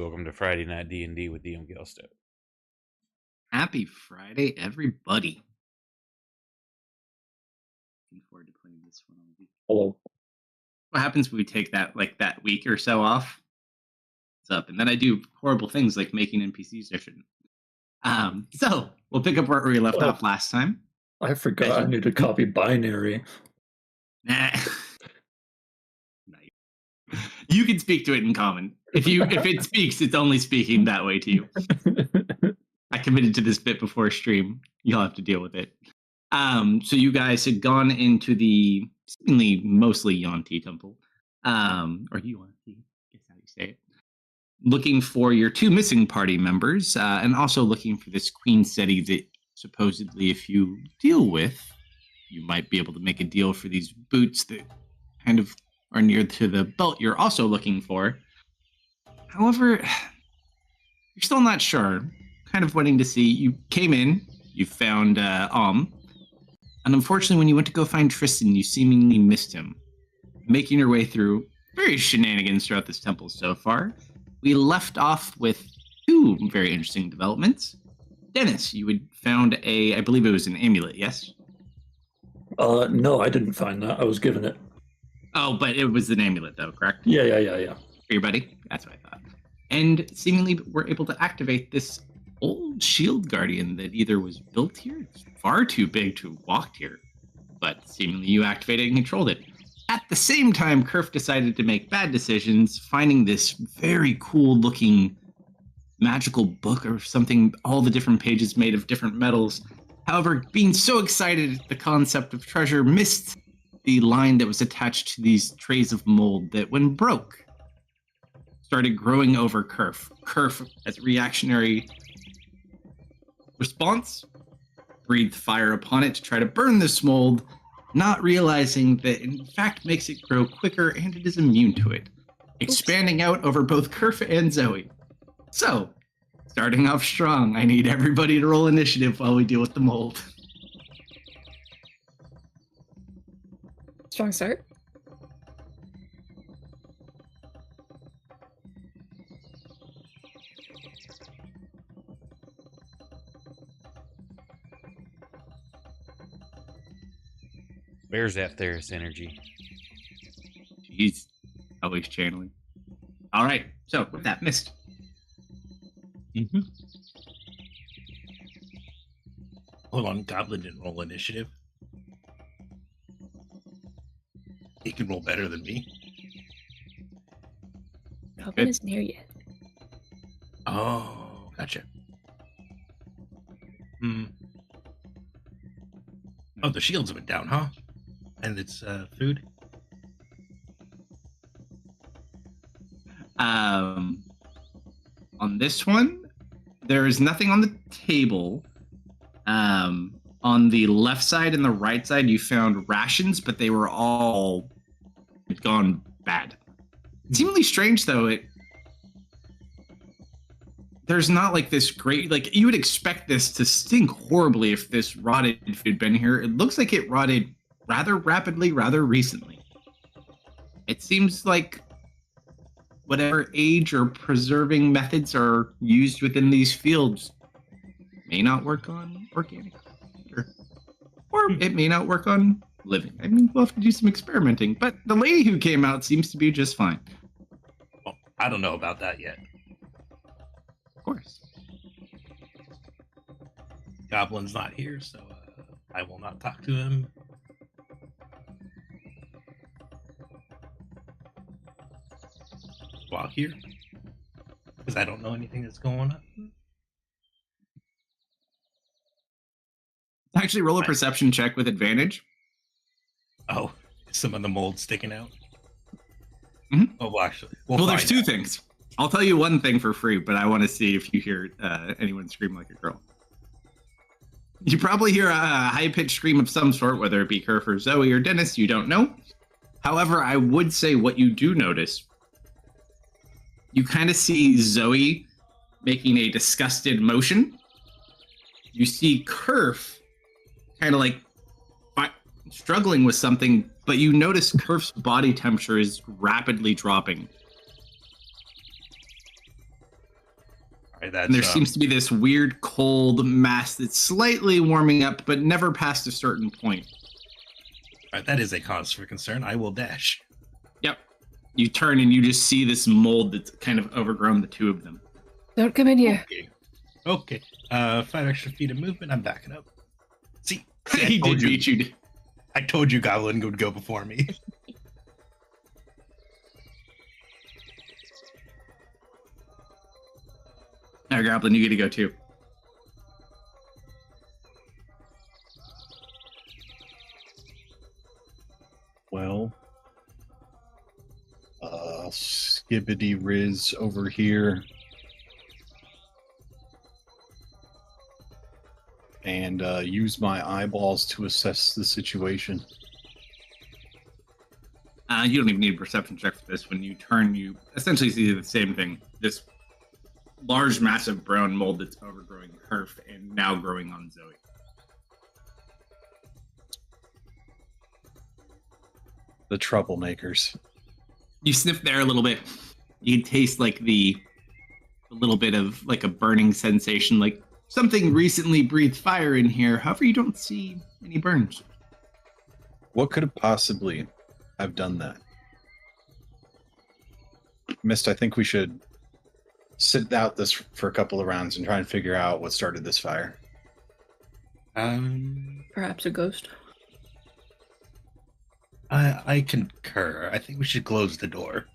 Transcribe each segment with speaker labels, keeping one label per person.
Speaker 1: welcome to Friday Night D&D with DM Kalsto.
Speaker 2: Happy Friday, everybody. Looking forward to playing this one all week.
Speaker 3: Hello.
Speaker 2: What happens when we take that week or so off? What's up? And then I do horrible things like making NPCs I shouldn't. So we'll pick up where we left off last time.
Speaker 3: I forgot I need to copy binary.
Speaker 2: Nah. You can speak to it in common. If it speaks, it's only speaking that way to you. I committed to this bit before stream. You'll have to deal with it. So you guys had gone into the seemingly mostly Yuan-Ti temple, or Yuan-Ti, I guess how you say it, looking for your two missing party members, and also looking for this Queen Seti that supposedly, if you deal with, you might be able to make a deal for these boots that kind of are near to the belt you're also looking for. However, you're still not sure. Kind of waiting to see. You came in, you found and unfortunately when you went to go find Tristan, you seemingly missed him. Making your way through various shenanigans throughout this temple so far, we left off with two very interesting developments. Dennis, you had found I believe it was an amulet, yes?
Speaker 3: No, I didn't find that. I was given it.
Speaker 2: Oh, but it was an amulet though, correct?
Speaker 3: Yeah.
Speaker 2: For your buddy? That's what I thought. And seemingly we're able to activate this old shield guardian that either was built here, it's far too big to have walked here, but seemingly you activated and controlled it. At the same time, Kerf decided to make bad decisions, finding this very cool looking magical book or something, all the different pages made of different metals. However, being so excited at the concept of treasure, missed the line that was attached to these trays of mold that, when broke, started growing over Kerf. Kerf, as a reactionary response, breathed fire upon it to try to burn this mold, not realizing that in fact makes it grow quicker and it is immune to it, expanding out over both Kerf and Zoe. So, starting off strong, I need everybody to roll initiative while we deal with the mold.
Speaker 4: Strong start.
Speaker 1: Where's that Theris energy?
Speaker 2: He's always channeling. All right, so with that, missed.
Speaker 5: Hold on, Goblin didn't roll initiative. He can roll better than me.
Speaker 4: Goblin isn't here yet.
Speaker 5: Oh, gotcha. Oh, the shields went down, huh? And it's food?
Speaker 2: On this one, there is nothing on the table. On the left side and the right side, you found rations, but they were all gone bad. Seemingly strange, though. There's not like this great, like you would expect this to stink horribly if this rotted food had been here. It looks like it rotted rather rapidly, rather recently. It seems like whatever age or preserving methods are used within these fields may not work on organic, or it may not work on living. I mean, we'll have to do some experimenting, but the lady who came out seems to be just fine.
Speaker 5: Well, I don't know about that yet.
Speaker 2: Of course.
Speaker 5: Goblin's not here, so I will not talk to him. Walk here, because I don't know anything that's going on.
Speaker 2: Actually, roll a perception check with advantage.
Speaker 5: Oh, some of the mold sticking out.
Speaker 2: Mm-hmm.
Speaker 5: Oh, well, actually,
Speaker 2: well, there's two things. I'll tell you one thing for free, but I want to see if you hear anyone scream like a girl. You probably hear a high-pitched scream of some sort, whether it be Kerf or Zoe or Dennis, you don't know. However, I would say what you do notice, you kind of see Zoe making a disgusted motion. You see Kerf kind of like struggling with something, but you notice Kerf's body temperature is rapidly dropping.
Speaker 5: Right, that's
Speaker 2: And there seems to be this weird cold mass that's slightly warming up, but never past a certain point.
Speaker 5: right, that is a cause for concern. I will dash.
Speaker 2: Yep. You turn and you just see this mold that's kind of overgrown the two of them.
Speaker 4: Don't come in here.
Speaker 5: Okay. 5 extra feet of movement. I'm backing up. See,
Speaker 2: He did beat you.
Speaker 5: I told you Goblin would go before me.
Speaker 2: Now, Goblin, you get to go too.
Speaker 6: Well, skibbity riz over here. And use my eyeballs to assess the situation.
Speaker 2: You don't even need a perception check for this. When you turn, you essentially see the same thing. This large, massive brown mold that's overgrowing Kerf and now growing on Zoe.
Speaker 6: The troublemakers.
Speaker 2: You sniff there a little bit. You can taste like a little bit of like a burning sensation, like something recently breathed fire in here. However, you don't see any burns.
Speaker 6: What could have possibly have done that? Mist, I think we should sit out this for a couple of rounds and try and figure out what started this fire.
Speaker 4: Perhaps a ghost.
Speaker 5: I concur. I think we should close the door.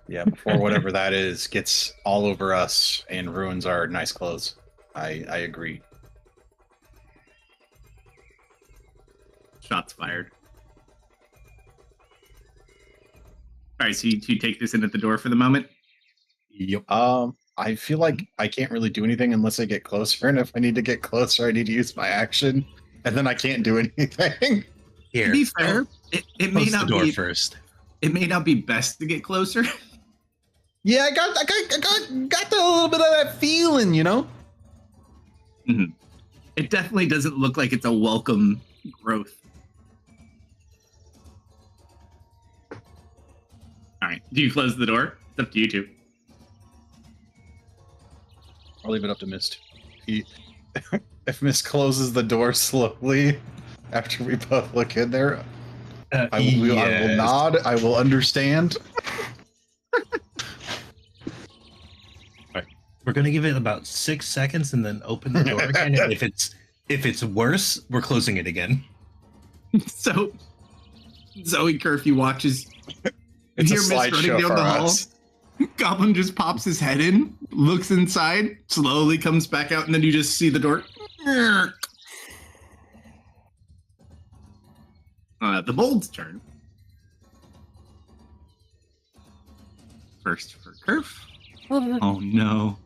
Speaker 6: Yeah, before whatever that is gets all over us and ruins our nice clothes. I agree.
Speaker 2: Shots fired. All right, so you take this in at the door for the moment.
Speaker 5: Yep.
Speaker 6: I feel like I can't really do anything unless I get closer, and if I need to get closer, I need to use my action, and then I can't do anything.
Speaker 5: Here.
Speaker 2: To be fair, it may
Speaker 5: Close
Speaker 2: not
Speaker 5: the door
Speaker 2: be
Speaker 5: first.
Speaker 2: it may not be best to get closer.
Speaker 6: Yeah, I got a little bit of that feeling, you know?
Speaker 2: It definitely doesn't look like it's a welcome growth. All right, do you close the door? It's up to you two.
Speaker 6: I'll leave it up to Mist. If Mist closes the door slowly after we both look in there, I will nod. I will understand.
Speaker 5: We're gonna give it about 6 seconds and then open the door again. And if it's worse, we're closing it again.
Speaker 2: So, Zoe Curfew watches.
Speaker 6: It's
Speaker 2: You
Speaker 6: a
Speaker 2: hear Mist running
Speaker 6: slideshow
Speaker 2: down
Speaker 6: for
Speaker 2: the hall.
Speaker 6: us.
Speaker 2: Goblin just pops his head in, looks inside, slowly comes back out, and then you just see the door. The mold's turn. First for Kerf. Oh no.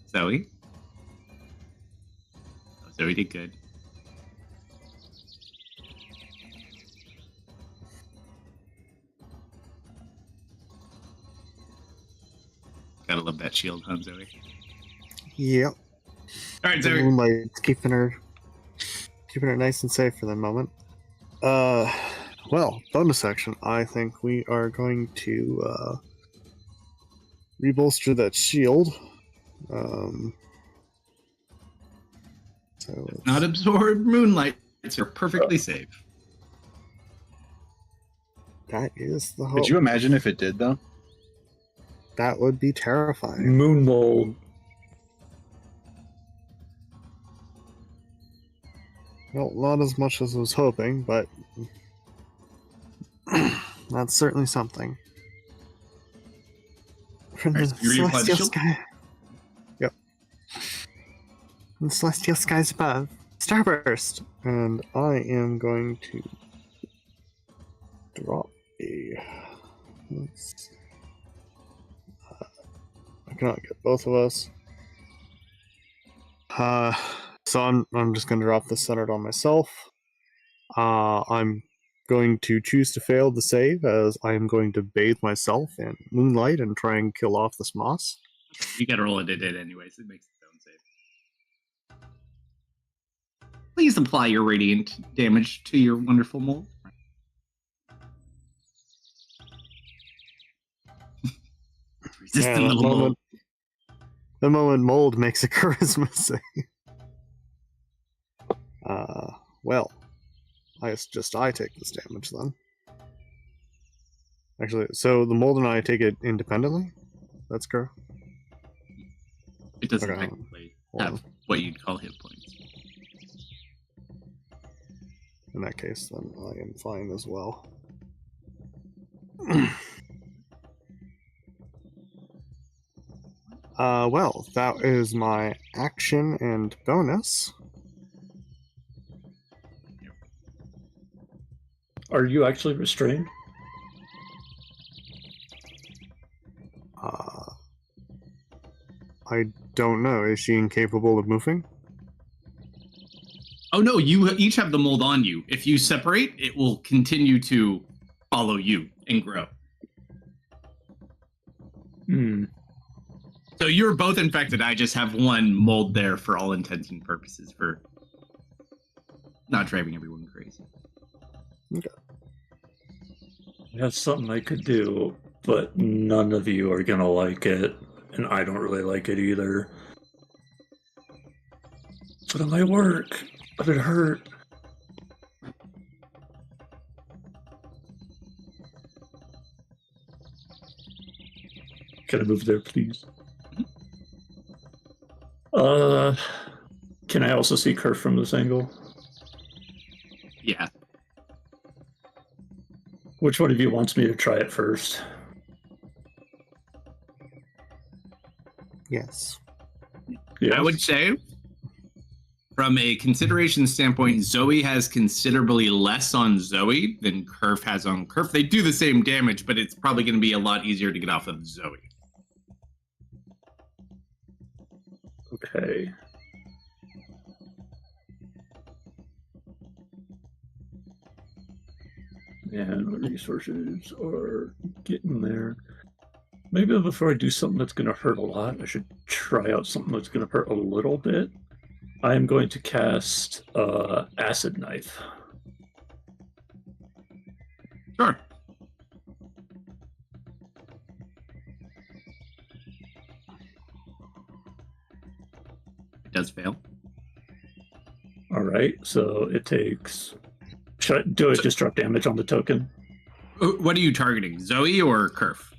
Speaker 2: Zoe. Oh, Zoe did good. Gotta love that shield, huh, Zoe?
Speaker 7: Yep.
Speaker 2: All right,
Speaker 7: The
Speaker 2: Zoe.
Speaker 7: moonlight's keeping her nice and safe for the moment. Well, bonus action. I think we are going to rebolster that shield. So
Speaker 2: Not absorb moonlight. You're perfectly safe.
Speaker 7: that is the hope.
Speaker 6: Could you imagine if it did, though?
Speaker 7: That would be terrifying.
Speaker 3: Moon mold.
Speaker 7: Well, not as much as I was hoping, but that's certainly something. From
Speaker 2: Alright,
Speaker 7: the
Speaker 2: so you reapply the
Speaker 7: celestial
Speaker 2: shield?
Speaker 7: sky. Yep. From the celestial skies above. Starburst! And I am going to drop a. I cannot get both of us. So I'm just going to drop this centered on myself. I'm going to choose to fail the save as I am going to bathe myself in moonlight and try and kill off this moss.
Speaker 2: You gotta roll it anyways. It makes its own save. Please apply your radiant damage to your wonderful mold. Resistant little mold.
Speaker 7: The moment mold makes a charisma save. Well, I take this damage then. Actually, so the mold and I take it independently? That's correct?
Speaker 2: It doesn't
Speaker 7: Okay.
Speaker 2: technically have what you'd call hit points.
Speaker 7: In that case, then I am fine as well. Well, that is my action and bonus.
Speaker 3: Are you actually restrained?
Speaker 7: I don't know. Is she incapable of moving?
Speaker 2: Oh no, you each have the mold on you. If you separate, it will continue to follow you and grow.
Speaker 3: Hmm.
Speaker 2: So you're both infected. I just have one mold there for all intents and purposes for not driving everyone crazy.
Speaker 7: Okay.
Speaker 3: That's something I could do, but none of you are gonna like it, and I don't really like it either. But it might work, but it hurt. Can I move there, please? Can I also see Kerr from this angle?
Speaker 2: Yeah.
Speaker 3: Which one of you wants me to try it first?
Speaker 7: Yes.
Speaker 3: Yes.
Speaker 2: I would say, from a consideration standpoint, Zoe has considerably less on Zoe than Kerf has on Kerf. They do the same damage, but it's probably going to be a lot easier to get off of Zoe.
Speaker 3: Okay. And my resources are getting there. Maybe before I do something that's going to hurt a lot, I should try out something that's going to hurt a little bit. I am going to cast Acid Knife.
Speaker 2: Sure. It does fail.
Speaker 3: All right, so it takes... Should I do it just drop damage on the token?
Speaker 2: What are you targeting, Zoe or Kerf?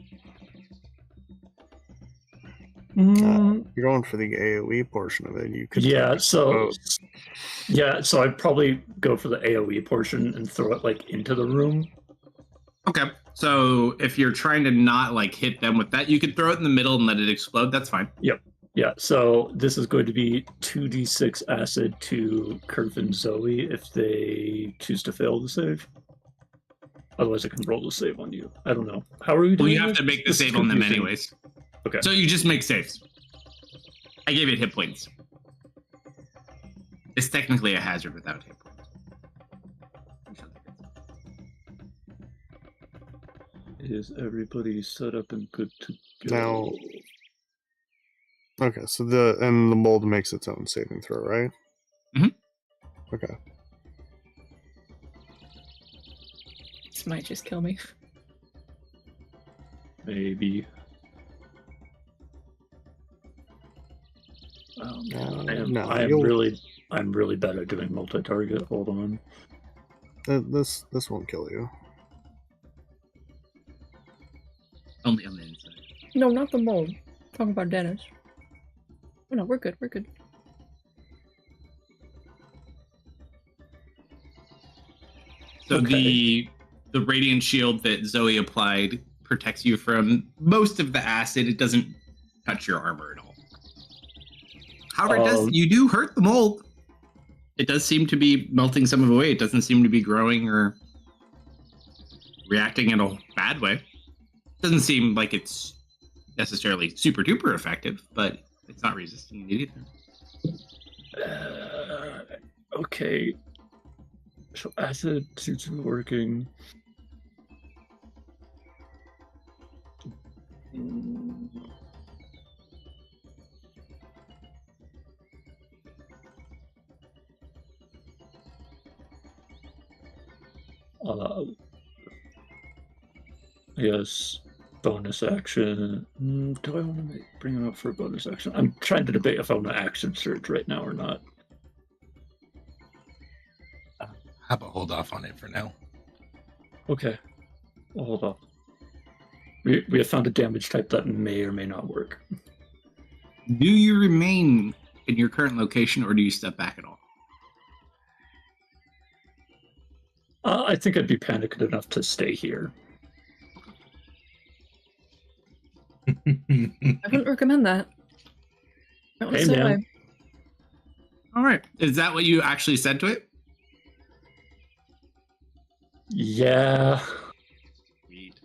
Speaker 7: You're going for the AoE portion of it. You could
Speaker 3: So I'd probably go for the AoE portion and throw it like into the room.
Speaker 2: Okay, so if you're trying to not like hit them with that, you could throw it in the middle and let it explode. That's fine.
Speaker 3: Yep. Yeah, so this is going to be 2d6 acid to Kerf and Zoe if they choose to fail the save. Otherwise, I can roll the save on you. I don't know. How are we doing?
Speaker 2: Well, you have to make the save on them
Speaker 3: confusing.
Speaker 2: anyways.
Speaker 3: Okay.
Speaker 2: So you just make saves. I gave it hit points. It's technically a hazard without hit points.
Speaker 3: Is everybody set up and good to go?
Speaker 7: Now, okay, so the mold makes its own saving throw, right?
Speaker 2: Mm-hmm.
Speaker 7: Okay.
Speaker 4: This might just kill me.
Speaker 3: Maybe. I'm really bad at doing multi-target. Hold on.
Speaker 7: This won't kill you.
Speaker 2: Only on the inside.
Speaker 4: No, not the mold. Talking about Dennis. Oh, no, we're good. We're good.
Speaker 2: So
Speaker 3: Okay.
Speaker 2: the radiant shield that Zoe applied protects you from most of the acid. It doesn't touch your armor at all. However, you do hurt the mold. It does seem to be melting some of it away. It doesn't seem to be growing or reacting in a bad way. Doesn't seem like it's necessarily super duper effective, but it's not resisting it either.
Speaker 3: Okay. So acid seems to be working. Yes, bonus action. Do I want to bring it up for a bonus action? I'm trying to debate if I want to action surge right now or not.
Speaker 5: How about hold off on it for now?
Speaker 3: Okay, well, hold off. We have found a damage type that may or may not work.
Speaker 2: Do you remain in your current location, or do you step back at all?
Speaker 3: I think I'd be panicked enough to stay here.
Speaker 4: I wouldn't recommend that. I don't
Speaker 3: Hey,
Speaker 4: stay
Speaker 3: man.
Speaker 4: away.
Speaker 2: All right. Is that what you actually said to it?
Speaker 3: Yeah.
Speaker 2: Sweet.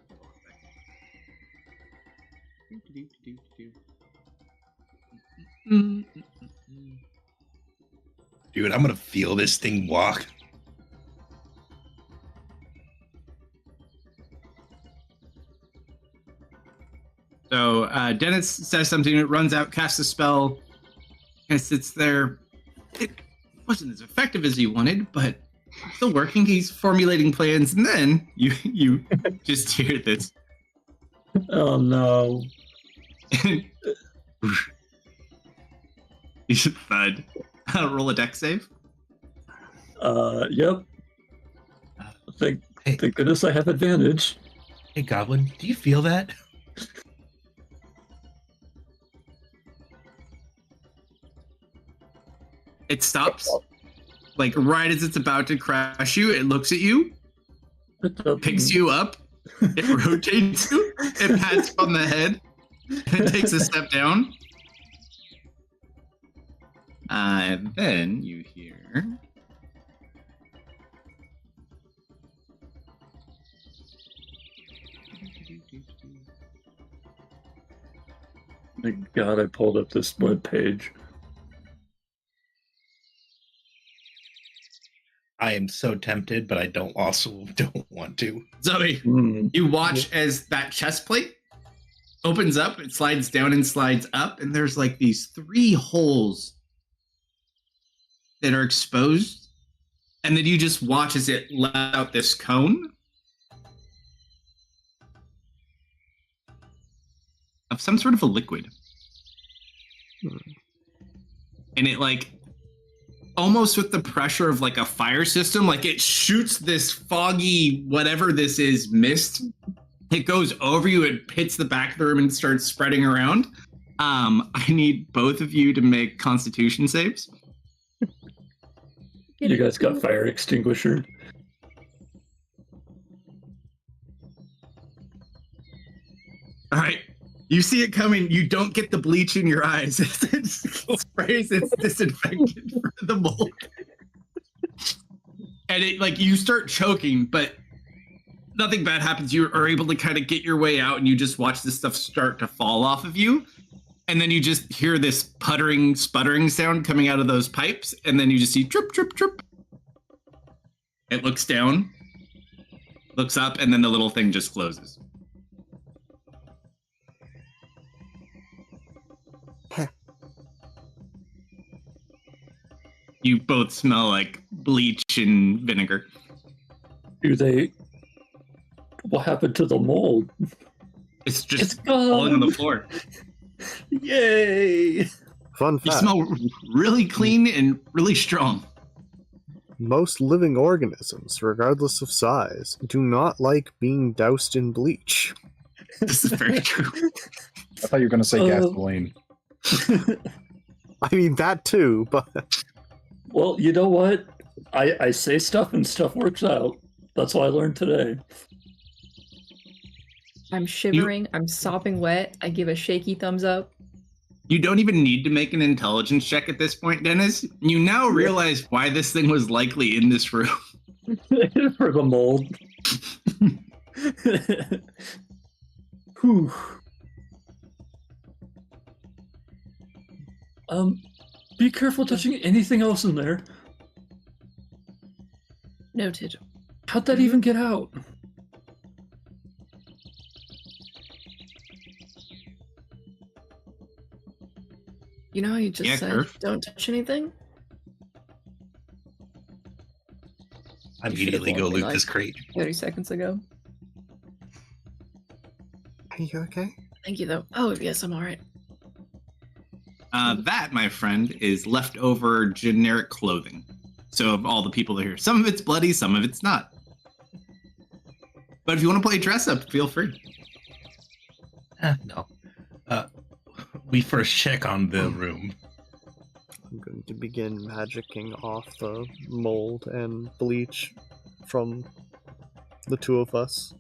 Speaker 5: Dude, I'm gonna feel this thing walk.
Speaker 2: So Dennis says something, it runs out, casts a spell, and sits there. It wasn't as effective as he wanted, but still working. He's formulating plans, and then you just hear this.
Speaker 3: Oh no.
Speaker 2: You should thud. Roll a dex save.
Speaker 3: Yep. Thank goodness I have advantage.
Speaker 5: Hey, Goblin, do you feel that?
Speaker 2: It stops, like right as it's about to crash you. It looks at you, picks you up, it rotates you, it pats you on the head, and takes a step down. And then you hear.
Speaker 3: Thank God I pulled up this web page.
Speaker 5: I am so tempted, but I don't want to.
Speaker 2: Zoe, you watch as that chest plate opens up, it slides down and slides up, and there's like these 3 holes that are exposed. And then you just watch as it let out this cone of some sort of a liquid. And it like almost with the pressure of like a fire system, like it shoots this foggy whatever this is mist. It goes over you, it hits the back of the room and starts spreading around. I need both of you to make Constitution saves.
Speaker 3: You guys got fire extinguisher.
Speaker 2: All right. You see it coming. You don't get the bleach in your eyes. It sprays its disinfectant for the mold. And it like you start choking, but nothing bad happens. You are able to kind of get your way out, and you just watch this stuff start to fall off of you. And then you just hear this puttering, sputtering sound coming out of those pipes, and then you just see drip, drip, drip. It looks down, looks up, and then the little thing just closes. You both smell like bleach and vinegar.
Speaker 3: What happened to the mold?
Speaker 2: It's just
Speaker 3: It's gone.
Speaker 2: falling on the floor.
Speaker 3: Yay!
Speaker 7: Fun
Speaker 2: You
Speaker 7: fact.
Speaker 2: smell really clean and really strong.
Speaker 7: Most living organisms, regardless of size, do not like being doused in bleach.
Speaker 2: This is very true.
Speaker 6: I thought you were going to say gasoline.
Speaker 7: I mean, that too, but
Speaker 3: Well, you know what? I say stuff and stuff works out. That's what I learned today.
Speaker 4: I'm shivering. I'm sopping wet. I give a shaky thumbs up.
Speaker 2: You don't even need to make an intelligence check at this point, Dennis. You now realize why this thing was likely in this room.
Speaker 3: For the mold. Whew. Be careful touching anything else in there.
Speaker 4: Noted.
Speaker 3: How'd that even get out?
Speaker 4: You know how you just
Speaker 2: Yeah,
Speaker 4: said
Speaker 2: Kerf.
Speaker 4: don't touch anything?
Speaker 5: I
Speaker 4: You should've
Speaker 5: immediately go
Speaker 4: warned me,
Speaker 5: loot this
Speaker 4: like,
Speaker 5: crate.
Speaker 4: 30 seconds ago.
Speaker 7: Are you okay?
Speaker 4: Thank you, though. Oh, yes, I'm alright.
Speaker 2: That, my friend, is leftover generic clothing. So of all the people that are here, some of it's bloody, some of it's not. But if you want to play dress up, feel free.
Speaker 5: No. We first check on the room.
Speaker 7: I'm going to begin magicking off the mold and bleach from the two of us.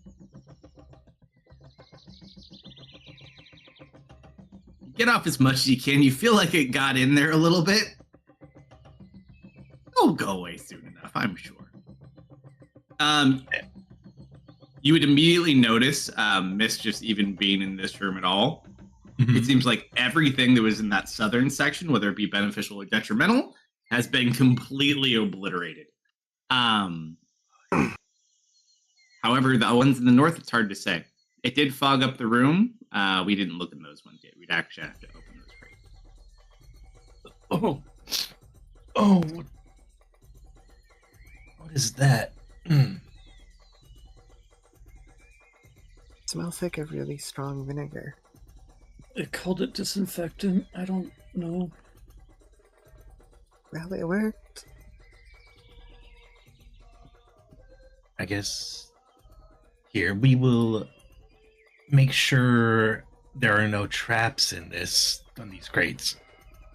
Speaker 2: Get off as much as you can. You feel like it got in there a little bit. It'll go away soon enough, I'm sure. You would immediately notice Mist just even being in this room at all. It seems like everything that was in that southern section, whether it be beneficial or detrimental, has been completely obliterated. However, the ones in the north, it's hard to say. It did fog up the room. We didn't look in those ones yet. We'd actually have to open those crates.
Speaker 5: Oh, what is that?
Speaker 7: Smells like a really strong vinegar.
Speaker 3: They called it disinfectant. I don't know.
Speaker 7: Well, it worked.
Speaker 5: I guess here we will make sure there are no traps in on these crates.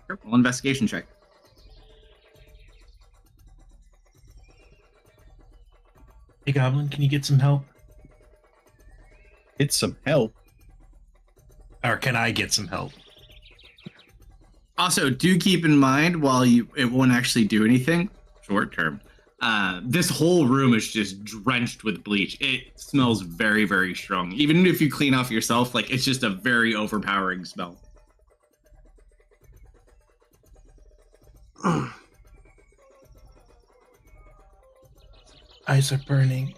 Speaker 2: Sure, roll investigation check.
Speaker 5: Hey Goblin, can you get some help?
Speaker 6: It's some help.
Speaker 5: Or can I get some help?
Speaker 2: Also, do keep in mind while it won't actually do anything short term. This whole room is just drenched with bleach. It smells very, very strong. Even if you clean off yourself, like it's just a very overpowering smell.
Speaker 5: Eyes are burning.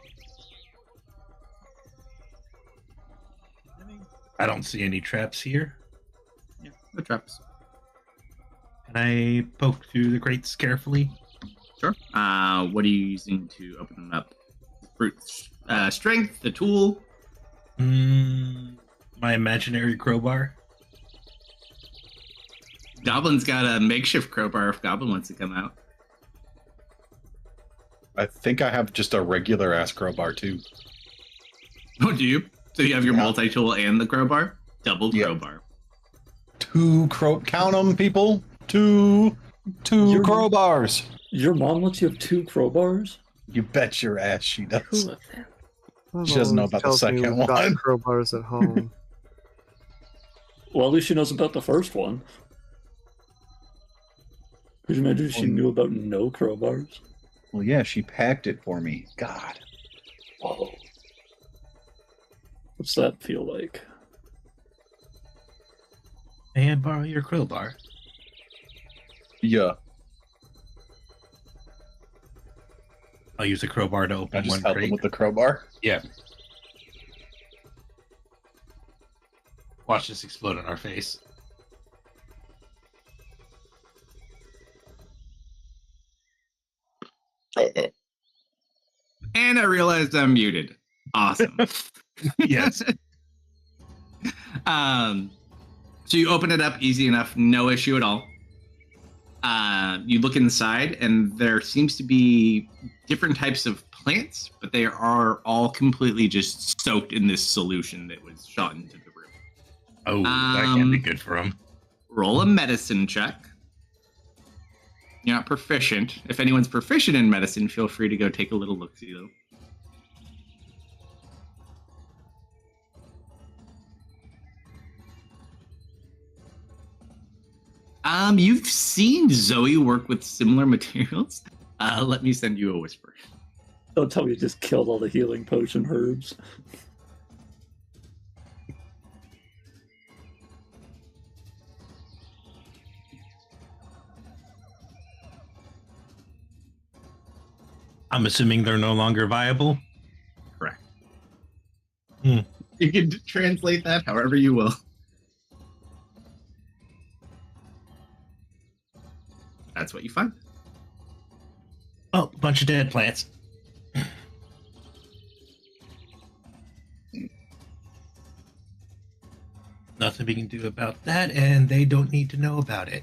Speaker 5: I don't see any traps here.
Speaker 2: Yeah, no traps.
Speaker 5: Can I poke through the crates carefully?
Speaker 2: Sure. What are you using to open them up? Brute strength, the tool.
Speaker 5: My imaginary crowbar.
Speaker 2: Goblin's got a makeshift crowbar if Goblin wants to come out.
Speaker 6: I think I have just a regular ass crowbar too.
Speaker 2: Oh, do you? So you have your multi-tool and the crowbar? Double crowbar.
Speaker 6: Count them, people. Two crowbars.
Speaker 3: Your mom lets you have 2 crowbars?
Speaker 6: You bet your ass she does.
Speaker 4: Who of them?
Speaker 7: Mom
Speaker 6: She doesn't know
Speaker 7: always
Speaker 6: about the
Speaker 7: tells me
Speaker 6: second
Speaker 7: we've got
Speaker 6: one.
Speaker 7: crowbars at home.
Speaker 3: Well, at least she knows about the first one. Could you imagine if she knew about no crowbars?
Speaker 6: Well, yeah, she packed it for me. God.
Speaker 3: Whoa. What's that feel like?
Speaker 5: May I borrow your crowbar?
Speaker 6: Yeah.
Speaker 5: I'll use a crowbar to
Speaker 6: I
Speaker 5: open
Speaker 6: just
Speaker 5: one
Speaker 6: help
Speaker 5: crate.
Speaker 6: him with the crowbar.
Speaker 5: Yeah. Watch this explode in our face.
Speaker 2: And I realized I'm muted. Awesome.
Speaker 5: Yes.
Speaker 2: So you open it up easy enough, no issue at all. You look inside, and there seems to be different types of plants, but they are all completely just soaked in this solution that was shot into the room.
Speaker 5: Oh, that can't be good for him.
Speaker 2: Roll a medicine check. You're not proficient. If anyone's proficient in medicine, feel free to go take a little look-see, though. You've seen Zoe work with similar materials. Let me send you a whisper.
Speaker 3: Don't tell me you just killed all the healing potion herbs.
Speaker 5: I'm assuming they're no longer viable.
Speaker 2: Correct.
Speaker 5: Hmm.
Speaker 2: You can translate that however you will. That's what you find.
Speaker 5: Oh, a bunch of dead plants. nothing we can do about that, and they don't need to know about it.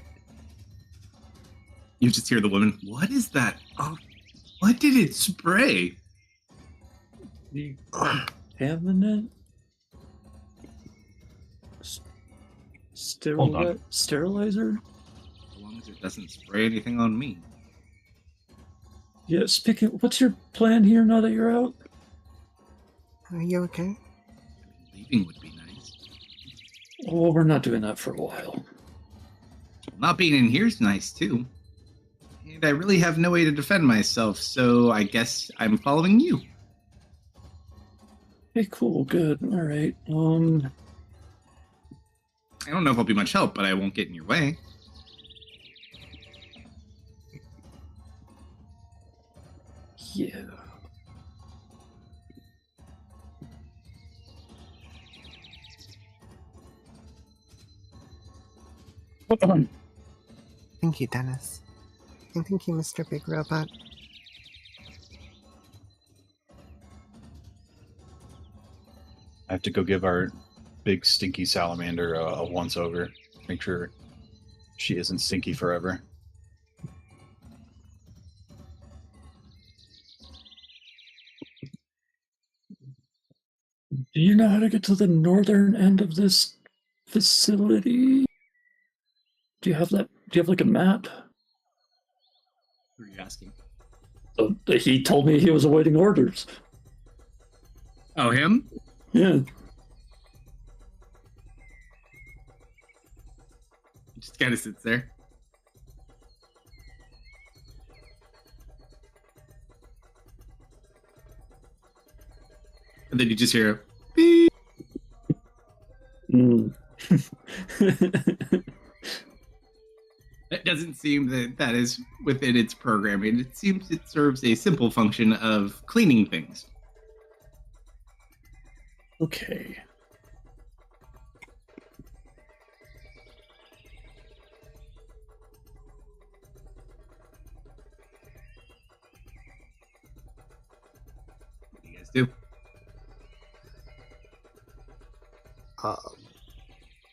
Speaker 2: You just hear the woman, what is that? Oh, what did it spray?
Speaker 3: The contaminant?
Speaker 5: Hold on.
Speaker 3: Sterilizer?
Speaker 2: As long as it doesn't spray anything on me.
Speaker 3: Yeah, speaking, what's your plan here now that you're out?
Speaker 8: Are you okay?
Speaker 2: Leaving would be nice.
Speaker 3: Well, we're not doing that for a while.
Speaker 2: Not being in here is nice, too. And I really have no way to defend myself, so I guess I'm following you.
Speaker 3: Hey, cool, good, alright.
Speaker 2: I don't know if I'll be much help, but I won't get in your way.
Speaker 3: Yeah.
Speaker 8: Thank you, Dennis. And thank you, Mr. Big Robot.
Speaker 6: I have to go give our big stinky salamander a once over. Make sure she isn't stinky forever.
Speaker 3: Do you know how to get to the northern end of this facility? Do you have that? Do you have like a map?
Speaker 2: Who are you asking?
Speaker 3: He told me he was awaiting orders.
Speaker 2: Oh, him?
Speaker 3: Yeah.
Speaker 2: He just kind of sits there. And then you just hear a beep.
Speaker 3: Mm.
Speaker 2: It doesn't seem that that is within its programming. It seems it serves a simple function of cleaning things.
Speaker 3: Okay.
Speaker 2: What do you guys do?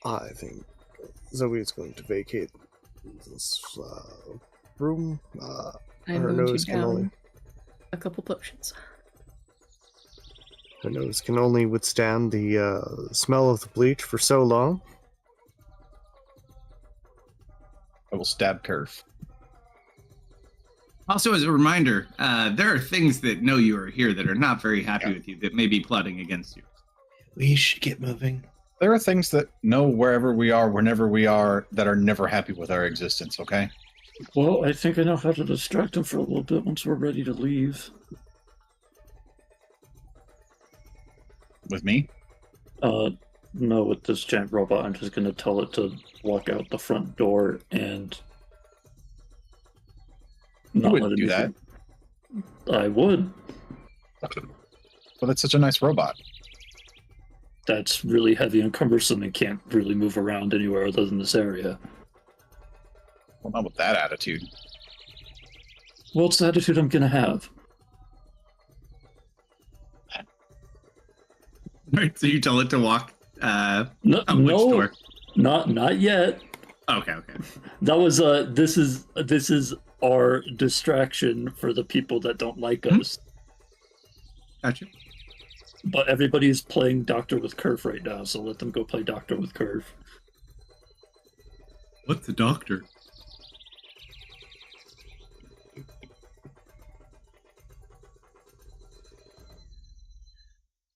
Speaker 7: I think Zoe's going to vacate this room.
Speaker 4: I'm
Speaker 7: her
Speaker 4: going to
Speaker 7: nose can only
Speaker 4: down a couple potions.
Speaker 7: her nose can only withstand the smell of the bleach for so long.
Speaker 6: I will stab Curve.
Speaker 2: Also, as a reminder, there are things that know you are here that are not very happy with you, that may be plotting against you.
Speaker 5: We should get moving.
Speaker 6: There are things that know wherever we are, whenever we are, that are never happy with our existence, okay?
Speaker 3: Well, I think I know how to distract him for a little bit once we're ready to leave.
Speaker 6: With me?
Speaker 3: No, with this giant robot, I'm just gonna tell it to walk out the front door and
Speaker 6: You
Speaker 3: not
Speaker 6: wouldn't
Speaker 3: let
Speaker 6: do
Speaker 3: anything.
Speaker 6: that.
Speaker 3: I would.
Speaker 6: But it's such a nice robot.
Speaker 3: That's really heavy and cumbersome and can't really move around anywhere other than this area.
Speaker 6: Well, not with that attitude.
Speaker 3: Well, it's the attitude I'm gonna have.
Speaker 2: Right, so you tell it to walk
Speaker 3: No,
Speaker 2: out which door?
Speaker 3: not yet.
Speaker 2: Okay.
Speaker 3: That was this is our distraction for the people that don't like us.
Speaker 2: Gotcha.
Speaker 3: But everybody's playing Doctor with Curve right now, so let them go play Doctor with Curve.
Speaker 2: What's a doctor?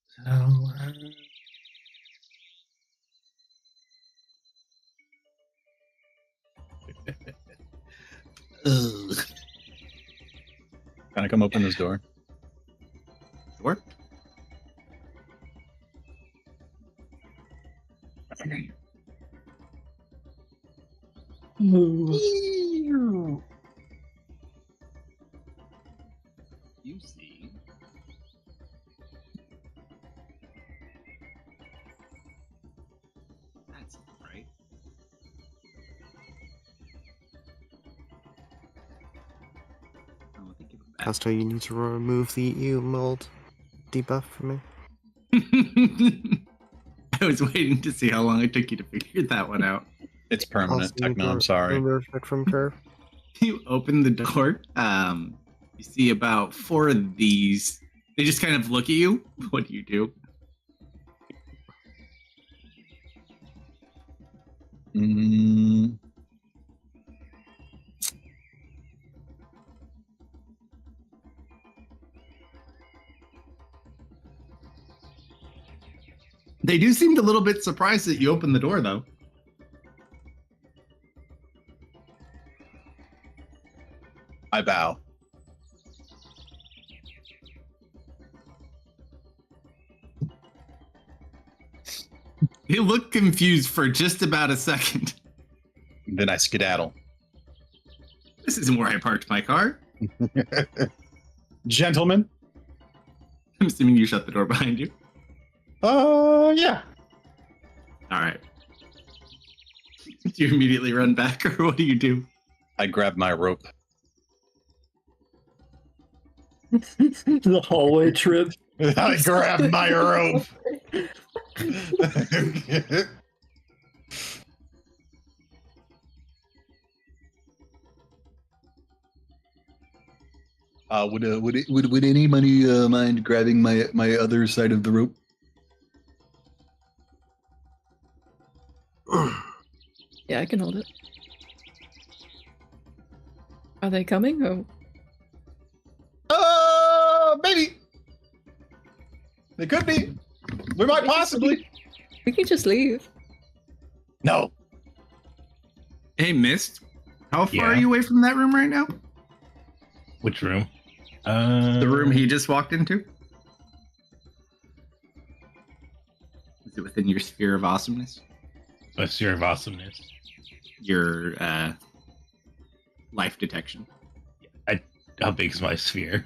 Speaker 5: So, ugh.
Speaker 6: Can I come open this door?
Speaker 2: Sure. You see. That's right. Oh, think of that.
Speaker 8: Kalsto, you need to remove the EU mold debuff for me.
Speaker 2: I was waiting to see how long it took you to figure that one out.
Speaker 6: It's permanent,
Speaker 7: Awesome
Speaker 6: Techno. I'm
Speaker 7: for-
Speaker 6: sorry.
Speaker 7: remember spectrum curve.
Speaker 2: You open the door. You see about 4 of these. They just kind of look at you. What do you do?
Speaker 6: Mm,
Speaker 2: They do seem a little bit surprised that you opened the door, though.
Speaker 6: I bow.
Speaker 2: They look confused for just about a second.
Speaker 6: Then I skedaddle.
Speaker 2: This isn't where I parked my car.
Speaker 6: Gentlemen.
Speaker 2: I'm assuming you shut the door behind you.
Speaker 6: Yeah.
Speaker 2: All right. Do you immediately run back, or what do you do?
Speaker 6: I grab my rope.
Speaker 3: The hallway trip.
Speaker 6: I grab my rope. Would anybody mind grabbing my other side of the rope?
Speaker 4: Yeah, I can hold it. Are they coming? Oh,
Speaker 6: Maybe. They could be. We might possibly.
Speaker 4: we can just leave.
Speaker 6: No.
Speaker 2: Hey, Mist. How far
Speaker 5: Yeah.
Speaker 2: are you away from that room right now?
Speaker 5: Which room?
Speaker 2: The room he just walked into? Is it within your sphere of awesomeness?
Speaker 5: A sphere of awesomeness.
Speaker 2: Your life detection.
Speaker 5: How big is my sphere?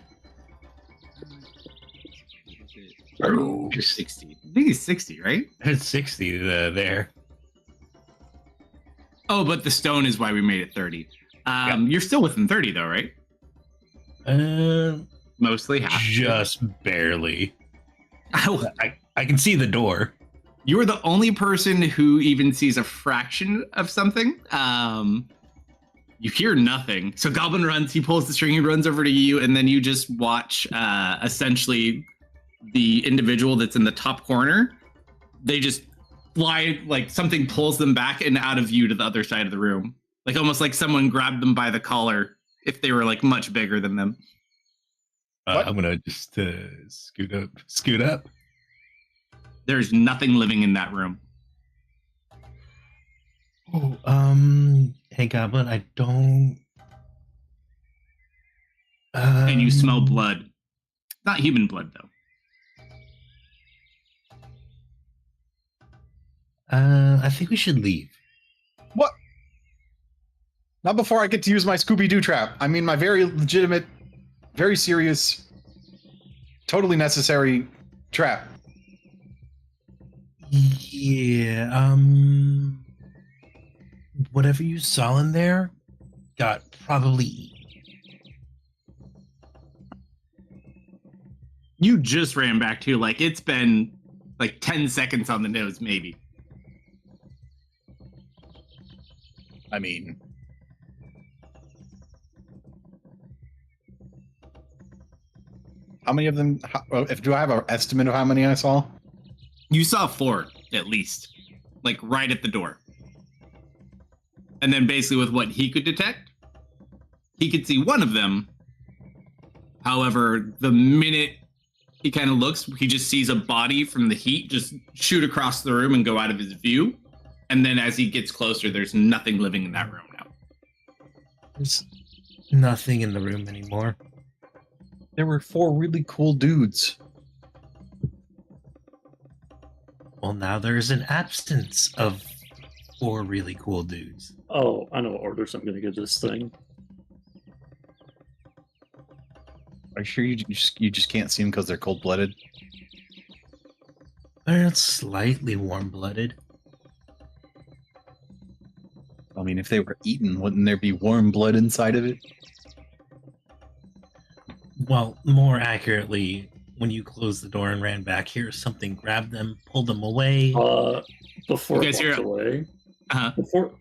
Speaker 2: You're 60. I think he's 60, right?
Speaker 5: It's 60 there.
Speaker 2: Oh, but the stone is why we made it 30. You're still within 30, though, right? Mostly half.
Speaker 5: Just barely. I can see the door.
Speaker 2: You are the only person who even sees a fraction of something. You hear nothing. So Goblin runs, he pulls the string, he runs over to you, and then you just watch essentially the individual that's in the top corner. They just fly, like something pulls them back and out of view to the other side of the room. Like almost like someone grabbed them by the collar if they were like much bigger than them.
Speaker 5: I'm gonna just scoot up.
Speaker 2: There's nothing living in that room.
Speaker 5: Oh, hey Goblin, I don't.
Speaker 2: And you smell blood. Not human blood, though.
Speaker 5: I think we should leave.
Speaker 6: What? Not before I get to use my Scooby-Doo trap. I mean, my very legitimate, very serious, totally necessary trap.
Speaker 5: Yeah, whatever you saw in there got probably eaten.
Speaker 2: You just ran back to, like, it's been like 10 seconds on the nose, maybe.
Speaker 6: I mean, how many of them? Do I have an estimate of how many I saw?
Speaker 2: You saw 4, at least. Like, right at the door. And then basically with what he could detect, he could see one of them. However, the minute he kind of looks, he just sees a body from the heat just shoot across the room and go out of his view. And then as he gets closer, there's nothing living in that room now.
Speaker 5: There's nothing in the room anymore.
Speaker 6: There were 4 really cool dudes.
Speaker 5: Well, now there's an absence of 4 really cool dudes.
Speaker 3: Oh, I know what orders I'm going to give this thing.
Speaker 6: Are you sure you just can't see them because they're cold-blooded?
Speaker 5: They're slightly warm-blooded.
Speaker 6: I mean, if they were eaten, wouldn't there be warm blood inside of it?
Speaker 5: Well, more accurately, when you closed the door and ran back here, something grabbed them, pulled them away?
Speaker 3: Before
Speaker 2: You
Speaker 3: it
Speaker 2: guys
Speaker 3: walks
Speaker 2: hear-
Speaker 3: away.
Speaker 2: Uh-huh.
Speaker 3: Before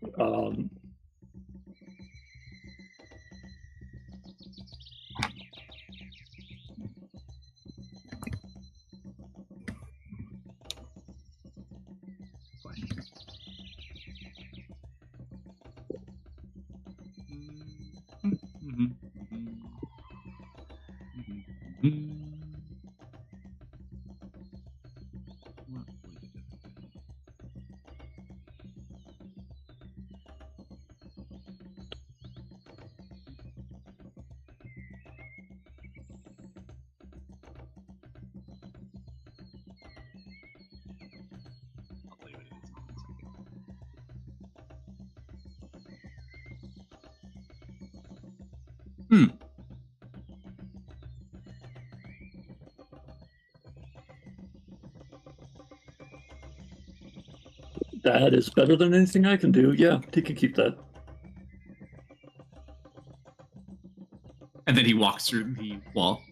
Speaker 3: that is better than anything I can do. Yeah, he can keep that.
Speaker 2: And then he walks through the wall.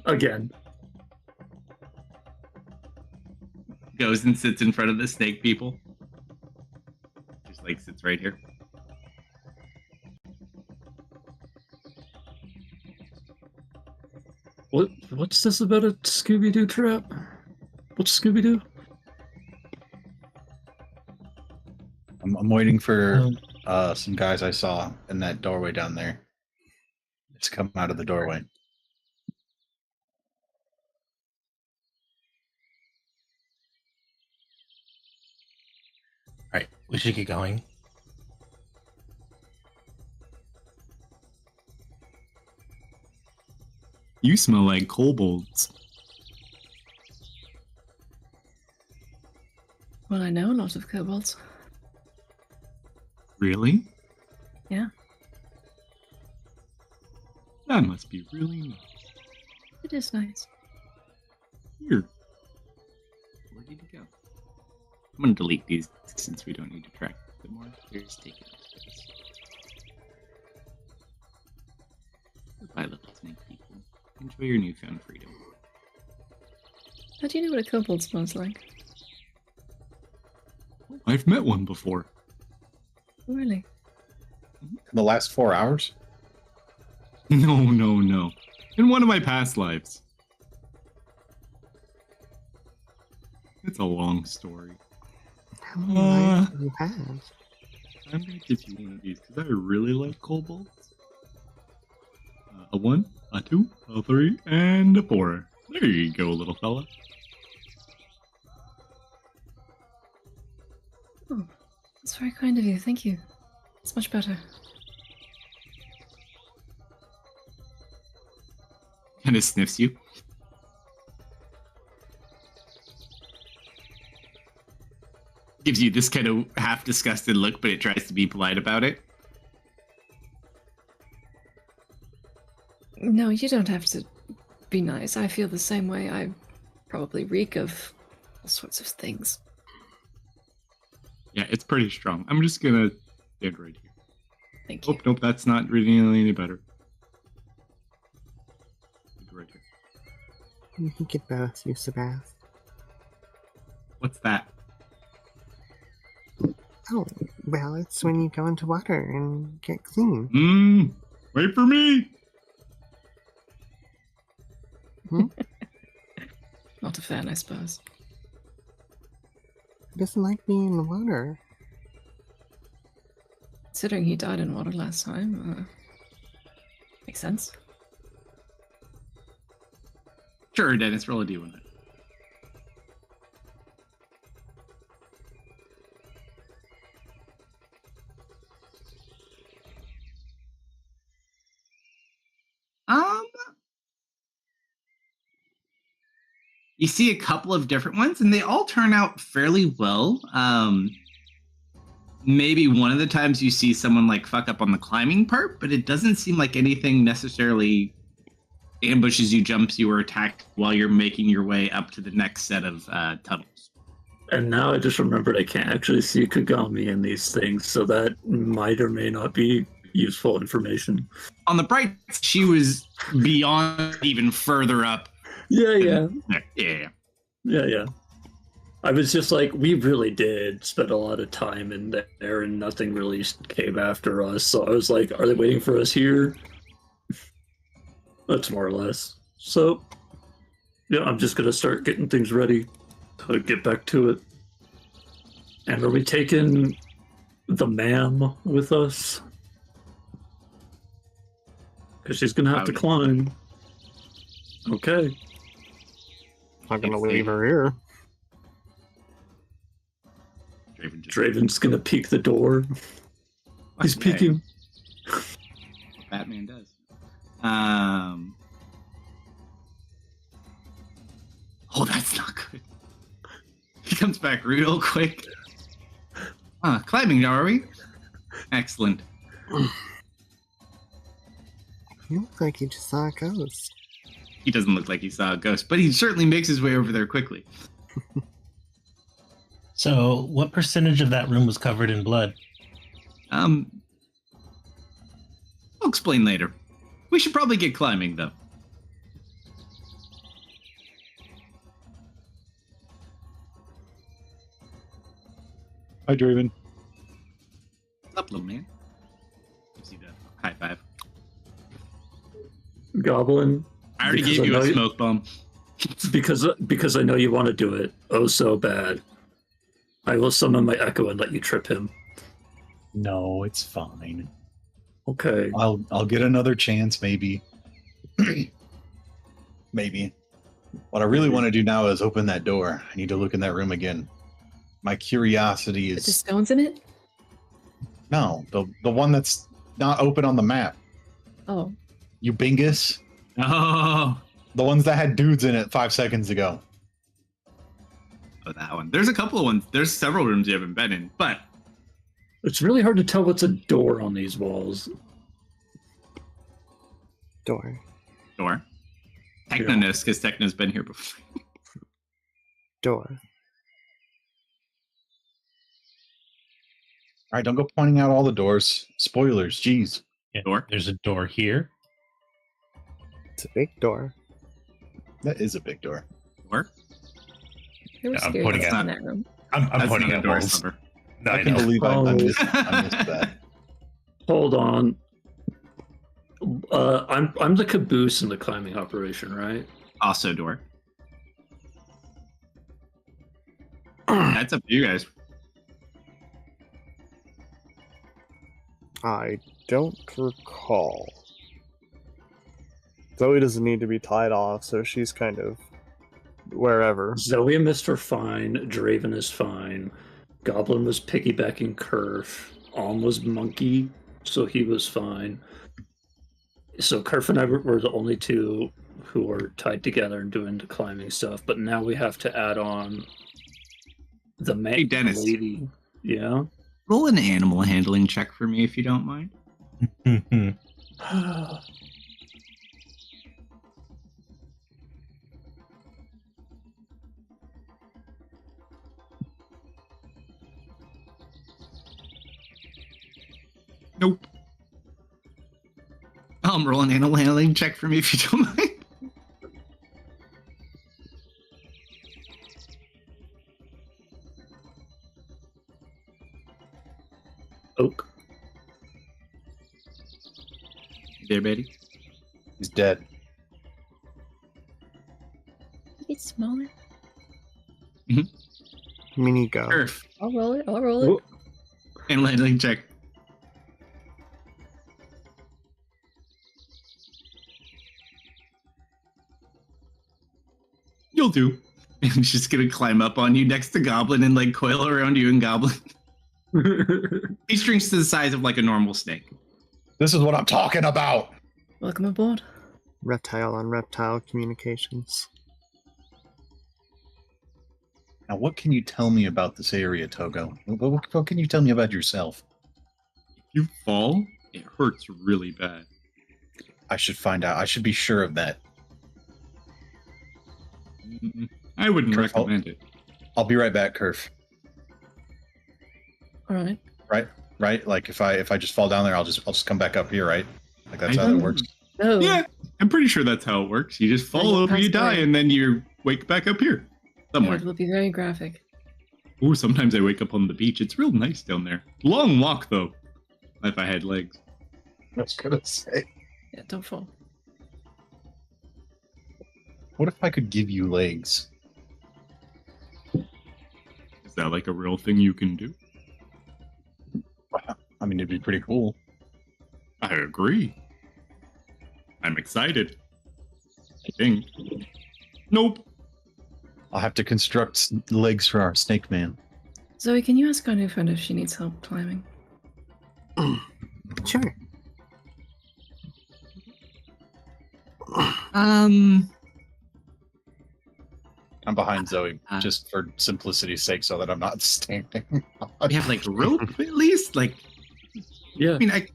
Speaker 3: Again.
Speaker 2: Goes and sits in front of the snake people. Just like sits right here.
Speaker 3: What's this about a Scooby-Doo trap? What's Scooby-Doo?
Speaker 6: I'm waiting for some guys I saw in that doorway down there. Just come out of the doorway.
Speaker 5: All right, we should get going.
Speaker 2: You smell like kobolds.
Speaker 4: Well, I know a lot of kobolds.
Speaker 2: Really?
Speaker 4: Yeah.
Speaker 2: That must be really nice.
Speaker 4: It is nice.
Speaker 2: Here. Ready to go. I'm gonna delete these since we don't need to track them more. Here's take it. Goodbye, little snake people. Enjoy your newfound freedom.
Speaker 4: How do you know what a kobold smells like?
Speaker 2: I've met one before.
Speaker 4: Oh, really?
Speaker 6: In the last 4 hours?
Speaker 2: No. In one of my past lives. It's a long story.
Speaker 8: How many lives have you had?
Speaker 2: I'm gonna give you one of these because I really like kobolds. A 1, a 2, a 3, and a 4. There you go, little fella.
Speaker 4: Oh, that's very kind of you. Thank you. It's much better.
Speaker 2: Kind of sniffs you. Gives you this kind of half disgusted look, but it tries to be polite about it.
Speaker 4: No, you don't have to be nice. I feel the same way. I probably reek of all sorts of things.
Speaker 2: Yeah, it's pretty strong. I'm just gonna stand right here.
Speaker 4: Thank you.
Speaker 2: Oh, nope, that's not really any better. Right here.
Speaker 8: You could both use a bath.
Speaker 2: What's that?
Speaker 8: Oh, well, it's when you go into water and get clean.
Speaker 2: Wait for me!
Speaker 4: Not a fan, I suppose.
Speaker 8: Who doesn't like being in the water?
Speaker 4: Considering he died in water last time, makes sense.
Speaker 2: Sure, Dennis, roll a D1. You see a couple of different ones, and they all turn out fairly well. Maybe one of the times you see someone like fuck up on the climbing part, but it doesn't seem like anything necessarily ambushes you, jumps you, or attacks while you're making your way up to the next set of tunnels.
Speaker 3: And now I just remembered I can't actually see Kagami in these things, so that might or may not be useful information.
Speaker 2: On the bright, she was beyond even further up
Speaker 3: Yeah.
Speaker 2: Yeah.
Speaker 3: I was just like, we really did spend a lot of time in there, and nothing really came after us. So I was like, are they waiting for us here? That's more or less. So, yeah, I'm just gonna start getting things ready to get back to it. And are we taking the ma'am with us? Because she's gonna have to climb. Okay.
Speaker 7: Not gonna leave her here.
Speaker 3: Draven's gonna peek the door. He's peeking.
Speaker 2: Batman does. Oh, that's not good. He comes back real quick. Climbing now, are we? Excellent.
Speaker 8: You look like you just saw a ghost.
Speaker 2: He doesn't look like he saw a ghost, but he certainly makes his way over there quickly.
Speaker 5: So, what percentage of that room was covered in blood?
Speaker 2: I'll explain later. We should probably get climbing, though.
Speaker 6: Hi, Draven.
Speaker 2: What's up, little man? Gives you the high five.
Speaker 3: Goblin.
Speaker 2: I already gave you a smoke bomb.
Speaker 3: because I know you want to do it. Oh, so bad. I will summon my echo and let you trip him.
Speaker 6: No, it's fine.
Speaker 3: Okay.
Speaker 6: I'll get another chance, maybe. Maybe. What I really want to do now is open that door. I need to look in that room again. My curiosity
Speaker 4: With the
Speaker 6: is
Speaker 4: stones in it?
Speaker 6: no, the one that's not open on the map.
Speaker 4: Oh.
Speaker 6: You bingus.
Speaker 2: Oh,
Speaker 6: The ones that had dudes in it 5 seconds ago.
Speaker 2: that one. There's a couple of ones. There's several rooms you haven't been in, but
Speaker 3: It's really hard to tell what's a door on these walls.
Speaker 8: Door.
Speaker 2: Techno knows because Techno's been here before.
Speaker 8: Door.
Speaker 6: All right, don't go pointing out all the doors. Spoilers, jeez.
Speaker 5: Yeah,
Speaker 2: Door?
Speaker 5: There's a door here.
Speaker 8: It's a big door.
Speaker 6: That is a big door.
Speaker 2: Door?
Speaker 4: There was
Speaker 5: I'm
Speaker 4: scary
Speaker 5: pointing
Speaker 4: things
Speaker 2: at-
Speaker 4: in that room.
Speaker 5: I'm
Speaker 2: That's
Speaker 5: pointing
Speaker 2: not a
Speaker 5: at
Speaker 2: door
Speaker 5: walls.
Speaker 2: slumber.
Speaker 5: No,
Speaker 6: I
Speaker 5: I
Speaker 6: can
Speaker 5: know.
Speaker 6: believe I
Speaker 3: Oh.
Speaker 6: missed that.
Speaker 3: Hold on. I'm the caboose in the climbing operation, right?
Speaker 2: Also door. That's up to you guys.
Speaker 7: I don't recall. Zoe doesn't need to be tied off, so she's kind of wherever.
Speaker 3: Zoe and Mist are fine. Draven is fine. Goblin was piggybacking Kerf. Alm was monkey, so he was fine. So Kerf and I were the only two who were tied together and doing the climbing stuff. But now we have to add on the
Speaker 2: Hey, Dennis.
Speaker 3: lady. Yeah.
Speaker 2: Roll an animal handling check for me if you don't mind. Nope. Roll an animal handling check for me if you don't mind.
Speaker 3: Oak.
Speaker 2: You there, Betty?
Speaker 6: He's dead.
Speaker 4: It's smaller.
Speaker 8: Mini go.
Speaker 2: Earth.
Speaker 4: I'll roll it. I'll roll it.
Speaker 3: Whoa.
Speaker 2: Animal handling check. You'll do. And he's just gonna climb up on you next to Goblin and like coil around you and Goblin. He shrinks to the size of like a normal snake.
Speaker 6: This is what I'm talking about.
Speaker 4: Welcome aboard.
Speaker 8: Reptile on reptile communications.
Speaker 6: Now, what can you tell me about this area, Togo? What can you tell me about yourself?
Speaker 2: If you fall, it hurts really bad.
Speaker 6: I should find out. I should be sure of that.
Speaker 2: I wouldn't
Speaker 6: Kerf,
Speaker 2: recommend it.
Speaker 6: I'll be right back, Kerf.
Speaker 4: All right.
Speaker 6: Right? Like if I just fall down there, I'll just come back up here, right? Like that's
Speaker 2: I
Speaker 6: how that
Speaker 2: don't-
Speaker 6: works.
Speaker 4: Oh.
Speaker 2: Yeah, I'm pretty sure that's how it works. You just fall over, you die, and then you wake back up here somewhere.
Speaker 4: It will be very graphic.
Speaker 2: Ooh, sometimes I wake up on the beach. It's real nice down there. Long walk, though, if I had legs.
Speaker 6: I was gonna say,
Speaker 4: Yeah, don't fall.
Speaker 6: what if I could give you legs?
Speaker 2: Is that like a real thing you can do?
Speaker 6: I mean, it'd be pretty cool.
Speaker 2: I agree. I'm excited. I think. Nope.
Speaker 6: I'll have to construct legs for our snake man.
Speaker 4: Zoe, can you ask our new friend if she needs help climbing?
Speaker 8: Sure.
Speaker 6: I'm behind Zoe just for simplicity's sake, so that I'm not standing.
Speaker 2: We have like rope at least. Like,
Speaker 3: Yeah.
Speaker 2: I mean, I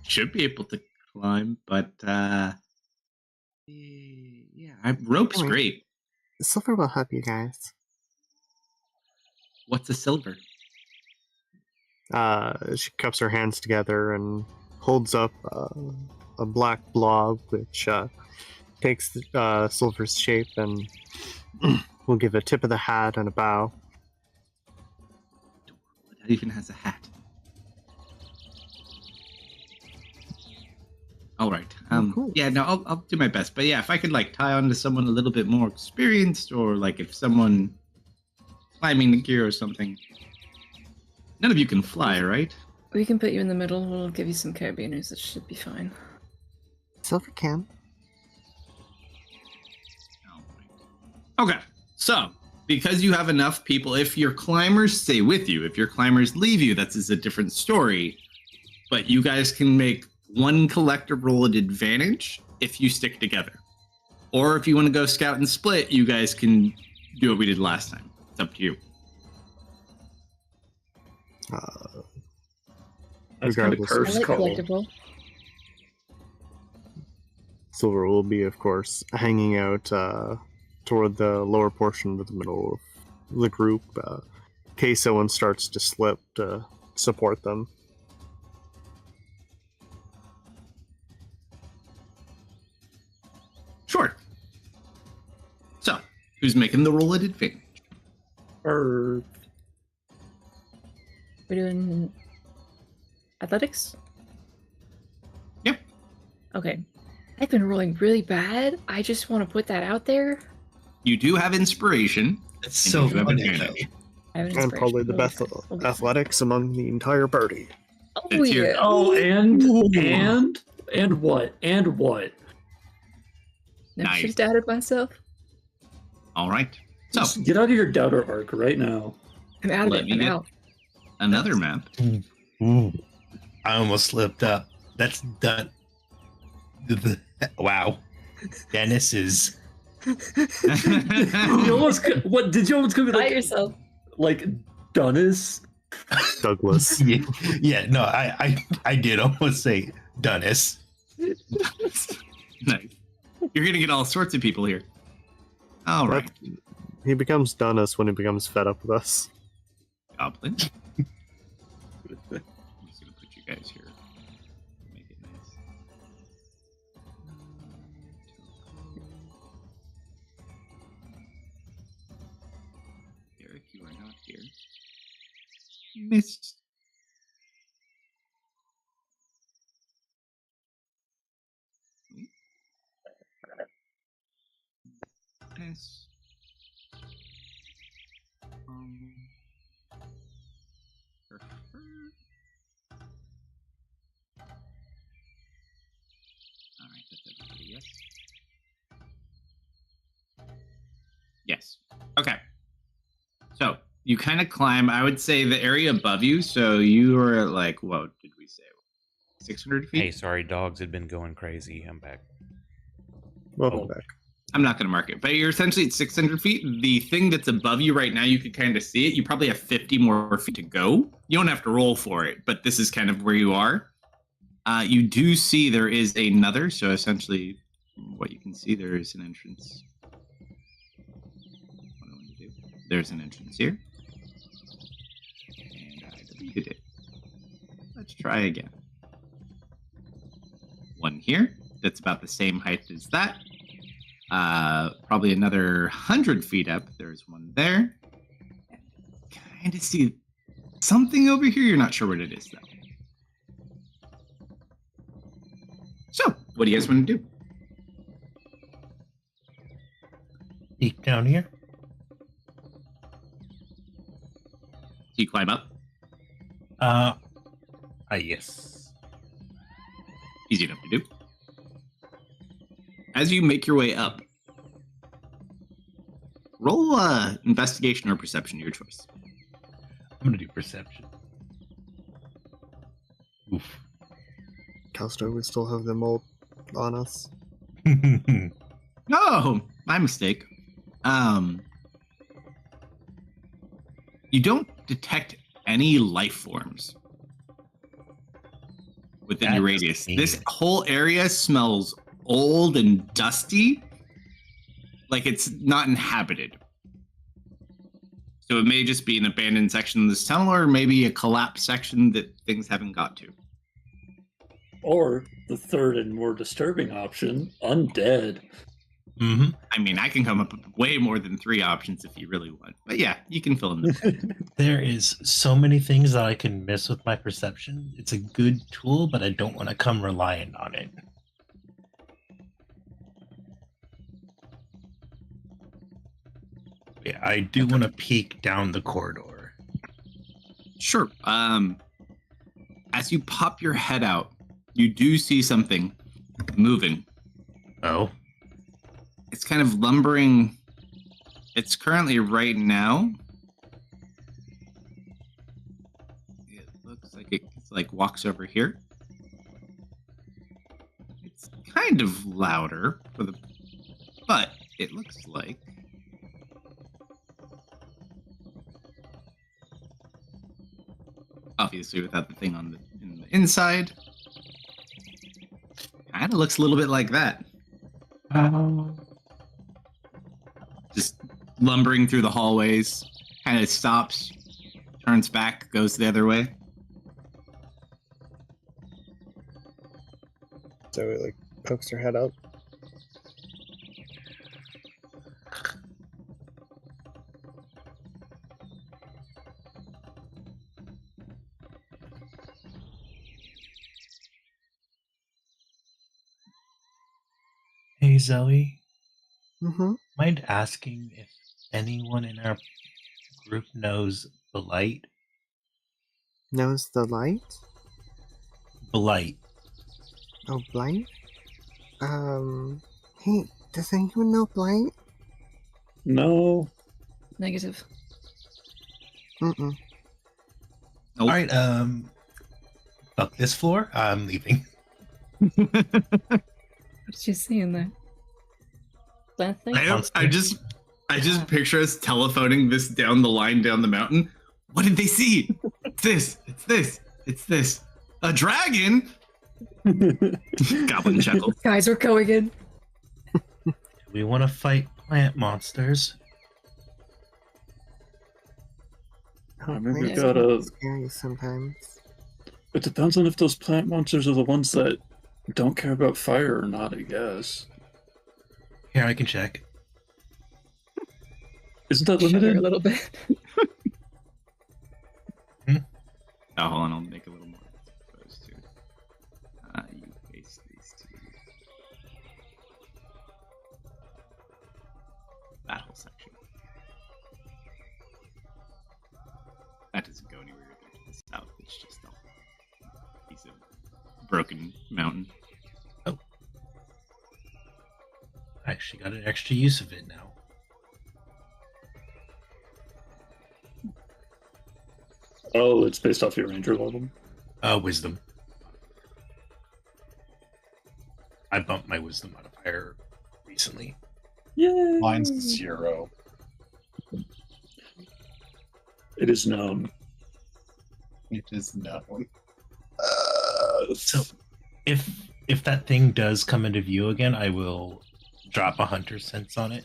Speaker 2: should be able to climb, but rope's
Speaker 8: Alright.
Speaker 2: great.
Speaker 8: Silver will help you guys.
Speaker 2: What's a silver?
Speaker 7: She cups her hands together and holds up a black blob, which takes Silver's shape and will give a tip of the hat and a bow.
Speaker 2: That even has a hat. All right.
Speaker 8: Cool.
Speaker 2: Yeah, no, I'll do my best. But yeah, if I could like tie on to someone a little bit more experienced, or like if someone climbing the gear or something. None of you can fly, right?
Speaker 4: We can put you in the middle. We'll give you some carabiners. It should be fine.
Speaker 8: Silver can.
Speaker 2: Okay, so because you have enough people, if your climbers stay with you, if your climbers leave you, that's a different story. But you guys can make one collective roll at advantage if you stick together. Or if you want to go scout and split, you guys can do what we did last time. It's up to you.
Speaker 3: That's kind of
Speaker 7: Regardless.
Speaker 4: I
Speaker 3: cursed
Speaker 4: like
Speaker 3: call.
Speaker 4: collective roll.
Speaker 7: Silver will be, of course, hanging out toward the lower portion of the middle of the group, in case someone starts to slip to support them.
Speaker 2: Sure. So, who's making the roll at advantage?
Speaker 3: Or
Speaker 4: We're doing athletics?
Speaker 2: Yep.
Speaker 4: Okay. I've been rolling really bad. I just want to put that out there.
Speaker 2: You do have inspiration.
Speaker 5: It's
Speaker 2: and
Speaker 5: so
Speaker 2: you do have
Speaker 5: funny,
Speaker 2: advantage.
Speaker 4: I have an
Speaker 7: And probably
Speaker 4: inspiration.
Speaker 7: the best
Speaker 4: We'll be fine.
Speaker 7: athletics among the entire party.
Speaker 4: Oh,
Speaker 2: It's your-
Speaker 4: yeah.
Speaker 3: oh, and what? And what?
Speaker 4: Never
Speaker 2: Nice.
Speaker 4: should have doubted myself.
Speaker 2: All right. So,
Speaker 3: Just get out of your doubter arc right now.
Speaker 4: I'm out of
Speaker 2: Let
Speaker 4: it.
Speaker 2: me
Speaker 4: I'm
Speaker 2: get-
Speaker 4: out.
Speaker 2: another map.
Speaker 5: Ooh, I almost slipped up. That's done. Wow. Dennis is.
Speaker 3: You almost what did you almost come
Speaker 4: By
Speaker 3: like
Speaker 4: yourself.
Speaker 3: like Dunnis?
Speaker 7: Douglas.
Speaker 5: Yeah, no, I did almost say Dennis.
Speaker 2: Nice. You're gonna get all sorts of people here. All right,
Speaker 7: He becomes Dunnis when he becomes fed up with us.
Speaker 2: Goblin. I'm just gonna put you guys here. Make it nice. Eric, you are not here. Missed. Miss. Prefer. All right, that's everybody. Yes. Yes. Okay. So you kind of climb. I would say the area above you. So you are at like what did we say? 600 feet.
Speaker 1: Hey, sorry, dogs had been going crazy. I'm back.
Speaker 7: Welcome
Speaker 1: Oh.
Speaker 7: back.
Speaker 2: I'm not going to mark it, but you're essentially at 600 feet. The thing that's above you right now, you can kind of see it. You probably have 50 more feet to go. You don't have to roll for it, but this is kind of where you are. You do see there is another. So essentially, what you can see, there is an entrance. What do I want to do? There's an entrance here. And I deleted it. Let's try again. One here. that's about the same height as that. Probably another 100 feet up. There's one there. Kind of see something over here. You're not sure what it is, though. So, what do you guys want to do?
Speaker 5: Peek down here.
Speaker 2: Do you climb up?
Speaker 5: Yes.
Speaker 2: Easy enough to do. As you make your way up, roll investigation or perception, your choice.
Speaker 5: I'm gonna do perception. Oof.
Speaker 7: Kalsto, we still have them all on us.
Speaker 2: Oh, my mistake. You don't detect any life forms within your radius. This whole area smells old and dusty, like it's not inhabited. So it may just be an abandoned section of this tunnel, or maybe a collapsed section that things haven't got to.
Speaker 3: Or the third and more disturbing option, undead.
Speaker 5: Mm-hmm.
Speaker 2: I mean, I can come up with way more than 3 options if you really want. But yeah, you can fill in the
Speaker 5: There is so many things that I can miss with my perception. It's a good tool, but I don't want to come reliant on it. Yeah, I do want to peek down the corridor.
Speaker 2: Sure. As you pop your head out, you do see something moving.
Speaker 5: Oh.
Speaker 2: It's kind of lumbering. It's currently right now. It looks like it's like walks over here. It's kind of louder but it looks like obviously without the thing in the inside. Kind of looks a little bit like that. Just lumbering through the hallways, kind of stops, turns back, goes the other way.
Speaker 7: So it like pokes her head out.
Speaker 5: Hey, Zoe.
Speaker 8: Mm-hmm.
Speaker 5: Mind asking if anyone in our group knows Blight?
Speaker 8: Knows the light?
Speaker 5: Blight.
Speaker 8: Oh, Blight? Hey, does anyone know Blight?
Speaker 3: No.
Speaker 4: Negative.
Speaker 8: Mm-mm.
Speaker 2: Nope.
Speaker 5: All right, fuck this floor. I'm leaving.
Speaker 4: What did you see in there? That thing?
Speaker 2: I just picture us telephoning this down the line down the mountain. What did they see? It's this. A dragon? Goblin chuckles.
Speaker 4: Guys are going in.
Speaker 5: We want to fight plant monsters.
Speaker 3: I mean, we've
Speaker 8: Plants
Speaker 3: got
Speaker 8: are
Speaker 3: a.
Speaker 8: scary sometimes.
Speaker 3: It depends on if those plant monsters are the ones that don't care about fire or not, I guess.
Speaker 5: Here, I can check.
Speaker 3: Isn't that
Speaker 4: Shudder a
Speaker 3: limited?
Speaker 4: little bit.
Speaker 2: Oh, hold on, I'll make it a little more exposed to. You face these two. That whole section. That doesn't go anywhere to the south. It's just a piece of broken mountain.
Speaker 5: Oh. I actually got an extra use of it now.
Speaker 3: Oh, it's based off your ranger level.
Speaker 5: Wisdom. I bumped my wisdom modifier recently.
Speaker 3: Yay!
Speaker 6: Mine's 0.
Speaker 3: It is known.
Speaker 6: It is known.
Speaker 5: So, if that thing does come into view again, I will drop a hunter sense on it.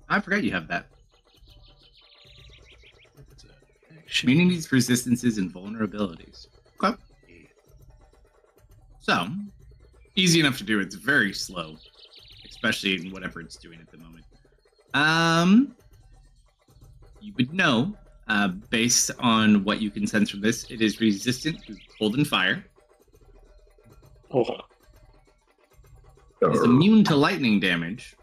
Speaker 2: I forgot you have that. Immunities, resistances, and vulnerabilities. Okay. So, easy enough to do. It's very slow, especially in whatever it's doing at the moment. You would know, based on what you can sense from this, it is resistant to cold and fire.
Speaker 3: Oh.
Speaker 2: It's immune to lightning damage.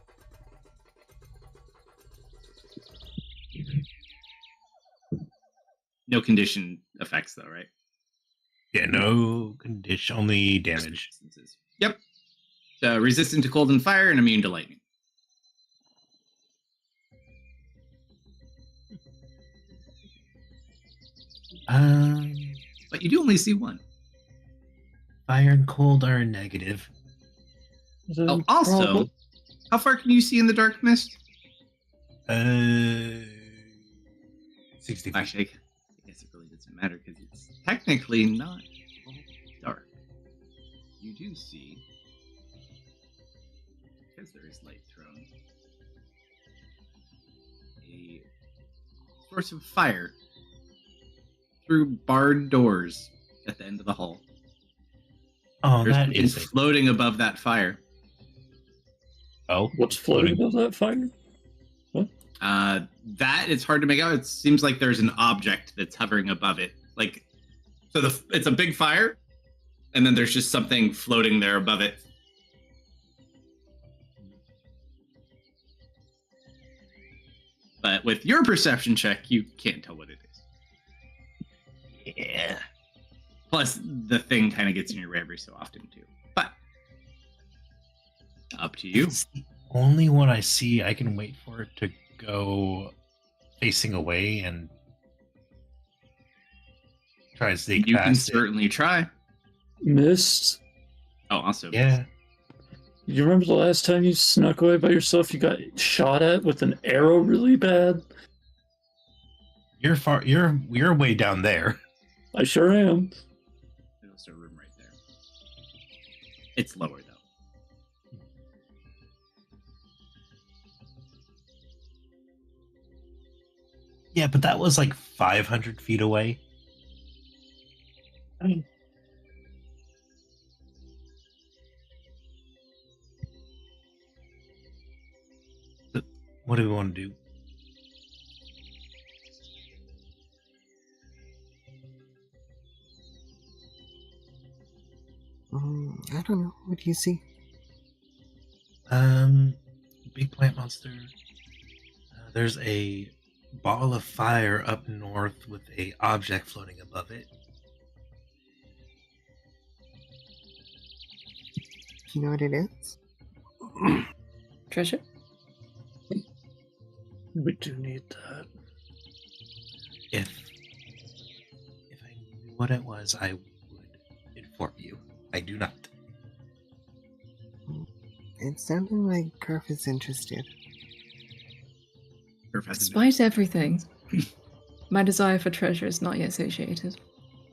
Speaker 2: No condition effects, though, right?
Speaker 5: Yeah, no condition, only damage.
Speaker 2: Yep. So resistant to cold and fire and immune to lightning. But you do only see one.
Speaker 5: Fire and cold are negative.
Speaker 2: Oh, also, how far can you see in the dark mist?
Speaker 5: 60 feet.
Speaker 2: Actually, I guess it really doesn't matter because it's technically not dark. You do see, because there is light thrown, a source of fire through barred doors at the end of the hall.
Speaker 5: Oh,
Speaker 2: There's
Speaker 5: that
Speaker 2: something
Speaker 5: is
Speaker 2: floating above that fire.
Speaker 5: Oh,
Speaker 3: What's floating above that fire? What?
Speaker 2: That it's hard to make out. It seems like there's an object that's hovering above it. Like, so it's a big fire, and then there's just something floating there above it. But with your perception check, you can't tell what it is. Yeah. Plus, the thing kind of gets in your way every so often, too. But, up to you.
Speaker 5: It's the only one I see. I can wait for it to go facing away and try to sneak
Speaker 2: You can
Speaker 5: past it.
Speaker 2: certainly try.
Speaker 3: Mist.
Speaker 2: Oh, also.
Speaker 5: Yeah.
Speaker 3: You remember the last time you snuck away by yourself? You got shot at with an arrow really bad.
Speaker 5: You're far. You're way down there.
Speaker 3: I sure am.
Speaker 2: There's also a room right there. It's lower, though.
Speaker 5: Yeah, but that was like 500 feet away.
Speaker 3: I mean,
Speaker 5: What do we want to do?
Speaker 8: I don't know. What do you see?
Speaker 5: Big plant monster. There's a ball of fire up north with a object floating above it.
Speaker 8: Do you know what it is?
Speaker 4: Treasure?
Speaker 3: we do need that.
Speaker 5: If I knew what it was, I would inform you. I do not.
Speaker 8: It sounded like Kerf is interested.
Speaker 4: Despite everything, my desire for treasure is not yet satiated.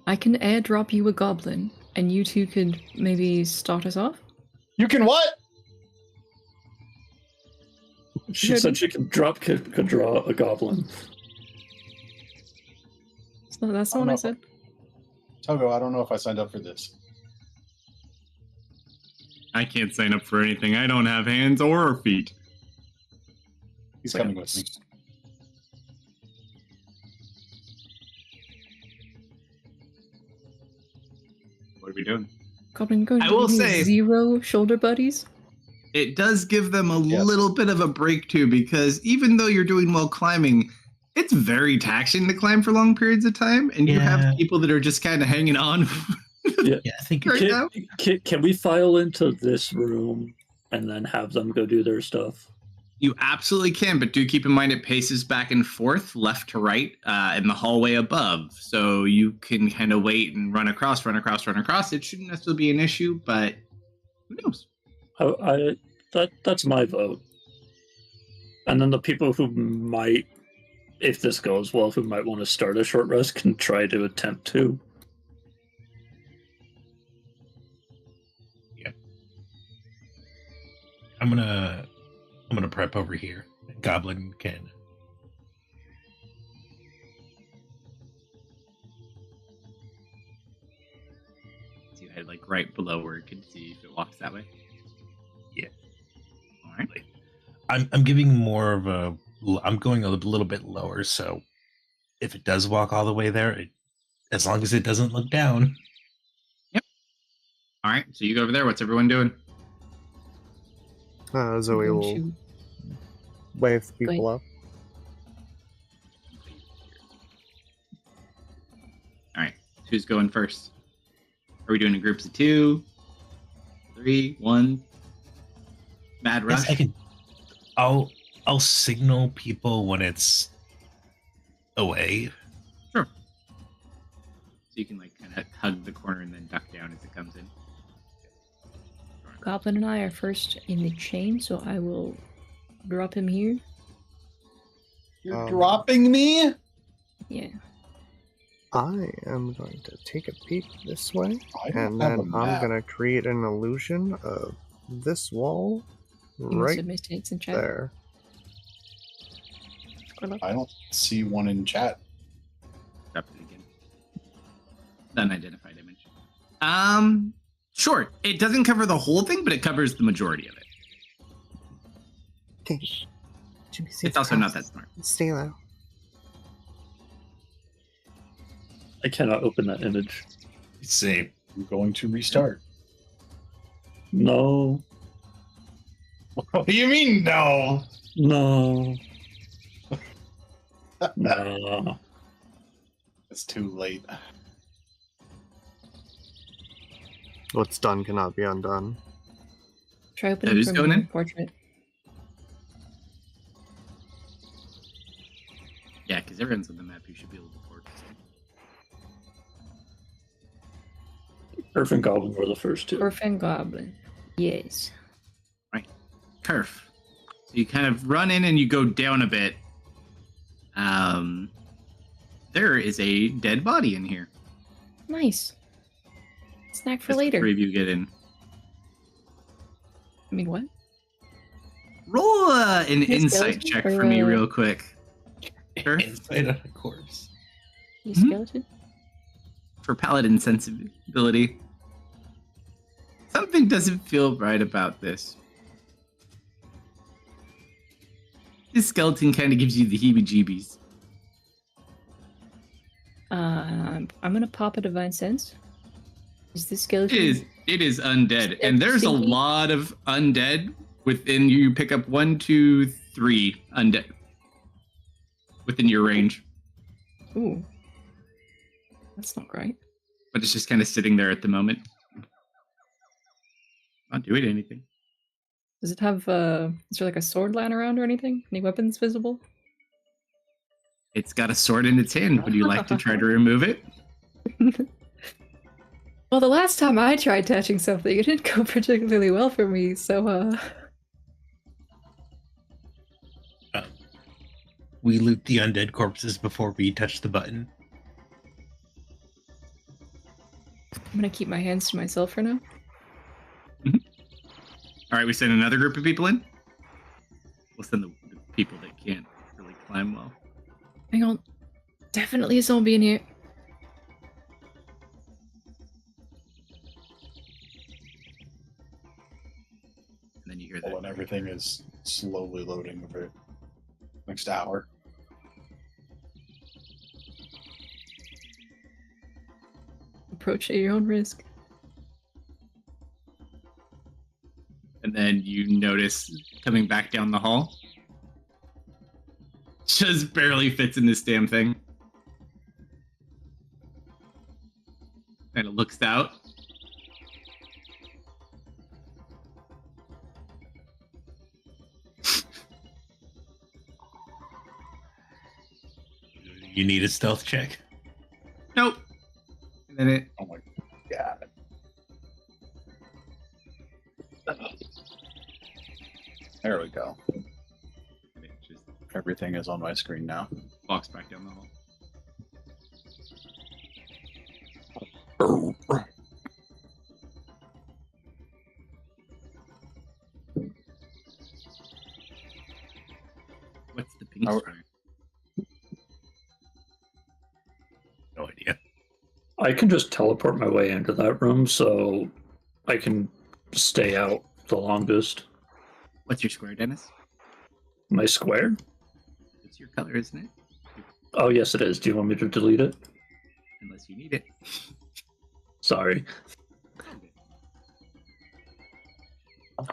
Speaker 4: I can airdrop you a goblin, and you two could maybe start us off?
Speaker 6: You can what?
Speaker 3: She said she could draw a goblin.
Speaker 4: That's not what I said.
Speaker 6: Togo, I don't know if I signed up for this.
Speaker 2: I can't sign up for anything. I don't have hands or feet.
Speaker 6: He's coming with me.
Speaker 2: What are we doing?
Speaker 4: Goblin going
Speaker 2: I
Speaker 4: to
Speaker 2: will
Speaker 4: give me
Speaker 2: say-
Speaker 4: 0 shoulder buddies?
Speaker 2: It does give them a
Speaker 6: Yes.
Speaker 2: little bit of a break, too, because even though you're doing well climbing, it's very taxing to climb for long periods of time, and you have
Speaker 5: Yeah.
Speaker 2: people that are just kind of hanging on.
Speaker 5: Yeah, I think
Speaker 2: Right now?
Speaker 3: Can we file into this room and then have them go do their stuff?
Speaker 2: You absolutely can, but do keep in mind it paces back and forth, left to right, in the hallway above. So you can kind of wait and run across. It shouldn't necessarily be an issue, but who knows?
Speaker 3: That's my vote. And then the people who might, if this goes well, who might want to start a short rest can try to attempt to.
Speaker 5: I'm gonna prep over here. Goblin can
Speaker 2: like right below where it can see if it walks that way.
Speaker 5: Yeah.
Speaker 2: All right.
Speaker 5: I'm giving more of a. I'm going a little bit lower, so if it does walk all the way there, as long as it doesn't look down.
Speaker 2: Yep. All right. So you go over there. What's everyone doing?
Speaker 7: Zoe
Speaker 4: I'm
Speaker 7: will
Speaker 4: going
Speaker 7: wave the people up.
Speaker 2: All right. Who's going first? Are we doing in groups of 2, 3, 1? Mad rush.
Speaker 5: Yes, I can. I'll signal people when it's away.
Speaker 2: Sure. So you can like kind of hug the corner and then duck down as it comes in.
Speaker 4: Goblin and I are first in the chain, so I will drop him here.
Speaker 6: You're dropping me?
Speaker 4: Yeah.
Speaker 7: I am going to take a peek this way,
Speaker 6: I don't
Speaker 7: and
Speaker 6: have
Speaker 7: then
Speaker 6: a
Speaker 7: I'm
Speaker 6: map.
Speaker 7: going to create an illusion of this wall
Speaker 4: You must
Speaker 7: right
Speaker 4: have mistakes in chat.
Speaker 7: there.
Speaker 4: Scroll up.
Speaker 6: I don't see one in chat.
Speaker 2: Drop it again. Unidentified image. Sure. It doesn't cover the whole thing, but it covers the majority of it.
Speaker 8: Okay. Should be safe
Speaker 2: It's also not that smart.
Speaker 8: Stay low.
Speaker 3: I cannot open that image.
Speaker 5: Same.
Speaker 6: I'm going to restart.
Speaker 3: No.
Speaker 6: What do you mean, no?
Speaker 3: No. No.
Speaker 6: It's too late.
Speaker 7: What's done cannot be undone.
Speaker 4: Try opening
Speaker 2: Who's
Speaker 4: from
Speaker 2: going
Speaker 4: your
Speaker 2: in?
Speaker 4: portrait.
Speaker 2: Yeah, because everyone's on the map. You should be able to port.
Speaker 3: Earth and Goblin were the first two.
Speaker 4: Orphan and Goblin. Yes.
Speaker 2: Kerf. So you kind of run in and you go down a bit. There is a dead body in here.
Speaker 4: Nice. Snack for
Speaker 2: As the
Speaker 4: later.
Speaker 2: three of you get in.
Speaker 4: I mean, what?
Speaker 2: Roll an
Speaker 4: His
Speaker 2: insight
Speaker 4: skeleton
Speaker 2: check
Speaker 4: or,
Speaker 2: for me,
Speaker 4: uh,
Speaker 2: real quick. Kerf,
Speaker 5: Inside on a corpse.
Speaker 4: You
Speaker 2: Mhm.
Speaker 4: skeleton?
Speaker 2: for paladin sensibility. Something doesn't feel right about this. This skeleton kind of gives you the heebie-jeebies.
Speaker 4: I'm gonna pop a divine sense. Is this skeleton?
Speaker 2: It is undead,
Speaker 4: Is it
Speaker 2: and there's a
Speaker 4: stinky?
Speaker 2: lot of undead within you. You pick up 1, 2, 3 undead within your range,
Speaker 4: Ooh. That's not great.
Speaker 2: but it's just kind of sitting there at the moment, not doing anything.
Speaker 4: Does it have is there like a sword lying around or anything? Any weapons visible?
Speaker 2: It's got a sword in its hand. Would you like to try to remove it?
Speaker 4: Well, the last time I tried touching something, it didn't go particularly well for me, so
Speaker 5: We loot the undead corpses before we touch the button.
Speaker 4: I'm gonna keep my hands to myself for now.
Speaker 2: All right, we send another group of people in. We'll send the people that can't really climb well.
Speaker 4: Hang on. Definitely a zombie in here.
Speaker 2: And then you hear
Speaker 6: Well,
Speaker 2: that.
Speaker 6: and everything is slowly loading over the next hour.
Speaker 4: Approach at your own risk.
Speaker 2: And then you notice coming back down the hall. Just barely fits in this damn thing. Kind of looks out.
Speaker 5: You need a stealth check.
Speaker 2: Nope. And then it
Speaker 6: Oh my god. There we go.
Speaker 2: just
Speaker 6: Everything is on my screen now.
Speaker 2: walks back down the hall. What's the pink
Speaker 6: Oh.
Speaker 2: square?
Speaker 5: No idea.
Speaker 3: I can just teleport my way into that room, so I can stay out the longest.
Speaker 2: What's your square, Dennis?
Speaker 3: My square?
Speaker 2: It's your color, isn't it?
Speaker 3: Oh, yes, it is. Do you want me to delete it?
Speaker 2: Unless you need it.
Speaker 3: Sorry.
Speaker 2: All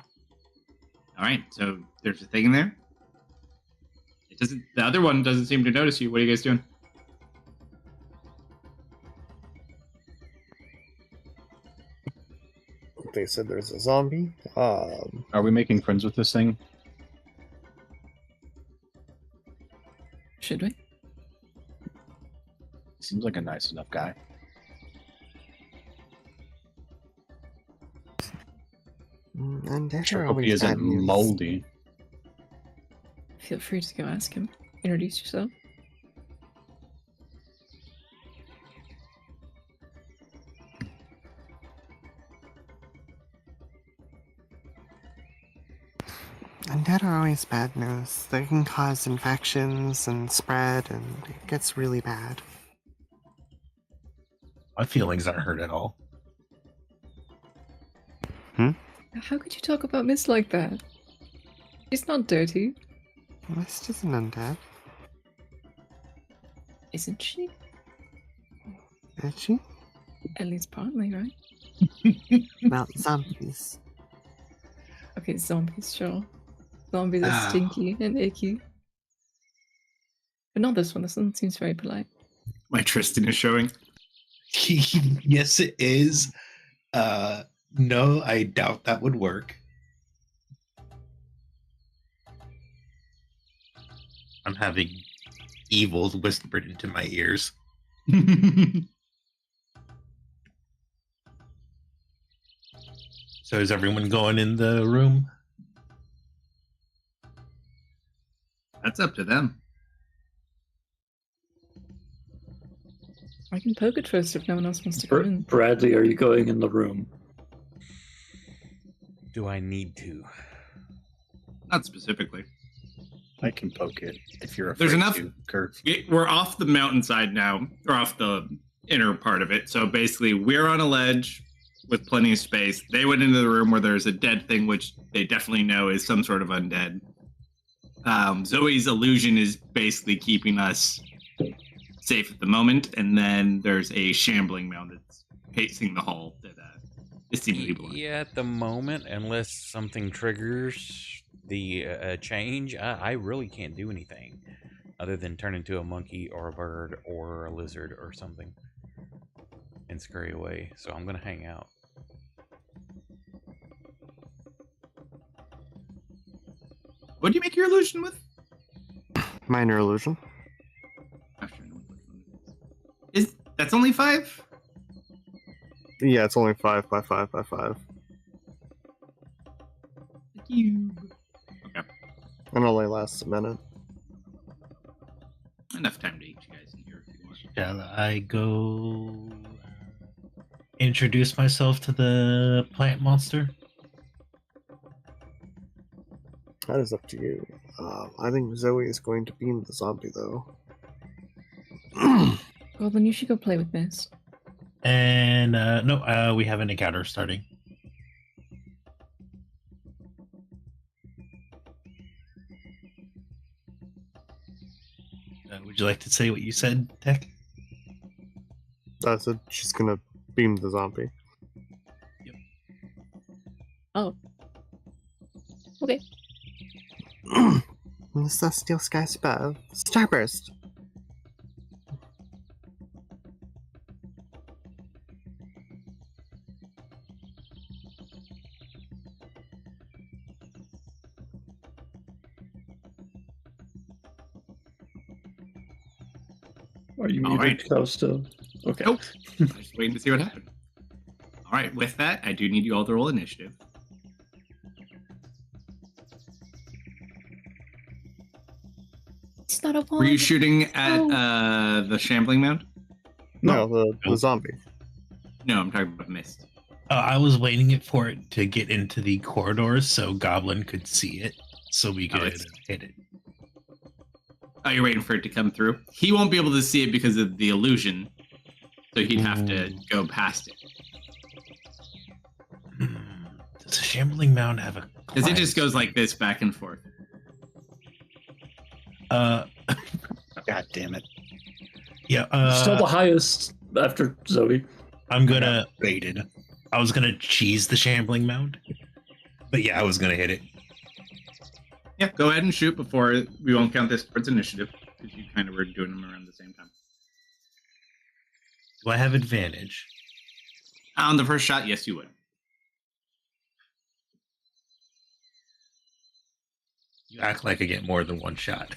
Speaker 2: right, so there's a thing in there. It doesn't. The other one doesn't seem to notice you. What are you guys doing?
Speaker 7: They said there's a zombie.
Speaker 6: Are we making friends with this thing?
Speaker 4: Should we?
Speaker 6: Seems like a nice enough guy.
Speaker 8: Undead
Speaker 6: Sure
Speaker 8: are
Speaker 6: hope he
Speaker 8: always bad
Speaker 6: isn't
Speaker 8: news.
Speaker 6: moldy.
Speaker 4: Feel free to go ask him. Introduce yourself.
Speaker 8: Undead are always bad news. They can cause infections and spread, and it gets really bad.
Speaker 5: My feelings aren't hurt at all.
Speaker 4: How could you talk about Miss like that? She's not dirty,
Speaker 8: Mist isn't undead,
Speaker 4: isn't she?
Speaker 8: is she?
Speaker 4: At least partly, right?
Speaker 8: About zombies.
Speaker 4: Okay, zombies, sure. Zombies are stinky and icky. But not this one. This one seems very polite.
Speaker 2: My Tristan is showing.
Speaker 5: Yes, it is. No, I doubt that would work. I'm having evils whispered into my ears. So is everyone going in the room?
Speaker 2: That's up to them.
Speaker 4: I can poke it first if no one else wants to come in.
Speaker 3: Bradley, are you going in the room?
Speaker 1: Do I need to?
Speaker 2: Not specifically.
Speaker 6: I can poke it if you're afraid
Speaker 2: There's enough-
Speaker 6: to, Kurt.
Speaker 2: We're off the mountainside now, or off the inner part of it. So basically, we're on a ledge with plenty of space. They went into the room where there's a dead thing, which they definitely know is some sort of undead. Zoe's illusion is basically keeping us safe at the moment, and then there's a shambling mound that's pacing the hall that is seemingly blind.
Speaker 1: Yeah, at the moment, unless something triggers the change, I really can't do anything other than turn into a monkey or a bird or a lizard or something and scurry away. So I'm gonna hang out.
Speaker 2: What do you make your illusion with?
Speaker 8: Minor illusion.
Speaker 2: That's only 5?
Speaker 7: Yeah, it's only 5 by 5 by 5.
Speaker 2: Cube. Okay.
Speaker 7: It only lasts a minute.
Speaker 2: Enough time to eat you guys in here if you want.
Speaker 5: Shall I go introduce myself to the plant monster?
Speaker 7: That is up to you. I think Zoe is going to beam the zombie, though.
Speaker 4: Well, then you should go play with Miss.
Speaker 5: And no, we have an encounter starting. Would you like to say what you said, Tech?
Speaker 7: I said she's gonna beam the zombie.
Speaker 4: Oh. Okay.
Speaker 8: The celestial sky spell. Starburst.
Speaker 3: Are you
Speaker 2: All
Speaker 3: muted,
Speaker 2: right.
Speaker 3: Kalsto? Okay.
Speaker 2: Nope. I'm just waiting to see what happened. All right, with that, I do need you all to roll initiative.
Speaker 4: It's not a wand.
Speaker 2: Were you shooting at the shambling mound?
Speaker 7: No, the zombie.
Speaker 2: No, I'm talking about mist.
Speaker 5: I was waiting for it to get into the corridors so Goblin could see it, so we could hit it.
Speaker 2: Oh, you're waiting for it to come through? He won't be able to see it because of the illusion. So he'd have to go past it.
Speaker 5: Does a shambling mound have a?
Speaker 2: Because it just goes like this back and forth.
Speaker 6: God damn it.
Speaker 5: Yeah.
Speaker 3: Still the highest after Zoe.
Speaker 5: I'm gonna
Speaker 6: Baited.
Speaker 5: I was gonna cheese the shambling mound, but yeah, I was gonna hit it.
Speaker 2: Yeah, go ahead and shoot before we won't count this towards initiative because you kind of were doing them around the same time.
Speaker 5: Do I have advantage?
Speaker 2: On the first shot, yes, you would.
Speaker 5: You act like I get more than one shot.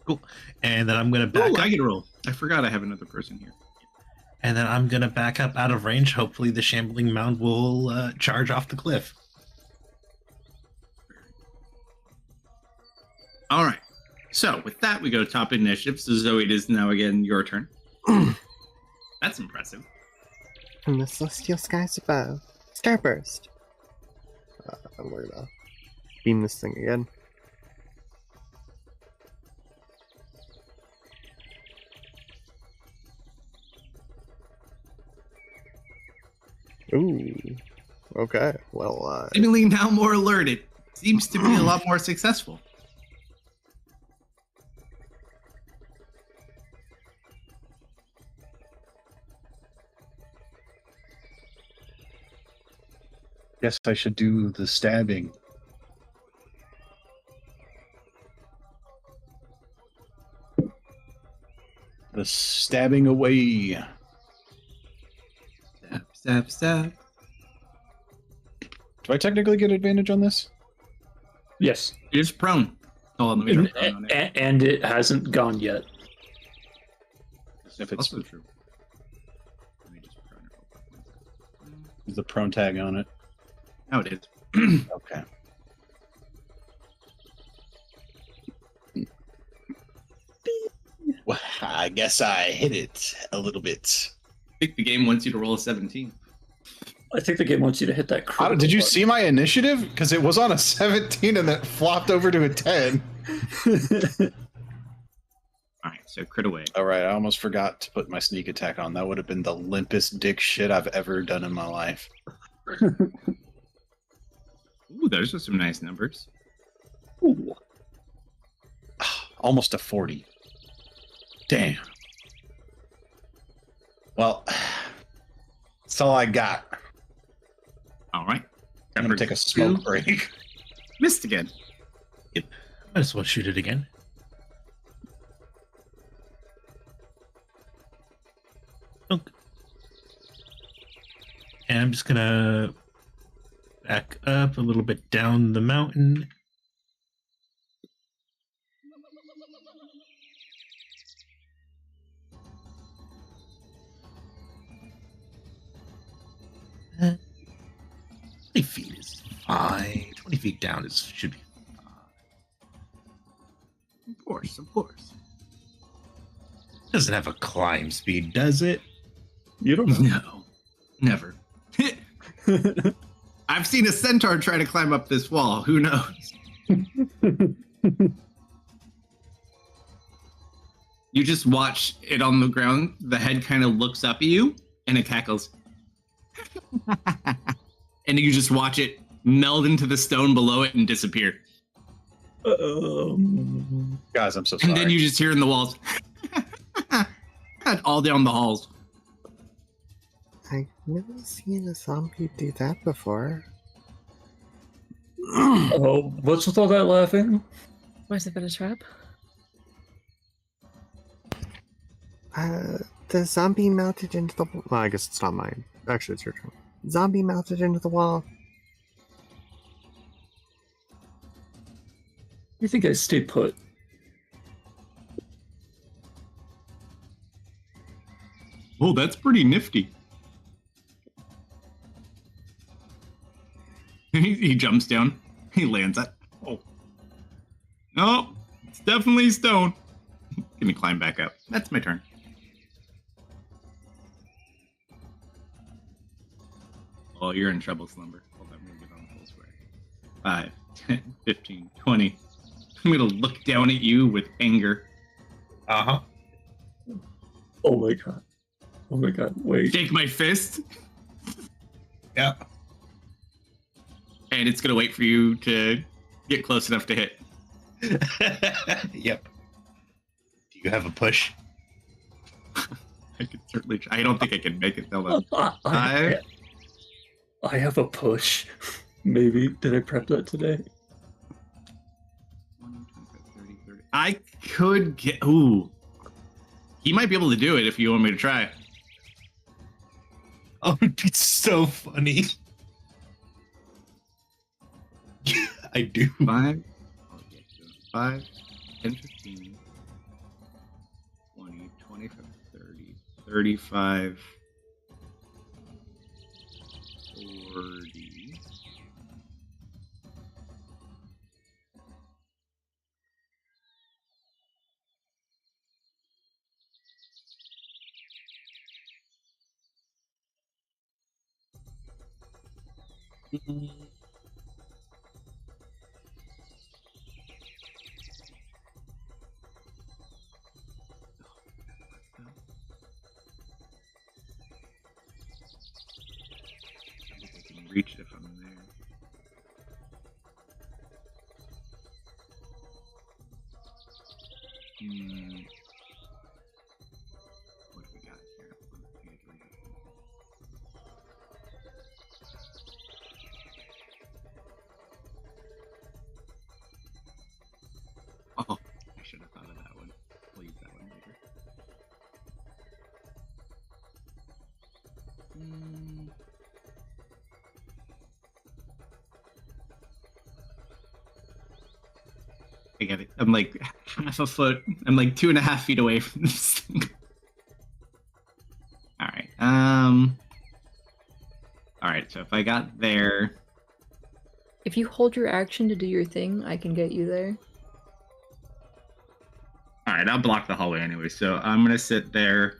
Speaker 5: Cool. And then I'm gonna back
Speaker 2: Ooh,
Speaker 5: up.
Speaker 2: I get a roll. I forgot I have another person here.
Speaker 5: And then I'm gonna back up out of range. Hopefully, the shambling mound will charge off the cliff.
Speaker 2: All right. So with that, we go to top initiative. So Zoe, it is now again your turn. That's impressive.
Speaker 8: From the celestial skies above. Starburst.
Speaker 7: I'm going to beam this thing again. Ooh. Okay. Well,
Speaker 2: Seemingly now more alerted. Seems to be a lot more successful.
Speaker 6: Guess I should do the stabbing. The stabbing away.
Speaker 2: Stab.
Speaker 6: Do I technically get advantage on this?
Speaker 3: Yes.
Speaker 2: You're just prone. Oh, let me
Speaker 3: And,
Speaker 2: drop prone on it.
Speaker 3: and it hasn't gone yet.
Speaker 6: If it's
Speaker 2: Also true. Let me just prone it.
Speaker 6: the prone tag on it.
Speaker 2: Oh, it is.
Speaker 6: Okay. Well, I guess I hit it a little bit.
Speaker 2: I think the game wants you to roll a 17.
Speaker 3: I think the game wants you to hit that critical
Speaker 6: Did you
Speaker 3: button.
Speaker 6: see my initiative? Because it was on a 17 and then it flopped over to a 10.
Speaker 2: All right, so crit away.
Speaker 6: All right, I almost forgot to put my sneak attack on. That would have been the limpest dick shit I've ever done in my life.
Speaker 2: Ooh, those are some nice numbers.
Speaker 3: Ooh.
Speaker 6: Almost a 40. Damn. Well, that's all I got.
Speaker 2: All right.
Speaker 6: I'm going to take a smoke break.
Speaker 2: Missed again.
Speaker 5: Might as well shoot it again. Dunk. And I'm just gonna back up a little bit down the mountain. Uh, 20 feet is fine. 20 feet down should be fine.
Speaker 2: Of course.
Speaker 5: Doesn't have a climb speed, does it?
Speaker 3: You don't know.
Speaker 2: No, never. I've seen a centaur try to climb up this wall. Who knows? You just watch it on the ground. The head kind of looks up at you and it cackles. And you just watch it meld into the stone below it and disappear.
Speaker 6: Guys, I'm so sorry.
Speaker 2: And then you just hear in the walls all down the halls.
Speaker 8: I've never seen a zombie do that before.
Speaker 3: Oh, what's with all that laughing?
Speaker 4: Might have been a trap.
Speaker 8: The zombie melted into the.
Speaker 7: well, I guess it's not mine. Actually, it's your turn.
Speaker 8: Zombie melted into the wall.
Speaker 3: You think I stay put?
Speaker 2: Oh, that's pretty nifty. He jumps down. He lands it. Oh. No, it's definitely stone. Gonna climb back up. That's my turn. Oh, you're in trouble, Slumber. Hold on, I'm gonna get on full square. 5, 10, 15, 20. I'm gonna look down at you with anger.
Speaker 5: Uh-huh.
Speaker 3: Oh my god. Oh my god. Wait.
Speaker 2: Shake my fist,
Speaker 5: Yeah.
Speaker 2: and it's gonna wait for you to get close enough to hit.
Speaker 5: Yep. Do you have a push?
Speaker 2: I could certainly try. I don't think I can make it. Hold on.
Speaker 3: I have a push. Maybe. Did I prep that today?
Speaker 2: 30, 30. I could get. Ooh. He might be able to do it if you want me to try.
Speaker 5: Oh, it's so funny. I do.
Speaker 2: 5, 5, 10, 15, 20, 25, 30, 35, 40. I think I can reach it if I'm there. What do we got here? Oh, I should have thought of that one. We'll use that one later. I get it. I'm like half a foot. I'm like 2.5 feet away from this thing. All right. All right. So if I got there,
Speaker 4: If you hold your action to do your thing, I can get you there.
Speaker 2: all right, I'll block the hallway anyway. So I'm gonna sit there.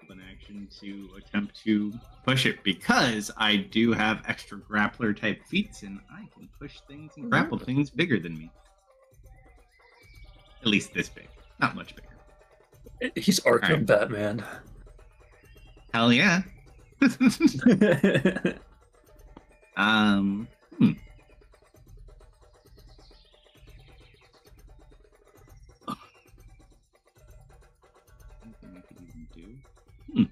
Speaker 2: An action to attempt to push it because I do have extra grappler type feats and I can push things and grapple things bigger than me. At least this big, not much bigger.
Speaker 3: He's Arkham
Speaker 2: Alright.
Speaker 3: Batman.
Speaker 2: Hell yeah. um. Anything I could even do?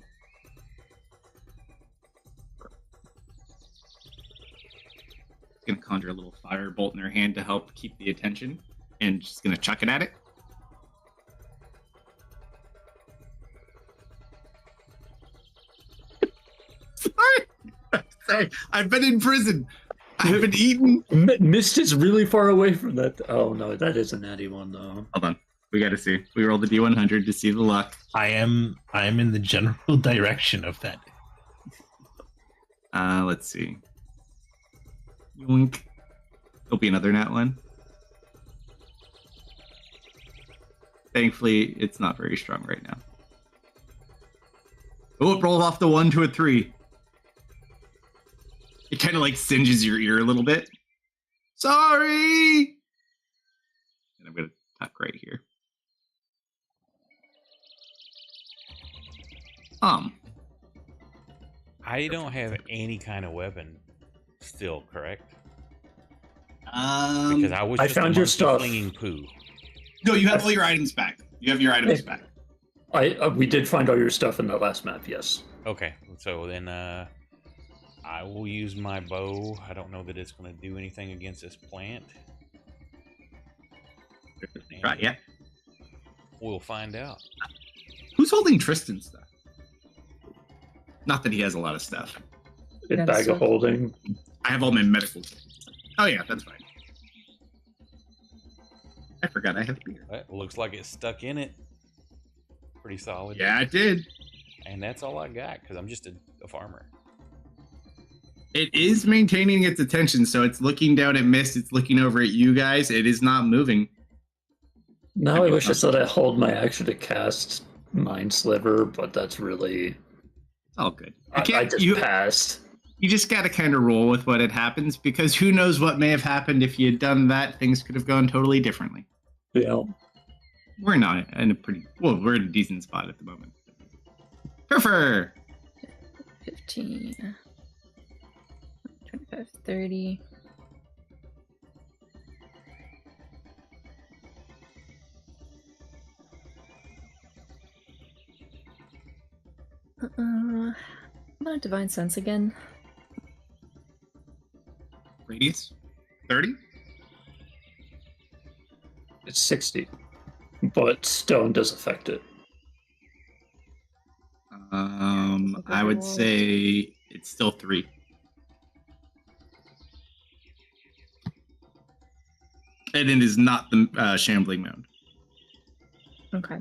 Speaker 2: Gonna conjure a little fire bolt in her hand to help keep the attention, and just gonna chuck it at it. Sorry, I've been in prison. I've been eaten.
Speaker 3: Mist is really far away from that. Oh no, that is a natty one though.
Speaker 2: Hold on, we gotta see. We rolled the D100 to see the luck.
Speaker 5: I am in the general direction of that.
Speaker 2: Let's see. Yoink. There'll be another nat one. Thankfully, it's not very strong right now. Oh, it rolled off the 1 to a 3. It kind of like singes your ear a little bit. Sorry! And I'm going to tuck right here.
Speaker 1: I don't have any kind of weapon still, correct? Because I was
Speaker 3: I
Speaker 1: just
Speaker 3: found
Speaker 1: a
Speaker 3: your
Speaker 1: monkey
Speaker 3: stuff.
Speaker 1: flinging poo.
Speaker 2: No, you have all your items back. You have your items back.
Speaker 3: We did find all your stuff in the last map. Yes.
Speaker 1: Okay, so then I will use my bow. I don't know that it's going to do anything against this plant.
Speaker 2: Right, yeah.
Speaker 1: We'll find out.
Speaker 2: Who's holding Tristan's stuff? Not that he has a lot of stuff.
Speaker 3: In
Speaker 4: Yeah,
Speaker 3: bag
Speaker 4: so-
Speaker 3: of holding.
Speaker 2: I have all my medical. Oh yeah, that's fine. I forgot I have beer.
Speaker 1: It looks like it's stuck in it. Pretty solid.
Speaker 2: Yeah, it did.
Speaker 1: And that's all I got because I'm just a farmer.
Speaker 2: It is maintaining its attention, so it's looking down at Mist. It's looking over at you guys. It is not moving.
Speaker 3: Now I wish I said I hold my action to cast Mind Sliver, but that's really
Speaker 2: It's all good.
Speaker 3: I just
Speaker 2: you
Speaker 3: passed.
Speaker 2: You just got to kind of roll with what had happens, because who knows what may have happened if you had done that. Things could have gone totally differently.
Speaker 3: Yeah.
Speaker 2: We're not in a we're in a decent spot at the moment. Prefer
Speaker 4: 15, 25, 30. I'm gonna Divine Sense again.
Speaker 2: radius 30.
Speaker 3: It's 60. But stone does affect it.
Speaker 2: I would say it's still 3. And it is not the shambling mound.
Speaker 4: Okay.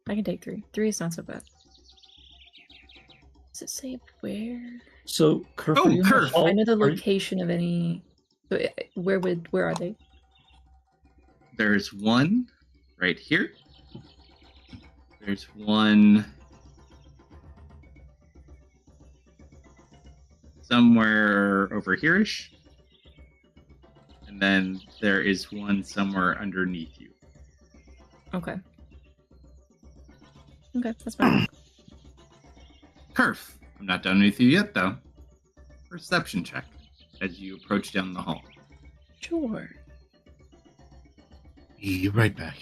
Speaker 4: I can take 3. 3 is not so bad. Does it say where?
Speaker 3: So, Kerf,
Speaker 2: Oh,
Speaker 3: are you in the
Speaker 2: Kerf!
Speaker 3: hall?
Speaker 4: I know the
Speaker 3: Are you-
Speaker 4: location of any. So, where are they?
Speaker 2: There's one right here. There's one somewhere over here-ish. And then there is one somewhere underneath you.
Speaker 4: Okay. Okay, that's fine.
Speaker 2: Kerf, I'm not done with you yet, though. Perception check as you approach down the hall.
Speaker 4: Sure.
Speaker 5: Be right back.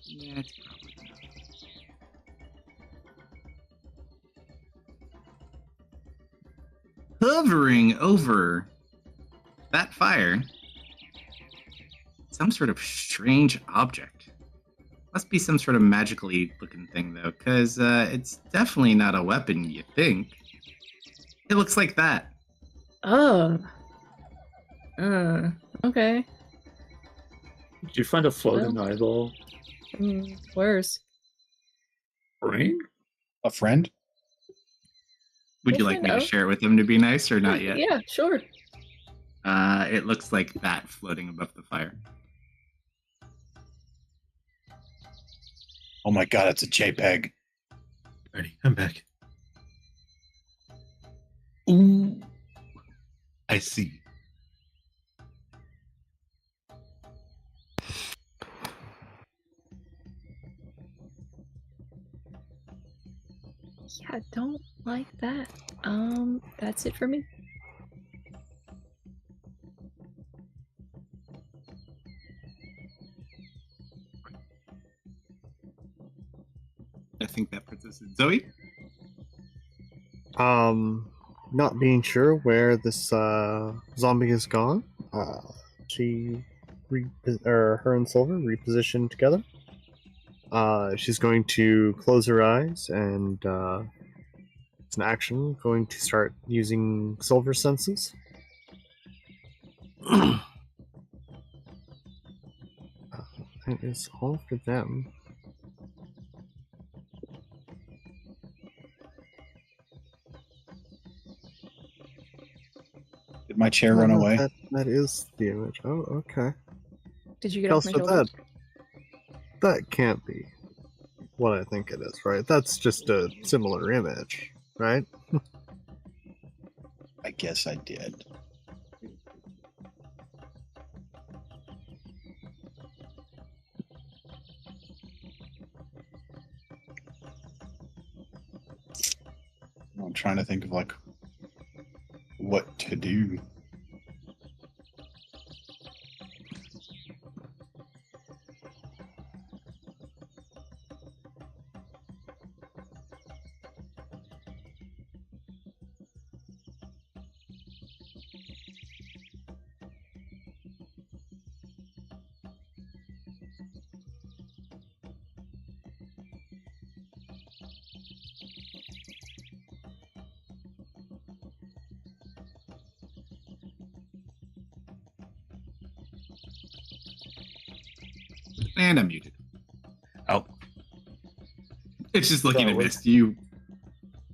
Speaker 2: Yeah, it's probably not. Hovering over that fire, some sort of strange object. Must be some sort of magically looking thing, though, because it's definitely not a weapon, you think. It looks like that.
Speaker 4: Oh. Okay.
Speaker 3: Did you find a floating eyeball?
Speaker 4: Where's?
Speaker 3: Brain?
Speaker 6: A friend?
Speaker 2: Would you
Speaker 4: We'll
Speaker 2: like me
Speaker 4: find
Speaker 2: to
Speaker 4: out.
Speaker 2: share it with them to be nice or not yet?
Speaker 4: Yeah, sure.
Speaker 2: It looks like that floating above the fire.
Speaker 6: Oh my god, it's a JPEG.
Speaker 5: Ready, I'm back.
Speaker 2: Ooh.
Speaker 5: I see.
Speaker 4: Yeah, don't like that. That's it for me.
Speaker 2: I think that puts us in Zoe.
Speaker 7: Not being sure where this zombie has gone. Her and Silver repositioned together. She's going to close her eyes and it's an action going to start using Silver senses. That is all for them.
Speaker 6: Did my chair run away?
Speaker 7: That is the image. Oh, okay.
Speaker 4: Did you get off my
Speaker 7: Kalsto,
Speaker 4: shoulders?
Speaker 7: that can't be what I think it is, right? That's just a similar image, right?
Speaker 6: I guess I did. I'm trying to think of like what to do.
Speaker 2: And I'm muted.
Speaker 5: Oh,
Speaker 2: It's just looking
Speaker 7: That
Speaker 2: at
Speaker 7: was-
Speaker 2: mist. You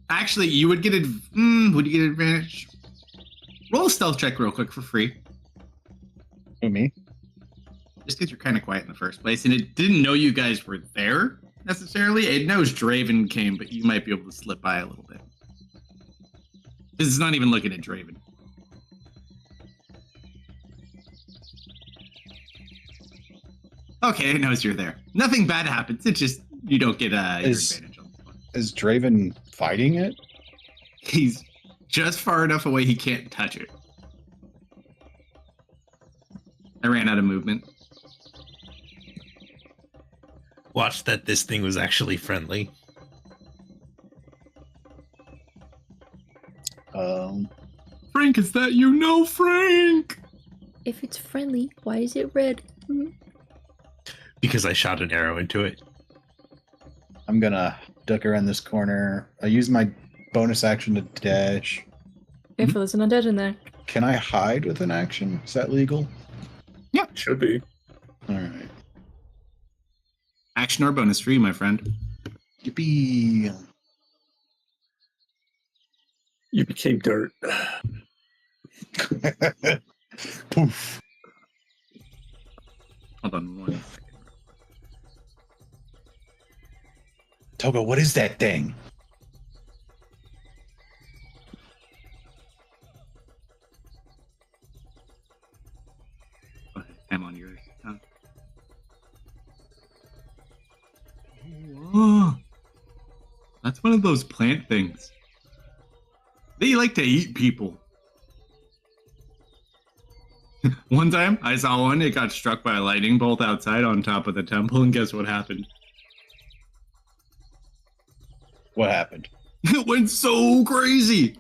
Speaker 2: actually, you would get would you get advantage? Roll a stealth check real quick for free.
Speaker 6: Who, me?
Speaker 2: Just because you're kind of quiet in the first place, and it didn't know you guys were there necessarily. It knows Draven came, but you might be able to slip by a little bit. Because it's not even looking at Draven. Okay, it knows you're there. Nothing bad happens. It's just you don't get your advantage on this one.
Speaker 6: Is Draven fighting it?
Speaker 2: He's just far enough away he can't touch it. I ran out of movement.
Speaker 5: Watch that this thing was actually friendly.
Speaker 2: Frank, is that you? No, Frank!
Speaker 4: If it's friendly, why is it red?
Speaker 5: Because I shot an arrow into it.
Speaker 6: I'm gonna duck around this corner. I use my bonus action to dash.
Speaker 4: Careful, there's an undead in there.
Speaker 6: Can I hide with an action? Is that legal?
Speaker 2: Yeah.
Speaker 3: Should be.
Speaker 6: All right.
Speaker 2: Action or bonus for you, my friend.
Speaker 6: Yippee.
Speaker 3: You became dirt.
Speaker 6: Poof.
Speaker 2: Hold on 1 second.
Speaker 6: Togo, what is that thing?
Speaker 2: Go ahead. I'm on yours. Oh, that's one of those plant things. They like to eat people. One time, I saw one. It got struck by a lightning bolt outside on top of the temple, and guess what happened?
Speaker 6: What happened?
Speaker 2: It went so crazy.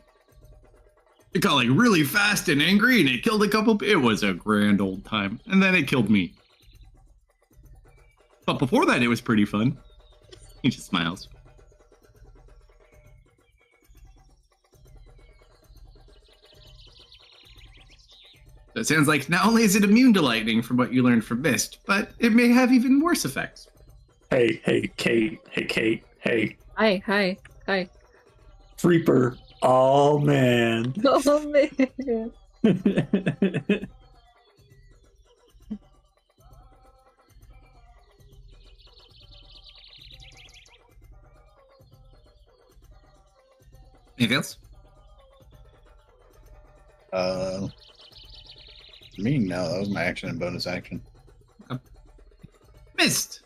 Speaker 2: It got like really fast and angry, and it killed a couple. It was a grand old time, and then it killed me. But before that, it was pretty fun. He just smiles. So it sounds like not only is it immune to lightning from what you learned from Mist, but it may have even worse effects.
Speaker 3: Hey, Kate. Hey, Kate. Hey.
Speaker 4: Hi.
Speaker 3: Reaper. Oh, man.
Speaker 4: Oh, man.
Speaker 2: Anything else?
Speaker 6: Me? No, that was my action and bonus action.
Speaker 2: Mist.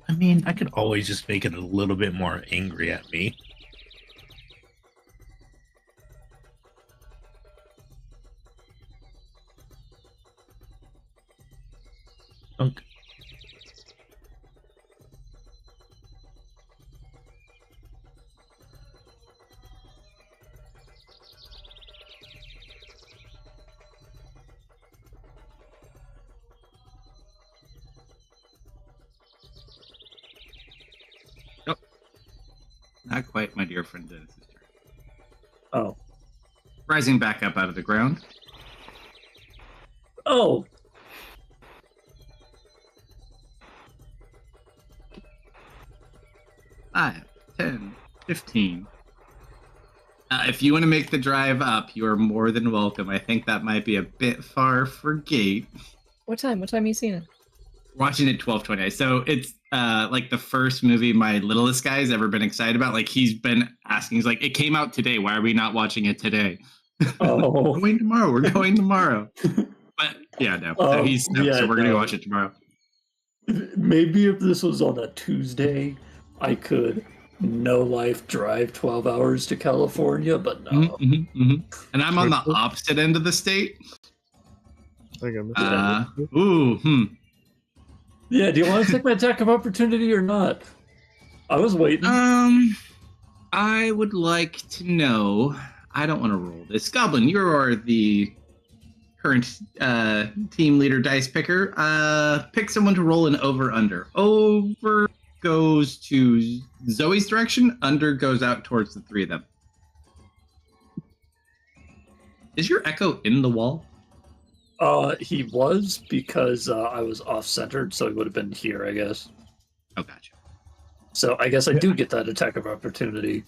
Speaker 5: I mean, I could always just make it a little bit more angry at me. Okay.
Speaker 2: Not quite, my dear friend and sister.
Speaker 3: Oh.
Speaker 2: Rising back up out of the ground.
Speaker 3: Oh.
Speaker 2: 5, 10, 15. If you want to make the drive up, you are more than welcome. I think that might be a bit far for Gate.
Speaker 4: What time? What time are you seeing it?
Speaker 2: Watching it 12:20. So it's like the first movie my littlest guy's ever been excited about. Like he's been asking, he's like, it came out today. Why are we not watching it today?
Speaker 3: Oh.
Speaker 2: We're going tomorrow. We're going tomorrow. But yeah, no. So so we're gonna watch it tomorrow.
Speaker 3: Maybe if this was on a Tuesday, I could no life drive 12 hours to California, but no.
Speaker 2: And I'm on the opposite end of the state.
Speaker 7: I think I missed that.
Speaker 3: Yeah, do you want to take my attack of opportunity or not? I was waiting.
Speaker 2: I would like to know. I don't want to roll this. Goblin, you are the current team leader dice picker. Pick someone to roll an over-under. Over goes to Zoe's direction. Under goes out towards the three of them. Is your echo in the wall?
Speaker 3: He was, because I was off-centered, so he would have been here, I guess.
Speaker 2: Oh, gotcha.
Speaker 3: So I guess I do get that attack of opportunity.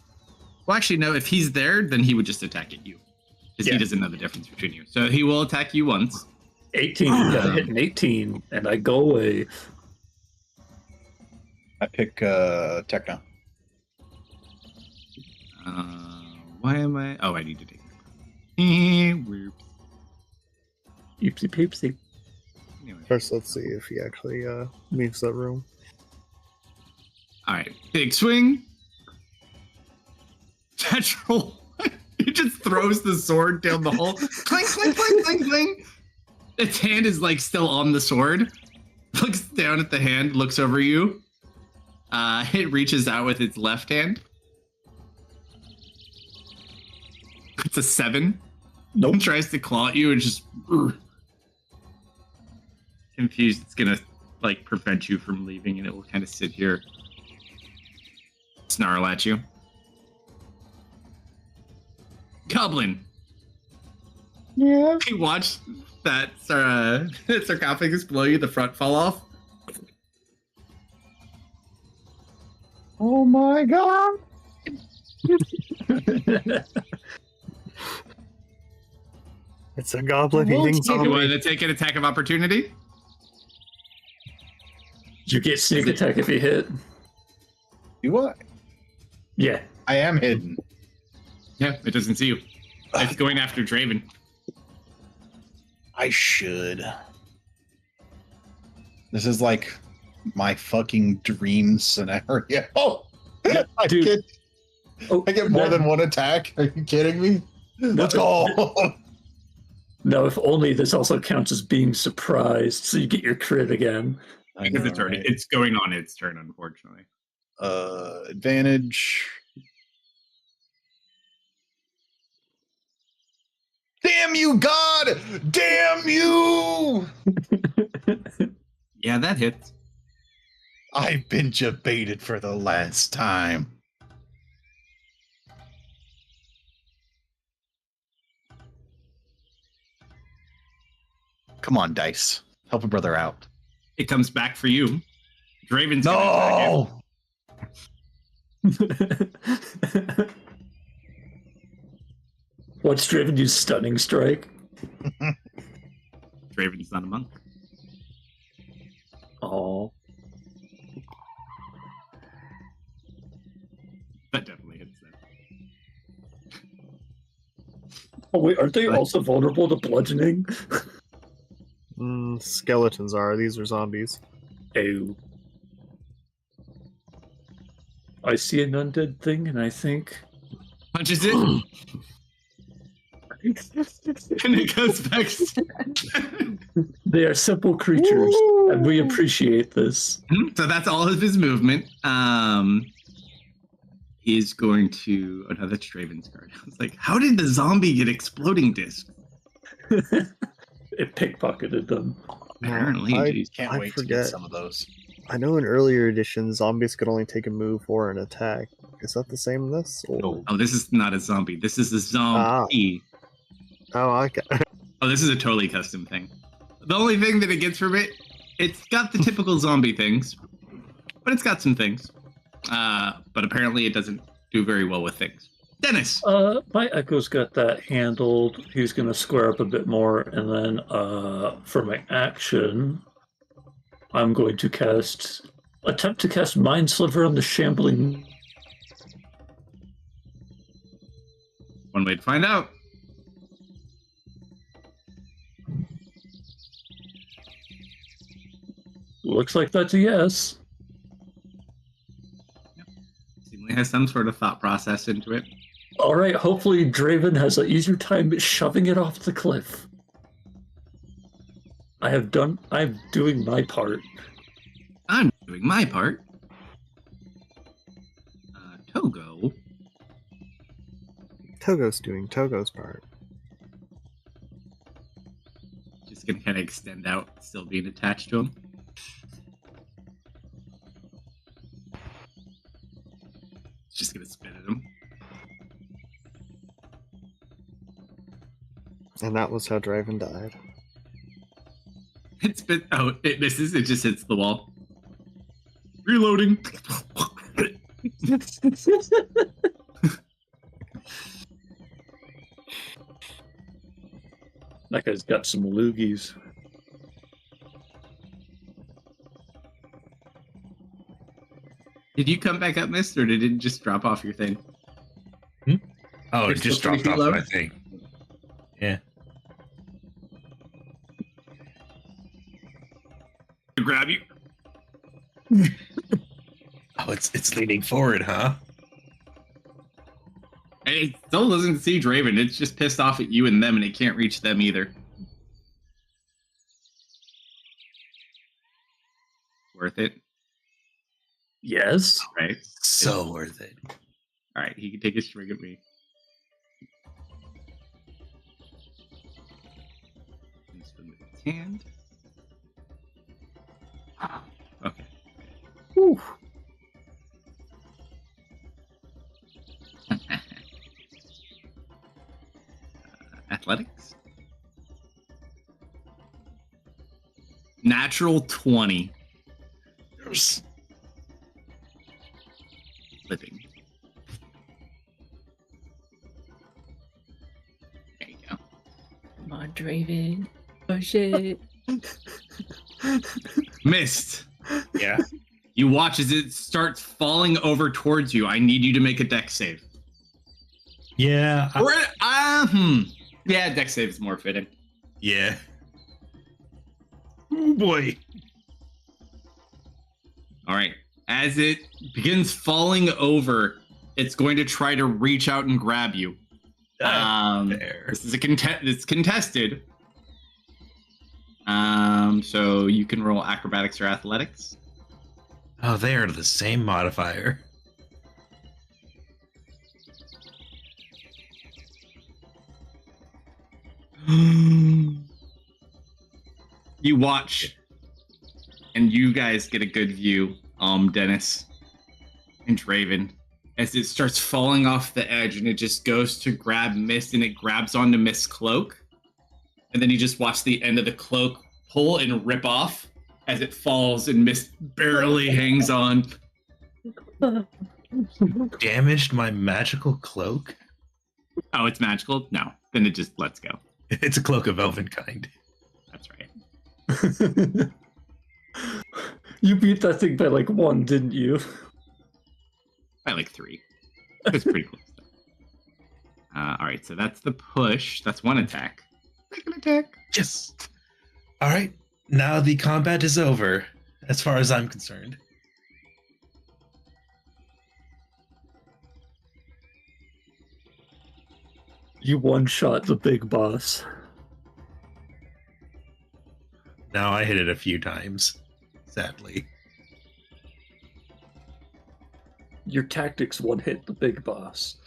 Speaker 2: Well, actually, no. If he's there, then he would just attack at you. Because he doesn't know the difference between you. So he will attack you once.
Speaker 3: 18. You gotta hit an 18, and I go away.
Speaker 6: I pick Techno.
Speaker 2: Why am I? Oh, I need to take it. Whoops.
Speaker 3: Oopsie poopsie.
Speaker 2: Anyway.
Speaker 7: First, let's see if he actually leaves that room.
Speaker 2: All right, big swing. Natural. He just throws the sword down the hole. Clang, clang, clang, clang, clang. Its hand is like still on the sword. Looks down at the hand, looks over you. It reaches out with its left hand. It's a 7.
Speaker 3: Nope.
Speaker 2: Tries to claw at you and just confused. It's gonna like prevent you from leaving, and it will kind of sit here, snarl at you. Goblin.
Speaker 3: Yeah.
Speaker 2: You watch that sarcophagus below you, the front fall off.
Speaker 6: Oh my god!
Speaker 7: It's a goblin
Speaker 6: Well,
Speaker 7: eating
Speaker 6: it's
Speaker 2: You
Speaker 7: zombie.
Speaker 2: want to take an attack of opportunity?
Speaker 3: You get sneak attack if you hit.
Speaker 6: Do what?
Speaker 3: Yeah.
Speaker 6: I am hidden.
Speaker 2: Yeah, it doesn't see you. It's going after Draven.
Speaker 6: I should. This is like my fucking dream scenario. Oh, I
Speaker 3: Dude.
Speaker 6: I get more than one attack. Are you kidding me? Let's go.
Speaker 3: No, if only this also counts as being surprised, so you get your crit again.
Speaker 6: I
Speaker 2: Because
Speaker 6: know,
Speaker 2: it's already
Speaker 6: right?
Speaker 2: it's going on its turn, unfortunately.
Speaker 6: Advantage. Damn you, God! Damn you!
Speaker 2: Yeah, that hits.
Speaker 6: I've been debated for the last time. Come on, dice. Help a brother out.
Speaker 2: It comes back for you. Draven's gonna attack
Speaker 6: No!
Speaker 3: What's driven you stunning strike?
Speaker 2: you. Draven's not a monk.
Speaker 3: Oh.
Speaker 2: That definitely hits that.
Speaker 3: Oh wait, aren't they also vulnerable to bludgeoning?
Speaker 7: Skeletons are. These are zombies.
Speaker 3: Oh. I see an undead thing, and I think
Speaker 2: Punches it, and it goes back.
Speaker 3: they are simple creatures, and we appreciate this.
Speaker 2: So that's all of his movement. He's going to. Oh no, that's Draven's card. I was like, how did the zombie get exploding disc?
Speaker 3: It pickpocketed them.
Speaker 2: Apparently,
Speaker 7: I-
Speaker 2: geez.
Speaker 6: Can't
Speaker 7: I
Speaker 6: wait to
Speaker 7: forget.
Speaker 6: get some of those.
Speaker 7: I know in earlier editions, zombies could only take a move or an attack. Is that the same in this? Or...
Speaker 6: No.
Speaker 2: Oh, this is not a zombie. This is a zombie.
Speaker 7: Oh, okay.
Speaker 2: Oh, this is a totally custom thing. The only thing that it gets from it, it's got the typical zombie things, but it's got some things. But apparently it doesn't do very well with things. Dennis!
Speaker 3: My Echo's got that handled. He's gonna square up a bit more, and then for my action, I'm going to attempt to cast Mind Sliver on the shambling.
Speaker 2: One way to find out.
Speaker 3: Looks like that's a yes.
Speaker 2: Seemingly has some sort of thought process into it.
Speaker 3: All right, hopefully Draven has an easier time shoving it off the cliff. I'm doing my part.
Speaker 2: I'm doing my part. Togo.
Speaker 7: Togo's doing Togo's part.
Speaker 2: Just gonna kind of extend out, still being attached to him. Just gonna spit at him.
Speaker 7: And that was how Draven died.
Speaker 2: It spit. Oh, it misses. It just hits the wall. Reloading.
Speaker 3: That guy's got some loogies.
Speaker 2: Did you come back up, Mist, or did it just drop off your thing?
Speaker 5: Oh,
Speaker 2: You're
Speaker 5: it just
Speaker 2: still 3
Speaker 5: dropped
Speaker 2: feet
Speaker 5: off
Speaker 2: low?
Speaker 5: my thing. Yeah.
Speaker 2: To grab you.
Speaker 5: Oh, it's leaning forward, huh?
Speaker 2: And it still doesn't see Draven. It's just pissed off at you and them, and it can't reach them either. Worth it,
Speaker 3: Yes.
Speaker 2: right?
Speaker 5: So worth it.
Speaker 2: All right, he can take a swing at me. And swim with his hand. Okay.
Speaker 3: Whew.
Speaker 2: Athletics. Natural 20.
Speaker 5: Yes.
Speaker 2: Living. There you go.
Speaker 4: Come on, Draven. Oh shit.
Speaker 2: Missed.
Speaker 5: Yeah.
Speaker 2: You watch as it starts falling over towards you. I need you to make a dex save.
Speaker 5: Yeah.
Speaker 2: Yeah, dex save is more fitting.
Speaker 5: Yeah. Oh boy.
Speaker 2: All right. As it begins falling over, it's going to try to reach out and grab you.
Speaker 5: There.
Speaker 2: This is it's contested. So you can roll acrobatics or athletics.
Speaker 5: Oh, they are the same modifier.
Speaker 2: You watch, and you guys get a good view, Dennis and Draven, as it starts falling off the edge, and it just goes to grab Mist, and it grabs onto Mist's cloak, and then you just watch the end of the cloak pull and rip off as it falls, and Mist barely hangs on.
Speaker 5: Damaged my magical cloak?
Speaker 2: Oh, it's magical? No, then it just lets go.
Speaker 5: It's a cloak of elven kind.
Speaker 2: That's right.
Speaker 3: You beat that thing by like 1, didn't you?
Speaker 2: By like 3. It's pretty close. All right, so that's the push. That's one attack. Make an attack.
Speaker 5: Yes. All right. Now the combat is over, as far as I'm concerned.
Speaker 3: You one-shot the big boss.
Speaker 5: Now I hit it a few times, sadly.
Speaker 3: Your tactics one-hit the big boss.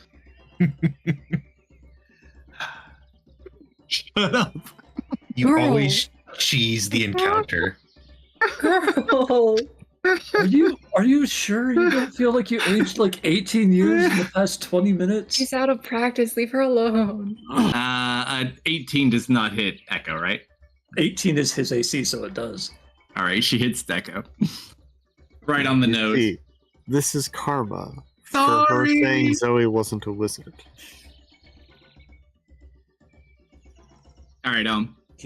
Speaker 2: Shut up.
Speaker 5: You
Speaker 4: Girl.
Speaker 5: always cheese the encounter.
Speaker 4: Girl.
Speaker 3: Are you sure you don't feel like you aged like 18 years in the past 20 minutes?
Speaker 4: She's out of practice. Leave her alone.
Speaker 2: 18 does not hit Echo, right?
Speaker 3: 18 is his AC, so it does.
Speaker 2: All right, she hits Echo. Right on the
Speaker 7: You
Speaker 2: nose.
Speaker 7: see, this is karma for her
Speaker 2: Sorry.
Speaker 7: saying Zoe wasn't a wizard.
Speaker 2: All right,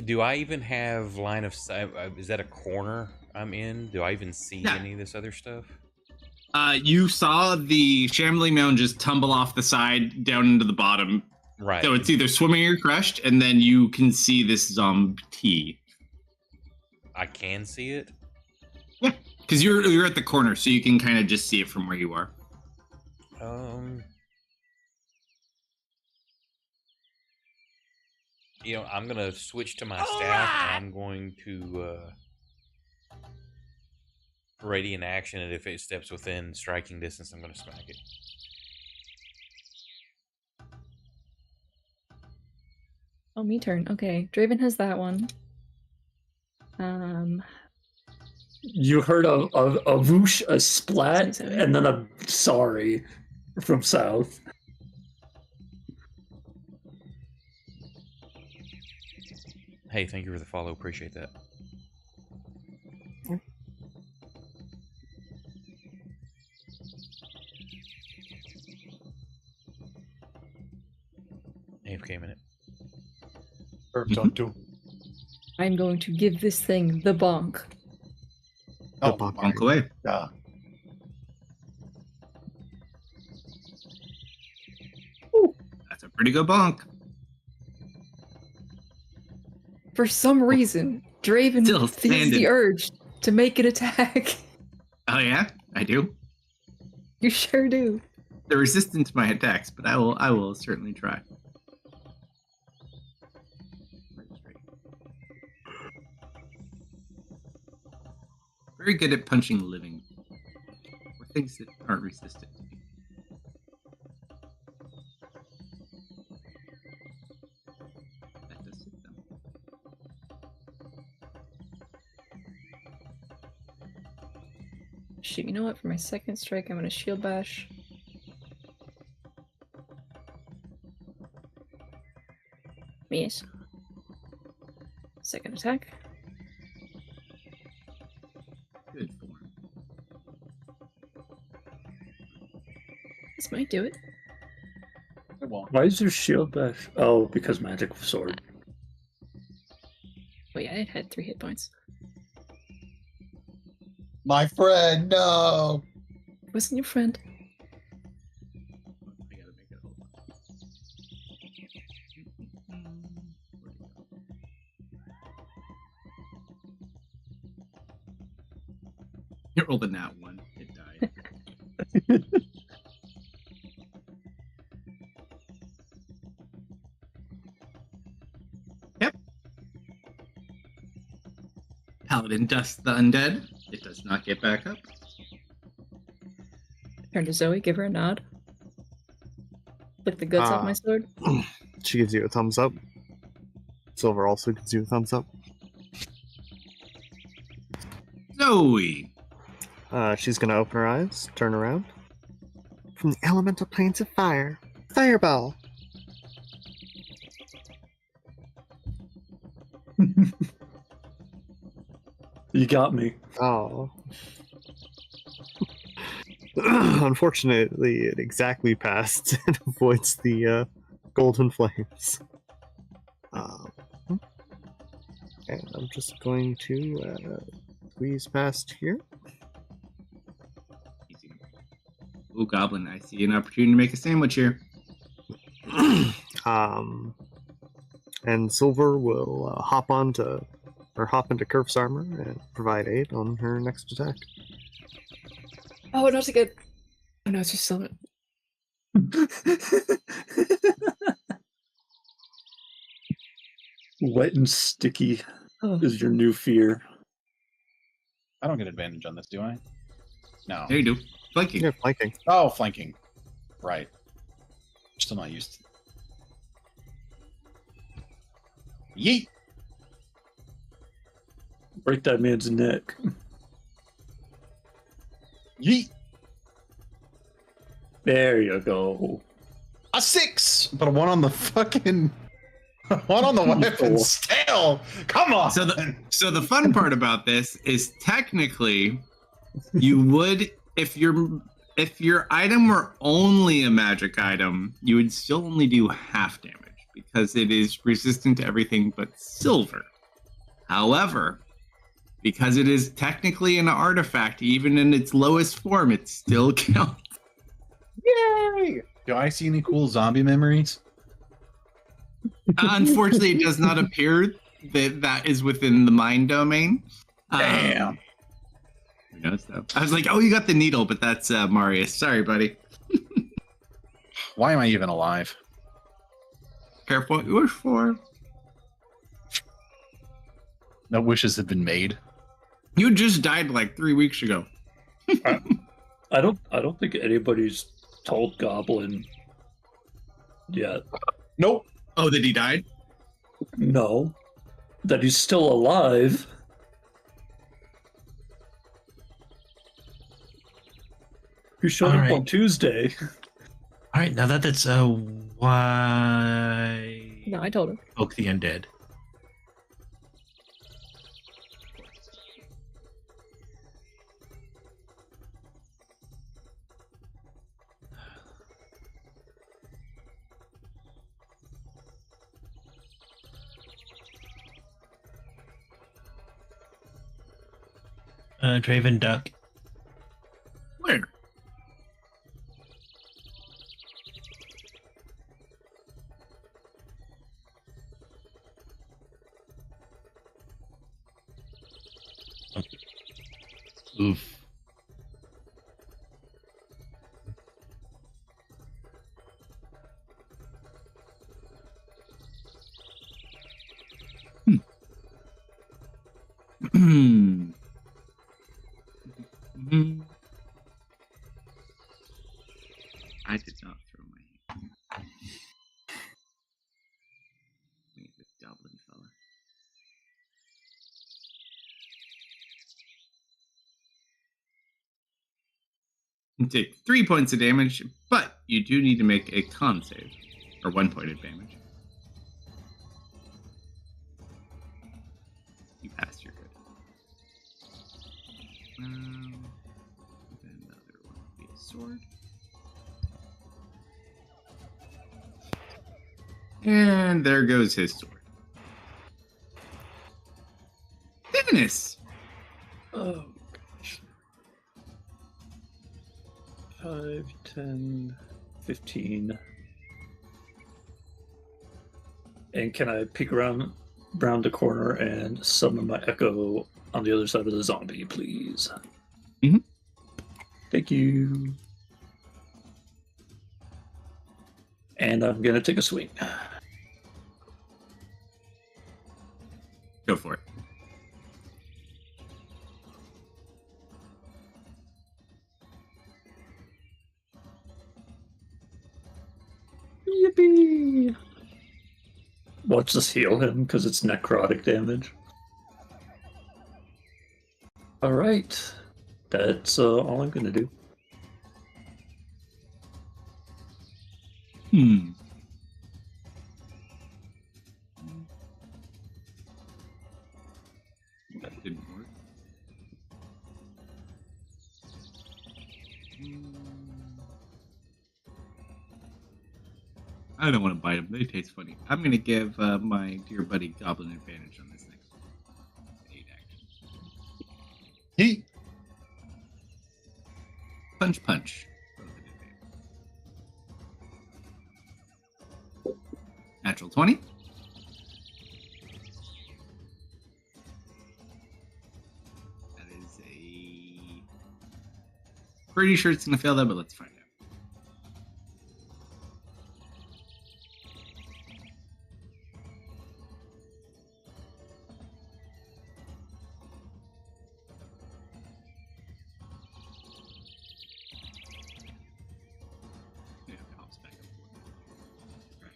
Speaker 1: Do I even have line of sight? Is that a corner I'm in? Do I even see
Speaker 2: Yeah.
Speaker 1: any of this other stuff?
Speaker 2: you saw the shambling mound just tumble off the side down into the bottom.
Speaker 1: Right.
Speaker 2: So it's either swimming or crushed, and then you can see this zombie.
Speaker 1: I can see it.
Speaker 2: Because you're at the corner, so you can kind of just see it from where you are.
Speaker 1: I'm gonna switch to my staff, and I'm going to radiant action it. If it steps within striking distance, I'm gonna smack it.
Speaker 4: Oh, me turn. Okay. Draven has that one.
Speaker 3: You heard a whoosh, a splat,
Speaker 4: Sorry.
Speaker 3: and then a sorry from south.
Speaker 1: Hey, thank you for the follow. Appreciate that. AFK minute.
Speaker 6: Herbs on 2.
Speaker 4: I'm going to give this thing the bonk.
Speaker 6: Oh,
Speaker 7: bonk.
Speaker 2: Bonk away.
Speaker 6: yeah.
Speaker 2: That's a pretty good bonk.
Speaker 4: For some reason, Draven
Speaker 2: Still
Speaker 4: feels
Speaker 2: standing.
Speaker 4: the urge to make an attack.
Speaker 2: Oh yeah, I do.
Speaker 4: You sure do.
Speaker 2: They're resistant to my attacks, but I will certainly try. Very good at punching living. Or things that aren't resistant. That does hit them.
Speaker 4: Shoot, you know what? For my second strike, I'm gonna shield bash. Miss. Second attack.
Speaker 2: Good form.
Speaker 4: This might do it.
Speaker 6: It won't.
Speaker 3: Why is there shield bash? Oh, because magic sword.
Speaker 4: Wait, I had 3 hit points.
Speaker 6: My friend, no.
Speaker 4: Wasn't your friend?
Speaker 2: I gotta make it hold on. You rolled a nat 1. It died. Yep. Paladin dusts the undead. It does not get back up.
Speaker 4: Turn to Zoe, give her a nod. Lick the guts off my sword.
Speaker 7: She gives you a thumbs up. Silver also gives you a thumbs up.
Speaker 2: Zoe.
Speaker 7: She's gonna open her eyes, turn around. From the elemental planes of fire, fireball.
Speaker 3: You got me.
Speaker 7: Oh. Unfortunately, it exactly passed and avoids the golden flames. And I'm just going to squeeze past here.
Speaker 2: Ooh, Goblin, I see an opportunity to make a sandwich here.
Speaker 7: And Silver will hop into Curve's armor and provide aid on her next attack.
Speaker 4: Oh, not again. Oh no, it's just Silver.
Speaker 3: Wet and sticky
Speaker 4: Oh.
Speaker 3: is your new fear.
Speaker 6: I don't get advantage on this, do I? No.
Speaker 2: There you do. Flanking.
Speaker 7: Yeah, flanking.
Speaker 6: Oh, flanking. Right. Still not used to. Yeet!
Speaker 3: Break that man's neck.
Speaker 6: Yeet!
Speaker 3: There you go.
Speaker 6: A 6! But a 1 on the fucking... 1 on the weapon still! Come on!
Speaker 2: So the fun part about this is technically you would if your item were only a magic item, you would still only do half damage because it is resistant to everything but silver. However, because it is technically an artifact, even in its lowest form, it still counts.
Speaker 6: Yay! Do I see any cool zombie memories?
Speaker 2: Unfortunately, it does not appear that is within the mind domain.
Speaker 6: Damn.
Speaker 2: Who knows though? I was like, oh, you got the needle, but that's Marius. Sorry, buddy.
Speaker 6: Why am I even alive?
Speaker 2: Careful what you wish for.
Speaker 6: No wishes have been made.
Speaker 2: You just died like 3 weeks ago.
Speaker 3: I don't think anybody's told Goblin yet.
Speaker 6: Nope.
Speaker 2: Oh, that he died?
Speaker 3: No. That he's still alive. He showed
Speaker 5: All
Speaker 3: up
Speaker 5: right.
Speaker 3: on Tuesday.
Speaker 5: All right, now that's why
Speaker 4: No, I told him.
Speaker 5: poke the undead. Draven Duck.
Speaker 2: Where?
Speaker 5: Oof.
Speaker 2: I did not throw my hand. Look at this goblin fella. You take 3 points of damage, but you do need to make a con save, or 1 point of damage. You passed your good. Another one would be a sword. And there goes his sword. Divinus!
Speaker 3: Oh, gosh. 5, 10, 15. And can I peek around the corner and summon my echo on the other side of the zombie, please?
Speaker 2: Mhm.
Speaker 3: Thank you. And I'm going to take a swing.
Speaker 2: Go for it.
Speaker 3: Yippee! Let's just heal him because it's necrotic damage. Alright. That's all I'm going to do.
Speaker 2: That didn't work. I don't want to bite them. They taste funny. I'm going to give my dear buddy Goblin advantage on this next one. 8 action.
Speaker 6: Yeet.
Speaker 2: Punch, punch. Natural 20. That is a... Pretty sure it's going to fail that, but let's find out. Yeah, it pops back up. Right.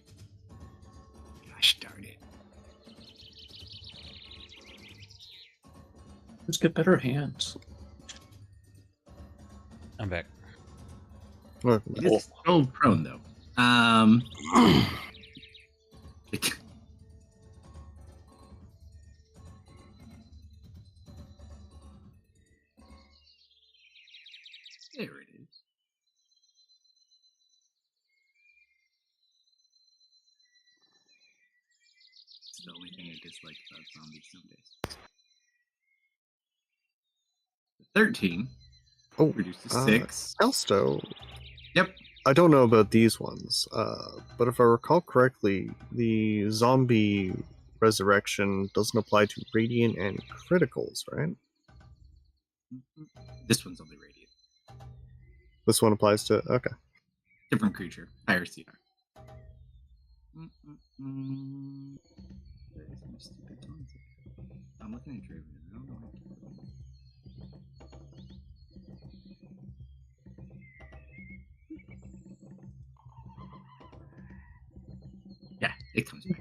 Speaker 2: Gosh darn it.
Speaker 3: Let's get better hands.
Speaker 1: I'm back.
Speaker 7: Well,
Speaker 2: He just rolled prone though. There it is. It's the only thing I dislike about zombies some days. 13
Speaker 7: Oh,
Speaker 2: reduced to 6.
Speaker 7: Kalsto.
Speaker 2: Yep.
Speaker 7: I don't know about these ones, but if I recall correctly, the zombie resurrection doesn't apply to radiant and criticals, right?
Speaker 2: This one's only radiant.
Speaker 7: This one applies to okay.
Speaker 2: Different creature. Higher CR. Where's my stupid concept? I'm looking at Draven. I don't know why I keep looking. Yeah, it comes back.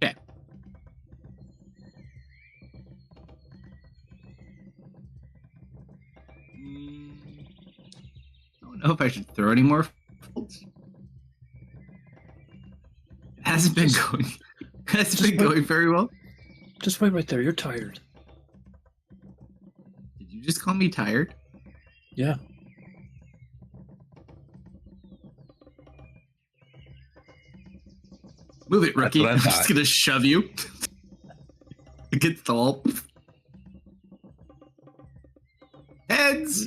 Speaker 2: Okay. I don't know if I should throw any more folds. It hasn't been going. Hasn't been going very well.
Speaker 3: Just wait right there. You're tired.
Speaker 2: Did you just call me tired?
Speaker 3: Yeah.
Speaker 2: Move it, rookie.
Speaker 5: what I
Speaker 2: I'm just
Speaker 5: thought.
Speaker 2: gonna shove you against the wall. Heads.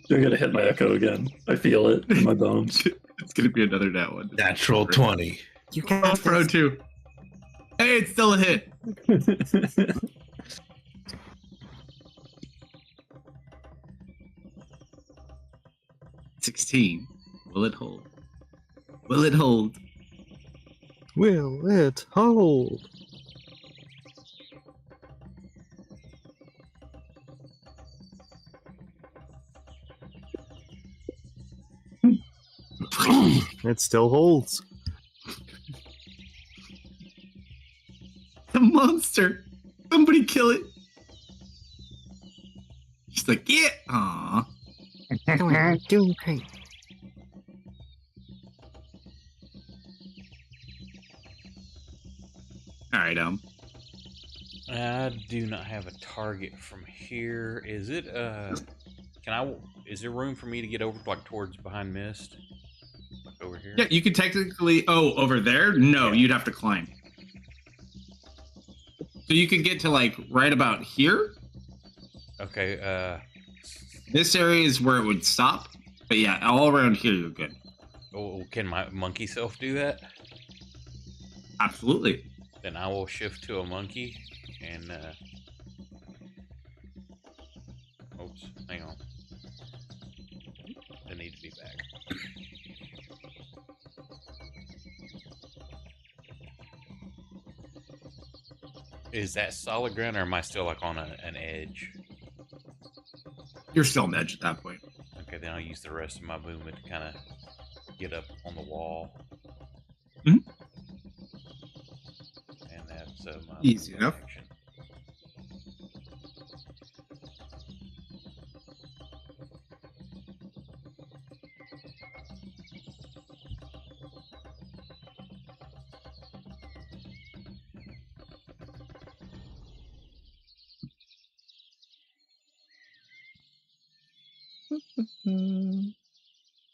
Speaker 3: You're gonna hit my echo again. I feel it in my bones.
Speaker 2: It's gonna be another nat one.
Speaker 5: Natural 20.
Speaker 8: You got
Speaker 2: Oh, pro
Speaker 8: this.
Speaker 2: 2. Hey, it's still a hit. 16. Will it hold? Will it hold?
Speaker 7: Will it hold? It still holds.
Speaker 2: The monster. Somebody kill it. She's like, yeah. Aw.
Speaker 8: You're doing great.
Speaker 2: All right,
Speaker 1: I do not have a target from here. Is it is there room for me to get over like towards behind mist? Like over here?
Speaker 2: yeah, you could technically. Oh, over there? No, you'd have to climb. So you could get to like right about here.
Speaker 1: Okay,
Speaker 2: This area is where it would stop. But yeah, all around here you're good.
Speaker 1: oh, can my monkey self do that?
Speaker 2: Absolutely.
Speaker 1: Then I will shift to a monkey and oops, hang on. I need to be back. Is that solid ground or am I still like on an edge?
Speaker 2: You're still on the edge at that point.
Speaker 1: Okay, then I'll use the rest of my movement to kind of get up on the wall.
Speaker 2: Mhm.
Speaker 1: And that's my
Speaker 2: Easy
Speaker 1: movement
Speaker 2: enough.
Speaker 1: action.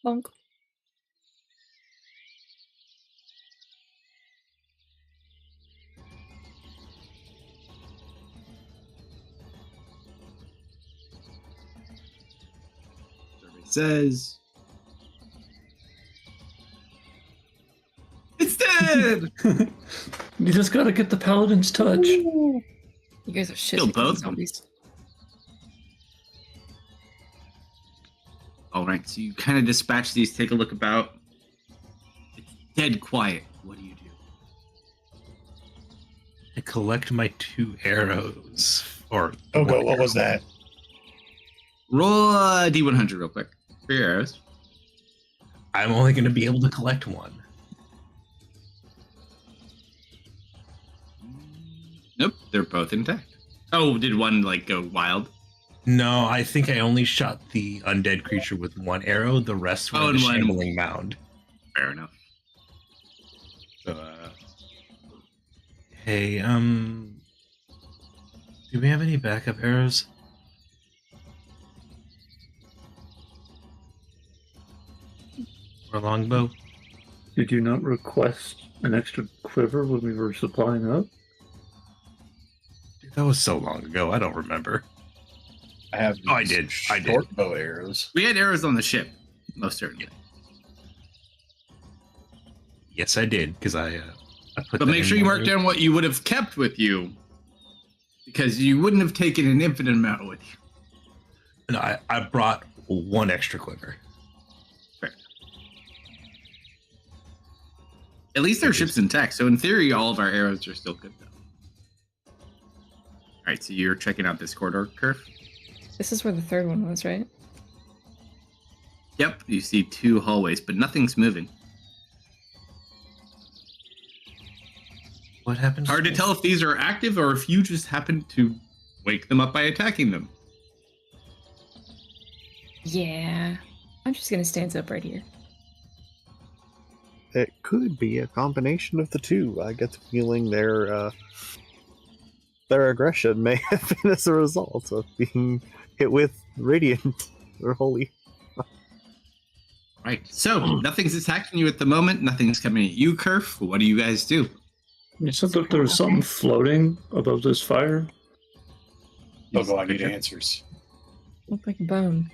Speaker 4: Bonk.
Speaker 2: Survey says it's dead.
Speaker 3: You just gotta get the paladin's touch.
Speaker 4: You guys are shit.
Speaker 2: Kill
Speaker 4: at killing
Speaker 2: both of them.
Speaker 4: zombies.
Speaker 2: All right, so you kind of dispatch these. Take a look about. It's dead quiet. What do you do?
Speaker 5: I collect my 2 arrows. Or
Speaker 6: Oh,
Speaker 5: one
Speaker 6: what was
Speaker 5: arrow.
Speaker 6: that?
Speaker 2: Roll a d100 real quick for your arrows.
Speaker 5: I'm only going to be able to collect 1.
Speaker 2: Nope, they're both intact. Oh, did one like go wild?
Speaker 5: No, I think I only shot the undead creature with 1 arrow. The rest were
Speaker 2: Oh,
Speaker 5: in the
Speaker 2: and one-
Speaker 5: shambling mound.
Speaker 2: Fair enough. So,
Speaker 5: Hey, do we have any backup arrows? Or longbow?
Speaker 3: Did you not request an extra quiver when we were supplying up?
Speaker 5: That was so long ago. I don't remember.
Speaker 6: I have.
Speaker 5: Oh, I did. I did.
Speaker 6: Short bow arrows.
Speaker 2: we had arrows on the ship, most certainly.
Speaker 5: Yes, I did because I put.
Speaker 2: But
Speaker 5: that
Speaker 2: make
Speaker 5: in
Speaker 2: sure you
Speaker 5: my
Speaker 2: mark
Speaker 5: note.
Speaker 2: down what you would have kept with you, because you wouldn't have taken an infinite amount with you.
Speaker 5: No, I brought 1 extra quiver.
Speaker 2: At least our ship's intact, so in theory, all of our arrows are still good, though. All right, so you're checking out this corridor curve.
Speaker 4: This is where the third one was, right?
Speaker 2: Yep, you see 2 hallways, but nothing's moving.
Speaker 5: What happened?
Speaker 2: Hard to tell if these are active or if you just happen to wake them up by attacking them.
Speaker 4: Yeah. I'm just gonna stand up right here.
Speaker 7: It could be a combination of the two. I get the feeling their aggression may have been as a result of being hit with radiant or holy.
Speaker 2: Right. So nothing's attacking you at the moment. Nothing's coming at you, Kerf. What do you guys do?
Speaker 3: You said that there was something floating above this fire.
Speaker 6: Togo, I need answers.
Speaker 4: Look like a bone.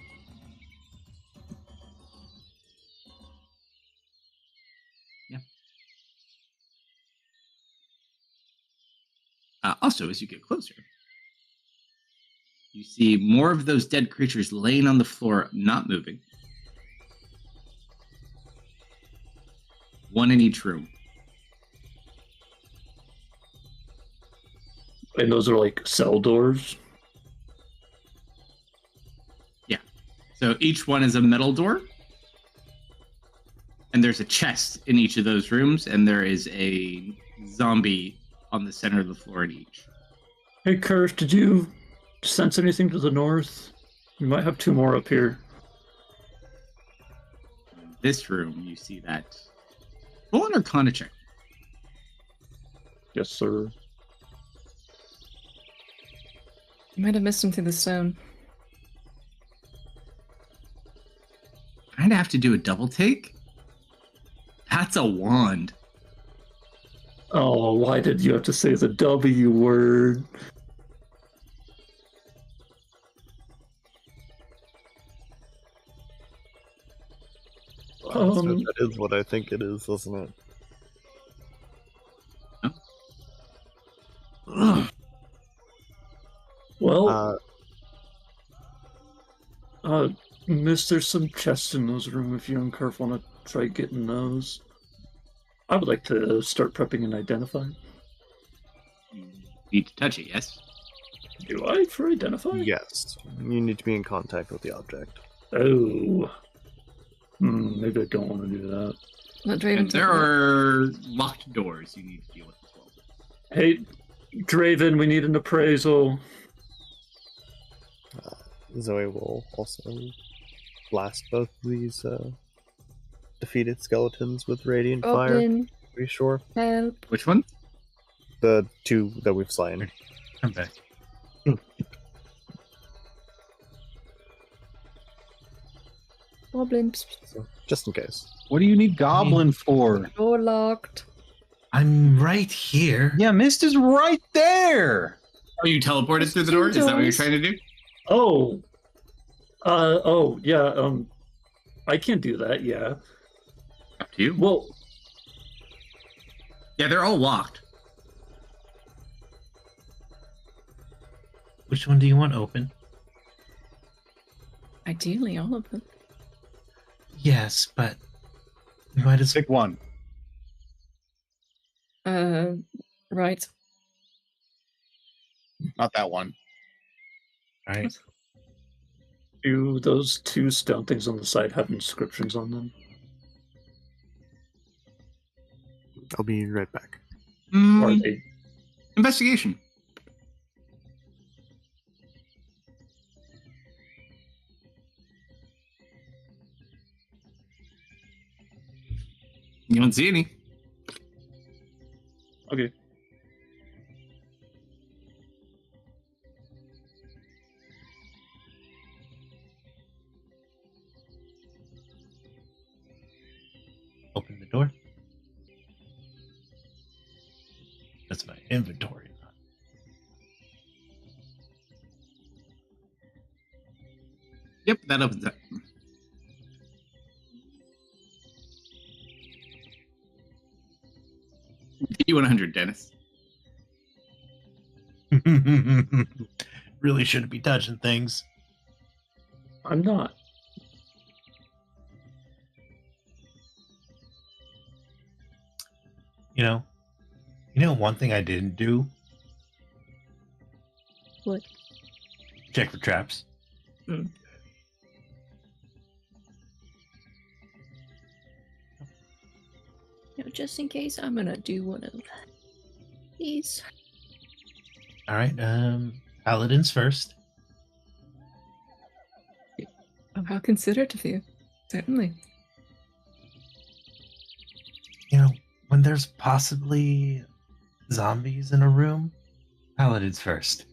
Speaker 2: Also, as you get closer, you see more of those dead creatures laying on the floor, not moving. One in each room.
Speaker 3: And those are like cell doors.
Speaker 2: Yeah. So each one is a metal door. And there's a chest in each of those rooms, and there is a zombie on the center of the floor in each.
Speaker 3: Hey, Kirsch, did you sense anything to the north? We might have two more up here.
Speaker 2: In this room, you see that. Roll an Arcana check.
Speaker 3: Yes, sir.
Speaker 4: You might have missed him through the stone.
Speaker 2: I'd have to do a double take. That's a wand.
Speaker 3: Oh, why did you have to say the W word?
Speaker 7: That is what I think it is, isn't it?
Speaker 3: Well, miss, there's some chests in those rooms if you and Kerf want to try getting those. I would like to start prepping and identifying.
Speaker 2: You need to touch it, yes?
Speaker 3: Do I for identify?
Speaker 7: Yes. You need to be in contact with the object.
Speaker 3: Oh. Maybe I don't want to do that.
Speaker 4: Let Draven
Speaker 2: And there
Speaker 4: take it.
Speaker 2: are locked doors you need to deal with as well.
Speaker 3: Hey, Draven, we need an appraisal.
Speaker 7: Zoe will also blast both of these defeated skeletons with radiant fire.
Speaker 4: Goblin,
Speaker 7: Pretty sure.
Speaker 4: help.
Speaker 2: Which one?
Speaker 7: The two that we've slain.
Speaker 5: I'm back.
Speaker 4: Goblin,
Speaker 7: So, just in case.
Speaker 6: What do you need Goblin for?
Speaker 4: door locked.
Speaker 5: I'm right here.
Speaker 6: Yeah, Mist is right there.
Speaker 2: Oh, you teleported through the door? Is that what you're trying to do?
Speaker 3: Oh. Yeah, I can't do that, yeah.
Speaker 2: Up to you.
Speaker 3: Well,
Speaker 2: Yeah, they're all locked.
Speaker 5: Which one do you want open?
Speaker 4: Ideally, all of them.
Speaker 5: Yes, but you might as
Speaker 6: Pick one.
Speaker 4: Right.
Speaker 6: Not that one.
Speaker 5: right.
Speaker 3: do those two stone things on the side have inscriptions on them?
Speaker 7: I'll be right back.
Speaker 3: Or are they...
Speaker 2: Investigation. You don't see any.
Speaker 3: Okay.
Speaker 5: Open the door. That's my inventory.
Speaker 2: Yep, that opens up. D100, Dennis.
Speaker 5: Really shouldn't be touching things.
Speaker 3: I'm not.
Speaker 5: You know one thing I didn't do?
Speaker 4: What?
Speaker 5: Check for traps.
Speaker 4: Just in case, I'm gonna do one of these.
Speaker 5: All right, paladins first.
Speaker 4: Oh, how considerate of you. Certainly.
Speaker 5: When there's possibly zombies in a room, paladins first.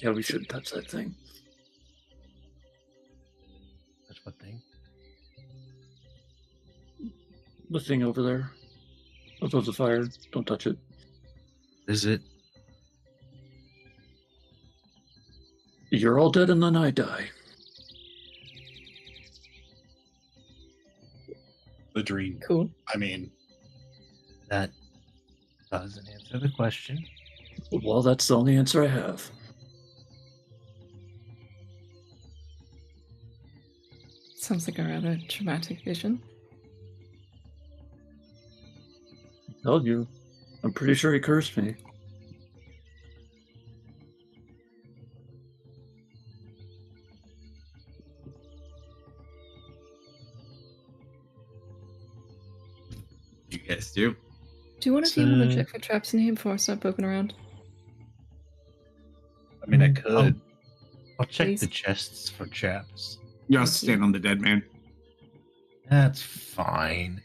Speaker 3: Yeah, we shouldn't touch that thing.
Speaker 5: That's what thing.
Speaker 3: The thing over there. Above the fire. Don't touch it.
Speaker 5: Is it?
Speaker 3: You're all dead and then I die.
Speaker 6: The dream.
Speaker 4: Cool.
Speaker 6: I mean,
Speaker 5: That doesn't answer the question.
Speaker 3: Well, that's the only answer I have.
Speaker 4: Sounds like a rather traumatic vision.
Speaker 3: Told you. I'm pretty sure he cursed me.
Speaker 2: You guys do.
Speaker 4: Do one of you want to
Speaker 5: So-
Speaker 4: check for traps in here before I start poking around?
Speaker 6: I mean, I could.
Speaker 5: I'll check
Speaker 4: Please.
Speaker 5: the chests for traps.
Speaker 2: You also stand on the dead man.
Speaker 5: That's fine.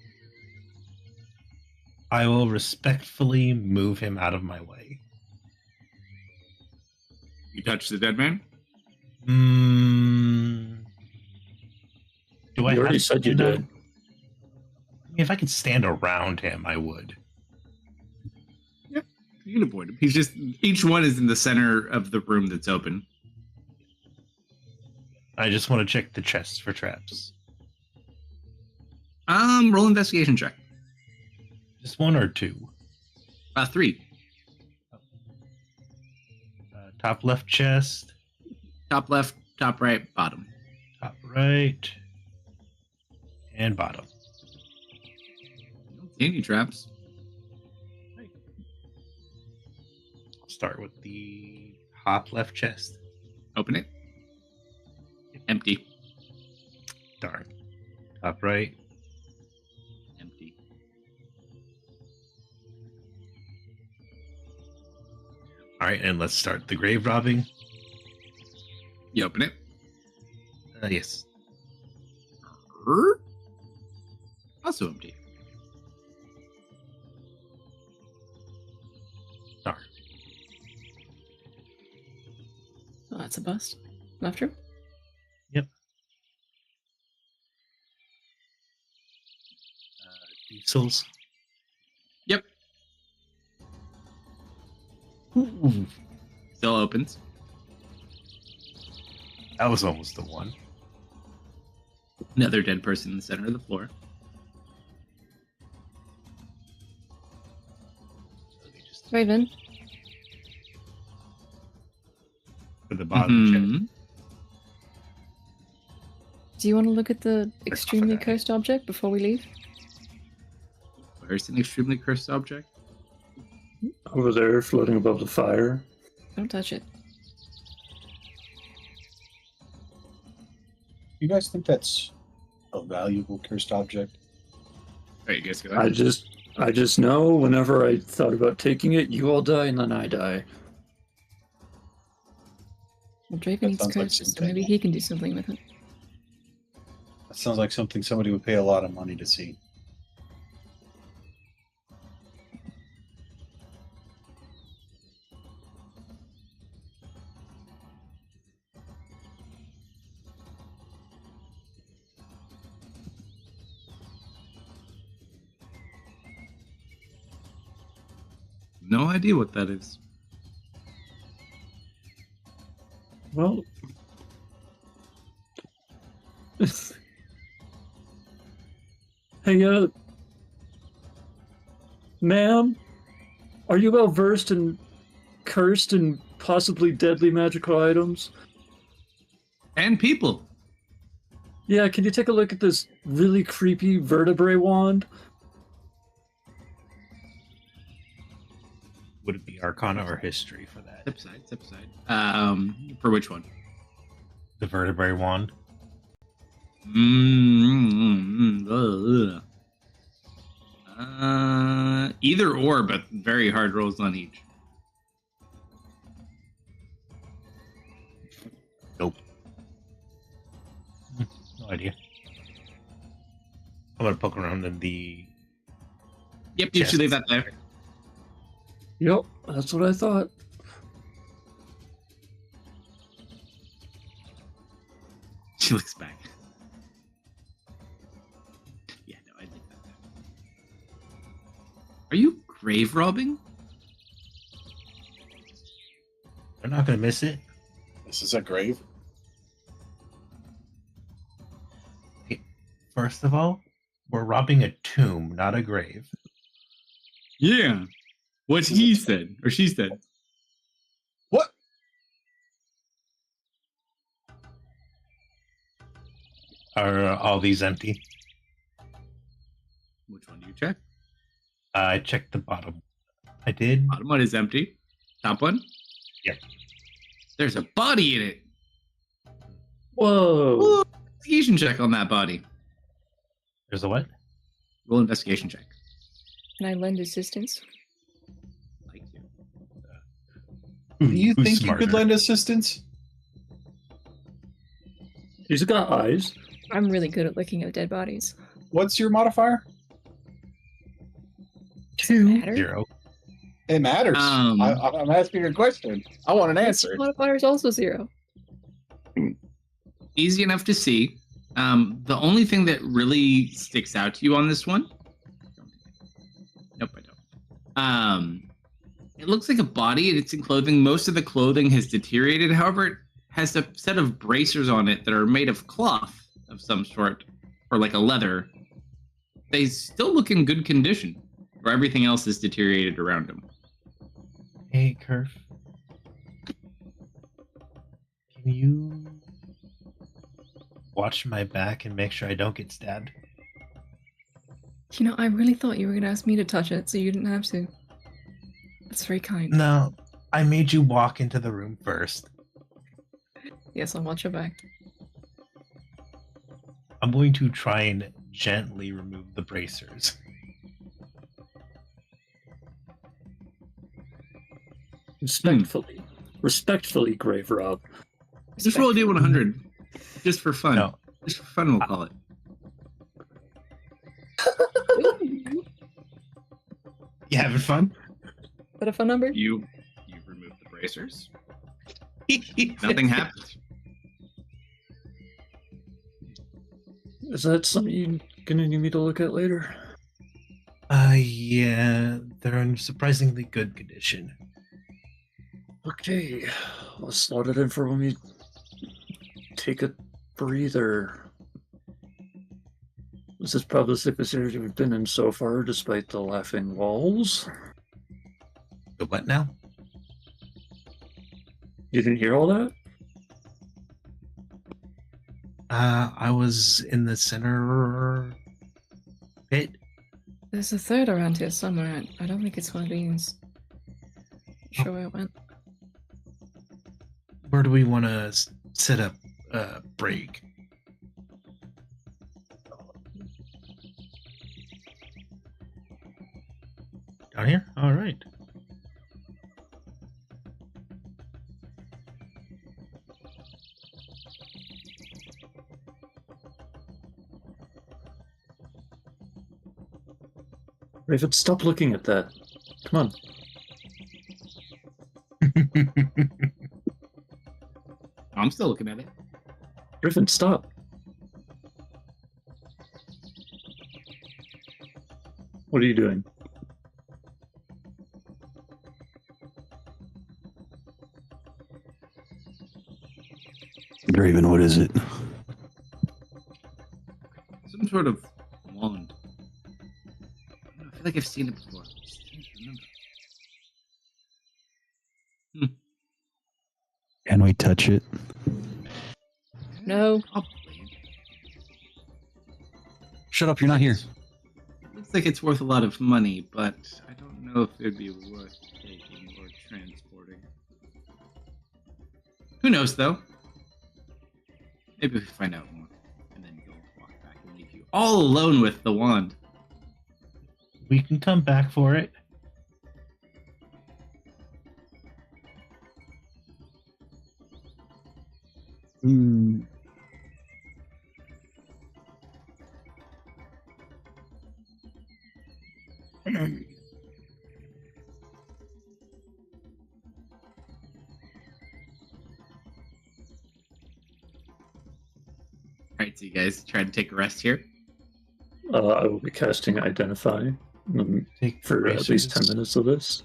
Speaker 5: I will respectfully move him out of my way.
Speaker 2: You touch the dead man?
Speaker 5: Do I
Speaker 3: You already
Speaker 5: have to
Speaker 3: said you
Speaker 5: stand
Speaker 3: did.
Speaker 5: on- I mean, if I could stand around him, I would.
Speaker 2: You can avoid him. He's just each one is in the center of the room that's open.
Speaker 5: I just want to check the chests for traps.
Speaker 2: Roll investigation check.
Speaker 5: Just one or two.
Speaker 2: 3.
Speaker 5: Top left chest,
Speaker 2: Top left, top right, bottom.
Speaker 5: top right, and bottom.
Speaker 2: You don't see any traps.
Speaker 5: I'll start with the top left chest.
Speaker 2: Open it. Empty.
Speaker 5: Darn. Top right.
Speaker 2: Empty.
Speaker 5: All right, and let's start the grave robbing.
Speaker 2: You open it.
Speaker 5: Yes.
Speaker 2: Also empty.
Speaker 5: Darn.
Speaker 4: Oh, that's a bust. Left room?
Speaker 5: Diesels.
Speaker 2: Yep.
Speaker 5: Ooh,
Speaker 2: Still opens.
Speaker 5: that was almost the one.
Speaker 2: Another dead person in the center of the floor.
Speaker 5: Let me just
Speaker 4: Raven,
Speaker 5: for the bottom chest.
Speaker 2: Mhm.
Speaker 4: do you want to look at the extremely
Speaker 5: that.
Speaker 4: cursed object before we leave?
Speaker 2: Where's an extremely cursed object?
Speaker 3: Over there, floating above the fire.
Speaker 4: Don't touch it.
Speaker 6: You guys think that's a valuable cursed object?
Speaker 2: Alright, you guys go
Speaker 3: I
Speaker 2: ahead.
Speaker 3: just know whenever I thought about taking it, you all die and then I die.
Speaker 4: Well, Draven
Speaker 6: That
Speaker 4: needs
Speaker 6: sounds like
Speaker 4: curses, so
Speaker 6: something-
Speaker 4: maybe he can do something with it.
Speaker 6: That sounds like something somebody would pay a lot of money to see.
Speaker 2: No idea what that is.
Speaker 3: Well, hey, ma'am, are you well versed in cursed and possibly deadly magical items?
Speaker 2: And people.
Speaker 3: Yeah, can you take a look at this really creepy vertebrae wand?
Speaker 5: Would it be Arcana or History for that?
Speaker 2: Step side, step side. For which one?
Speaker 5: The vertebrae wand.
Speaker 2: Either or, but very hard rolls on each.
Speaker 5: Nope. No idea. I'm gonna poke around in the.
Speaker 2: Yep, you should leave that
Speaker 5: chests.
Speaker 2: there.
Speaker 3: Yep, that's what I thought.
Speaker 2: She looks back. Yeah, no, I think that. Are you grave robbing?
Speaker 5: They're not gonna miss it.
Speaker 6: This is a grave.
Speaker 5: Okay, first of all, we're robbing a tomb, not a grave.
Speaker 2: Yeah. What he said, or she said.
Speaker 6: What?
Speaker 5: Are all these empty?
Speaker 2: Which one do you check?
Speaker 5: I checked the bottom. I did.
Speaker 2: Bottom one is empty. Top one?
Speaker 5: Yep.
Speaker 2: There's a body in it.
Speaker 3: Whoa!
Speaker 2: Ooh, investigation check on that body.
Speaker 5: There's a what?
Speaker 2: Roll investigation check.
Speaker 4: Can I lend assistance?
Speaker 2: Like you.
Speaker 6: Do you
Speaker 5: Who's
Speaker 6: think you could
Speaker 5: smarter?
Speaker 6: lend assistance?
Speaker 3: He's got eyes.
Speaker 4: I'm really good at looking at dead bodies.
Speaker 6: What's your modifier?
Speaker 3: 2.
Speaker 4: Matter?
Speaker 5: 0.
Speaker 6: It matters.
Speaker 2: Um,
Speaker 6: I'm asking a question. I want an answer.
Speaker 4: Modifier is also 0.
Speaker 2: Easy enough to see. The only thing that really sticks out to you on this one. Nope, I don't. It looks like a body and it's in clothing. Most of the clothing has deteriorated. However, it has a set of bracers on it that are made of cloth of some sort, or like a leather. They still look in good condition, where everything else is deteriorated around them.
Speaker 5: Hey, Kerf. Can you watch my back and make sure I don't get stabbed?
Speaker 4: You know, I really thought you were going to ask me to touch it, so you didn't have to. That's very kind.
Speaker 5: No, I made you walk into the room first.
Speaker 4: Yes, I'll watch your back.
Speaker 5: I'm going to try and gently remove the bracers.
Speaker 3: Respectfully. Respectfully, Grave Rob.
Speaker 2: Just roll a D100, just for fun.
Speaker 5: No.
Speaker 2: Just for fun, we'll call it.
Speaker 4: Ooh,
Speaker 5: You having fun?
Speaker 4: is that a fun number?
Speaker 2: You remove the bracers. Nothing happens.
Speaker 3: Is that something you're gonna need me to look at later?
Speaker 5: Yeah, they're in surprisingly good condition.
Speaker 3: Okay, I'll slot it in for when we take a breather. This is probably the safest area we've been in so far, despite the laughing walls.
Speaker 5: The what now?
Speaker 3: You didn't hear all that?
Speaker 5: I was in the center pit.
Speaker 4: There's a third around here somewhere. I don't think it's one of these. Not sure where it went.
Speaker 5: Where do we want to set up break? Down here? All right.
Speaker 3: Raven, stop looking at that. Come on.
Speaker 2: I'm still looking at it.
Speaker 3: Raven, stop. What are you doing?
Speaker 9: Graven, what is it?
Speaker 2: Some sort of wand. I feel like I've seen it before. I just can't remember.
Speaker 9: Can we touch it?
Speaker 4: No.
Speaker 2: Probably.
Speaker 9: Shut up, you're not here.
Speaker 2: Looks like it's worth a lot of money, but I don't know if it'd be worth taking or transporting. Who knows, though? Maybe we find out more, and then you'll walk back and leave you all alone with the wand.
Speaker 5: We can come back for it.
Speaker 9: Hmm.
Speaker 2: so you guys try to take a rest here.
Speaker 3: I will be casting Identify
Speaker 5: Take
Speaker 3: for at least 10
Speaker 5: braces.
Speaker 3: minutes of this.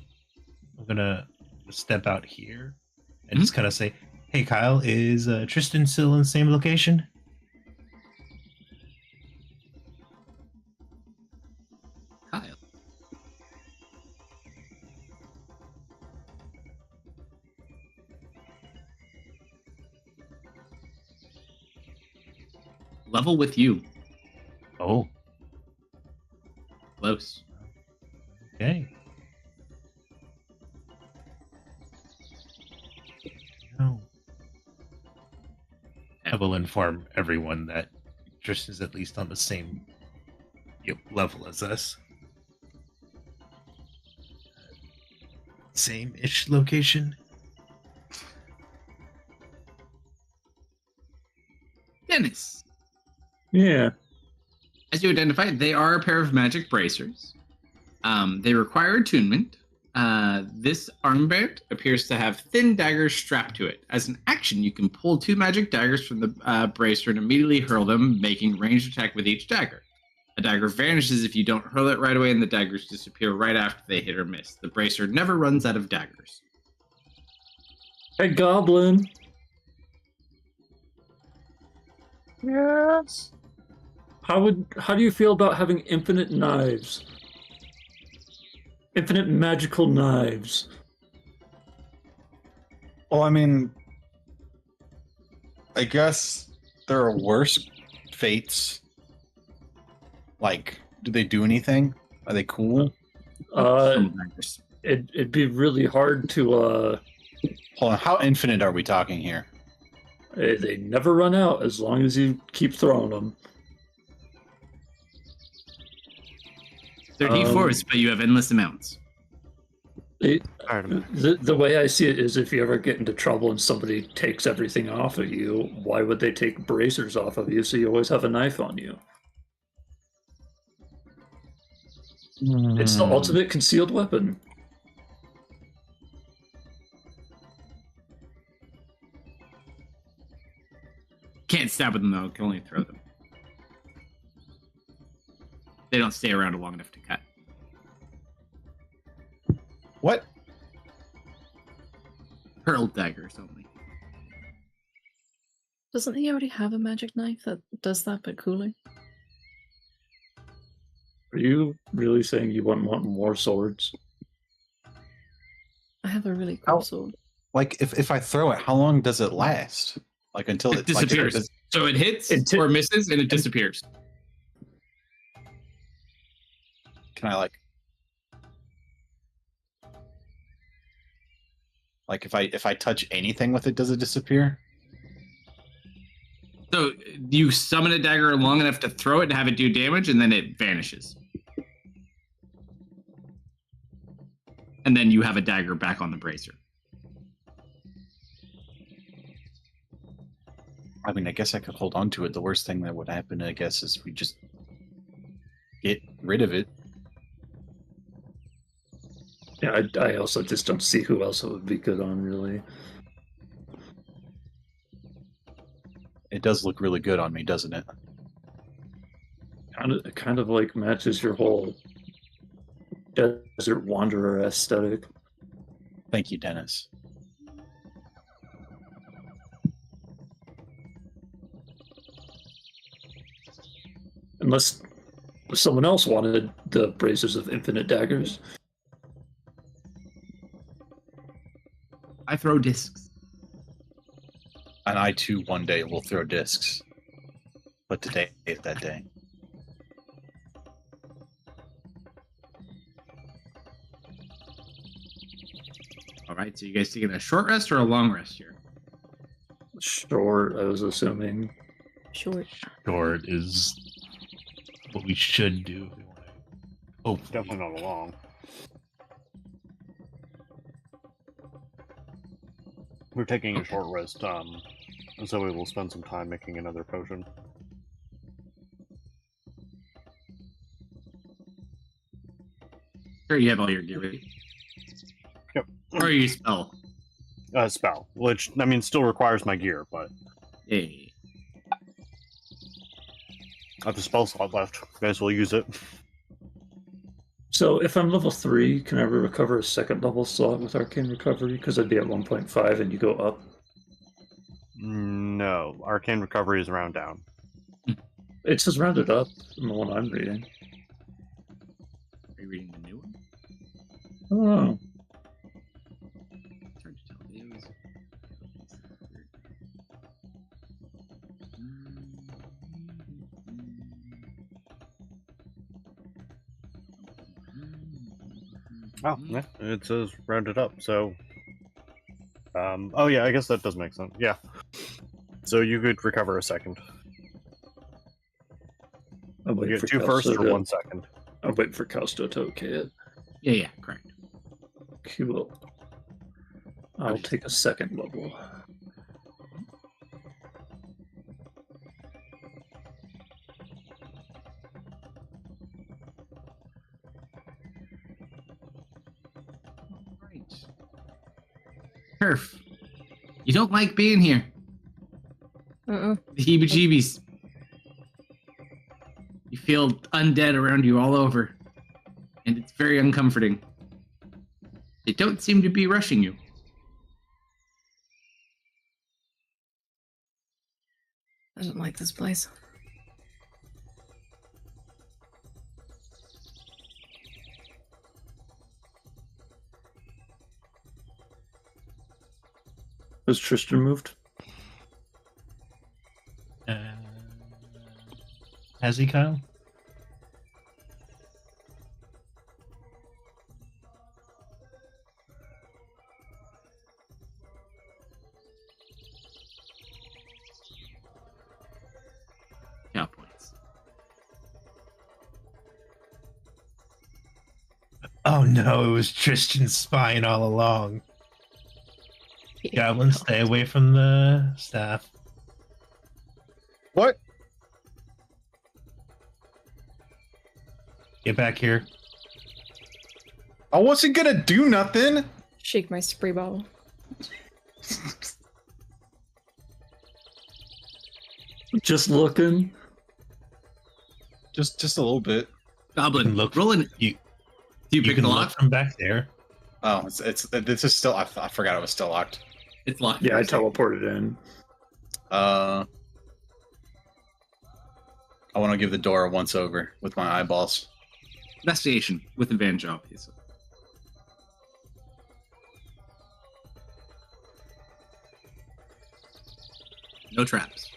Speaker 5: I'm gonna step out here and just kind of say, "Hey, Kyle, is Tristan still in the same location?"
Speaker 2: Kyle. Level with you.
Speaker 5: Oh,
Speaker 2: Close.
Speaker 5: okay. No. I will inform everyone that Tristan's at least on the same level as us. Same-ish location.
Speaker 2: Dennis.
Speaker 3: Yeah.
Speaker 2: As you identify, they are a pair of magic bracers. They require attunement. This armband appears to have thin daggers strapped to it. As an action, you can pull 2 magic daggers from the bracer and immediately hurl them, making ranged attack with each dagger. A dagger vanishes if you don't hurl it right away, and the daggers disappear right after they hit or miss. The bracer never runs out of daggers.
Speaker 3: Hey, Goblin.
Speaker 6: Yes.
Speaker 3: How do you feel about having infinite knives? Infinite magical knives.
Speaker 6: Well, I mean, I guess there are worse fates. Like, do they do anything? Are they cool?
Speaker 3: It'd be really hard to
Speaker 6: Hold on, how infinite are we talking here?
Speaker 3: they never run out as long as you keep throwing them.
Speaker 2: They're D4s, but you have endless amounts.
Speaker 3: The way I see it is if you ever get into trouble and somebody takes everything off of you, why would they take bracers off of you so you always have a knife on you? It's the ultimate concealed weapon.
Speaker 2: Can't stab with them, though. Can only throw them. They don't stay around long enough to cut.
Speaker 6: What?
Speaker 2: Hurled daggers only.
Speaker 4: Doesn't he already have a magic knife that does that but cooler?
Speaker 3: Are you really saying you wouldn't want more swords?
Speaker 4: I have a really cool
Speaker 6: How-
Speaker 4: sword.
Speaker 6: Like, if I throw it, how long does it last? Like, until
Speaker 2: It disappears.
Speaker 6: Like,
Speaker 2: So it hits or misses, and it disappears.
Speaker 6: can I, like, if I touch anything with it, does it disappear?
Speaker 2: So you summon a dagger long enough to throw it to have it do damage, and then it vanishes. And then you have a dagger back on the bracer.
Speaker 6: I mean, I guess I could hold on to it. The worst thing that would happen, I guess, is we just get rid of it.
Speaker 3: Yeah, I also just don't see who else it would be good on, really.
Speaker 6: It does look really good on me, doesn't it?
Speaker 3: Kind of like matches your whole desert wanderer aesthetic.
Speaker 6: Thank you, Dennis.
Speaker 3: Unless someone else wanted the bracers of infinite daggers.
Speaker 2: I throw discs.
Speaker 6: And I too one day will throw discs. But today is that day.
Speaker 2: All right, so you guys taking a short rest or a long rest here?
Speaker 3: Short, I was assuming.
Speaker 4: Short.
Speaker 5: Short is what we should do. If we want to. Oh,
Speaker 7: Definitely not long. We're taking a short rest, and so we will spend some time making another potion.
Speaker 2: Sure, you have all your gear ready.
Speaker 7: Yep.
Speaker 2: Or you spell.
Speaker 7: Spell, which, I mean, still requires my gear, but...
Speaker 2: Hey.
Speaker 7: I have a spell slot left. May as well use it.
Speaker 3: So if I'm level 3, can I recover a second level slot with Arcane Recovery? Because I'd be at 1.5 and you go up.
Speaker 7: No, Arcane Recovery is round down.
Speaker 3: It says rounded up in the one I'm reading.
Speaker 2: Are you reading the new one?
Speaker 3: Oh.
Speaker 2: It's hard to tell. It was...
Speaker 7: Oh, yeah, it says rounded up, so... oh yeah, I guess that does make sense. Yeah. So you could recover a second.
Speaker 3: I'm
Speaker 7: You
Speaker 3: waiting
Speaker 7: get
Speaker 3: for
Speaker 7: 2 first
Speaker 3: Kalsto
Speaker 7: or
Speaker 3: to-
Speaker 7: 1 second.
Speaker 3: I'm waiting for Kalsto to okay it.
Speaker 2: Yeah, correct.
Speaker 3: Cool. I'll take a second level.
Speaker 2: Right. Turf, you don't like being here.
Speaker 4: Uh-uh.
Speaker 2: The heebie-jeebies. You feel undead around you all over, and it's very uncomforting. They don't seem to be rushing you.
Speaker 4: I don't like this place.
Speaker 3: Has Tristan moved?
Speaker 5: Has he, Kyle?
Speaker 2: Yeah, points.
Speaker 5: Oh no, it was Tristan spying all along. Goblins, stay away from the staff.
Speaker 6: What?
Speaker 5: Get back here.
Speaker 6: I wasn't gonna do nothing.
Speaker 4: Shake my spray bottle.
Speaker 3: Just looking.
Speaker 6: Just a little bit.
Speaker 2: Goblin,
Speaker 5: Look,
Speaker 2: rolling.
Speaker 5: you.
Speaker 2: Do you
Speaker 5: You
Speaker 2: pick
Speaker 5: can
Speaker 2: the
Speaker 5: look
Speaker 2: lock?
Speaker 5: from back there.
Speaker 6: Oh, this is still. I forgot it was still locked.
Speaker 2: It's locked.
Speaker 3: Yeah, I teleported in.
Speaker 6: I want to give the door a once over with my eyeballs.
Speaker 2: Investigation with advantage, obviously. No traps.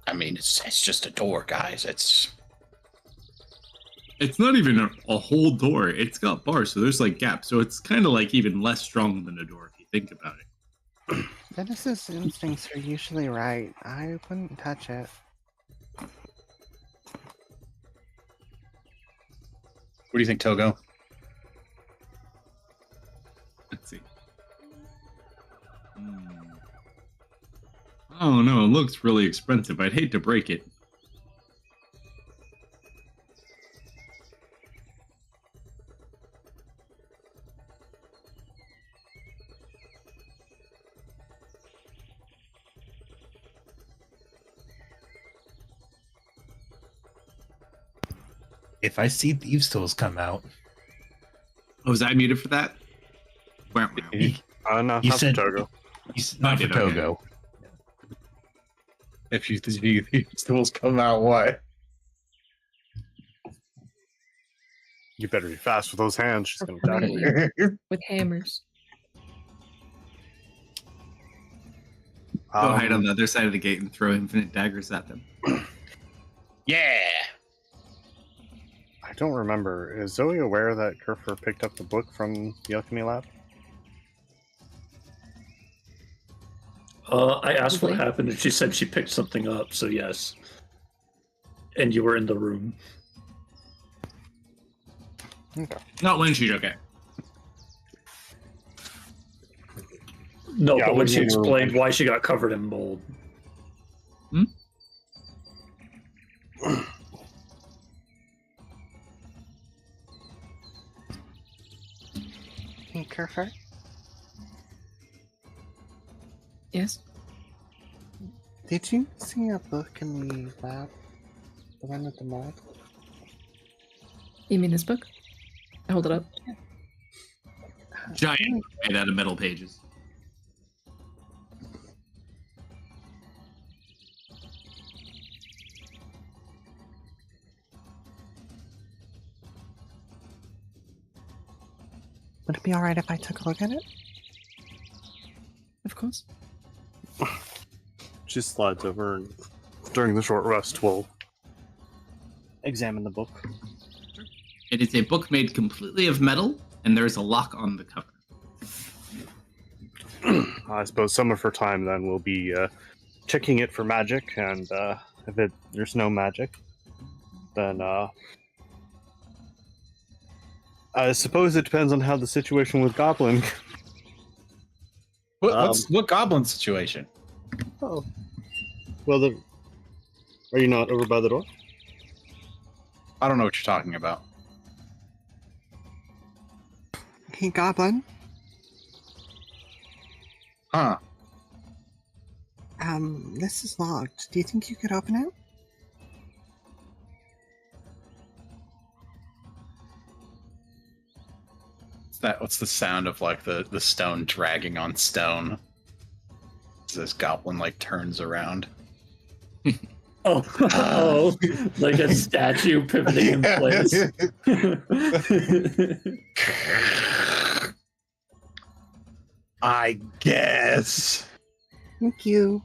Speaker 6: I mean, it's just a door, guys. It's
Speaker 2: It's not even a whole door. It's got bars, so there's like gaps. So it's kind of like even less strong than a door if you think about it.
Speaker 8: Dennis's instincts are usually right. I wouldn't touch it.
Speaker 6: What do you think, Togo?
Speaker 2: Let's see. Oh no, it looks really expensive. I'd hate to break it.
Speaker 5: If I see thieves' tools come out,
Speaker 2: Oh, was I muted for that? Wow.
Speaker 5: you,
Speaker 7: No,
Speaker 5: you
Speaker 7: not for
Speaker 5: said
Speaker 7: Togo.
Speaker 5: not for
Speaker 2: did, okay.
Speaker 5: Togo.
Speaker 6: If you see these tools come out, what?
Speaker 7: You better be fast with those hands. She's gonna tackle you.
Speaker 4: Right. With hammers.
Speaker 2: Go hide on the other side of the gate and throw infinite daggers at them.
Speaker 6: Yeah.
Speaker 7: I don't remember. Is Zoe aware that Kerfer picked up the book from the alchemy lab?
Speaker 3: I asked what
Speaker 4: Probably.
Speaker 3: happened, and she said she picked something up, so yes. And you were in the room.
Speaker 8: Okay.
Speaker 2: Not one sheet, okay.
Speaker 3: No,
Speaker 7: Yeah,
Speaker 3: but when
Speaker 7: when
Speaker 3: she
Speaker 7: we were-
Speaker 3: explained why she got covered in mold.
Speaker 8: Hey, Kerfer.
Speaker 4: Yes?
Speaker 8: Did you see a book in the lab? The one with the mold?
Speaker 4: You mean this book? I hold it up.
Speaker 2: Giant made out of metal pages.
Speaker 8: Would it be alright if I took a look at it?
Speaker 4: Of course.
Speaker 7: She slides over, and during the short rest, we'll examine the book.
Speaker 2: It is a book made completely of metal, and there is a lock on the cover.
Speaker 7: I suppose some of her time then will be checking it for magic, and if there's no magic, then I suppose it depends on how the situation with Goblin.
Speaker 6: What goblin situation?
Speaker 7: Oh, well, are you not over by the door?
Speaker 6: I don't know what you're talking about.
Speaker 8: Hey, Goblin.
Speaker 6: Huh?
Speaker 8: This is locked. Do you think you could open it?
Speaker 6: What's the sound of like the stone dragging on stone? As this goblin like turns around.
Speaker 3: Oh, like a statue pivoting in place.
Speaker 6: I guess.
Speaker 8: Thank you.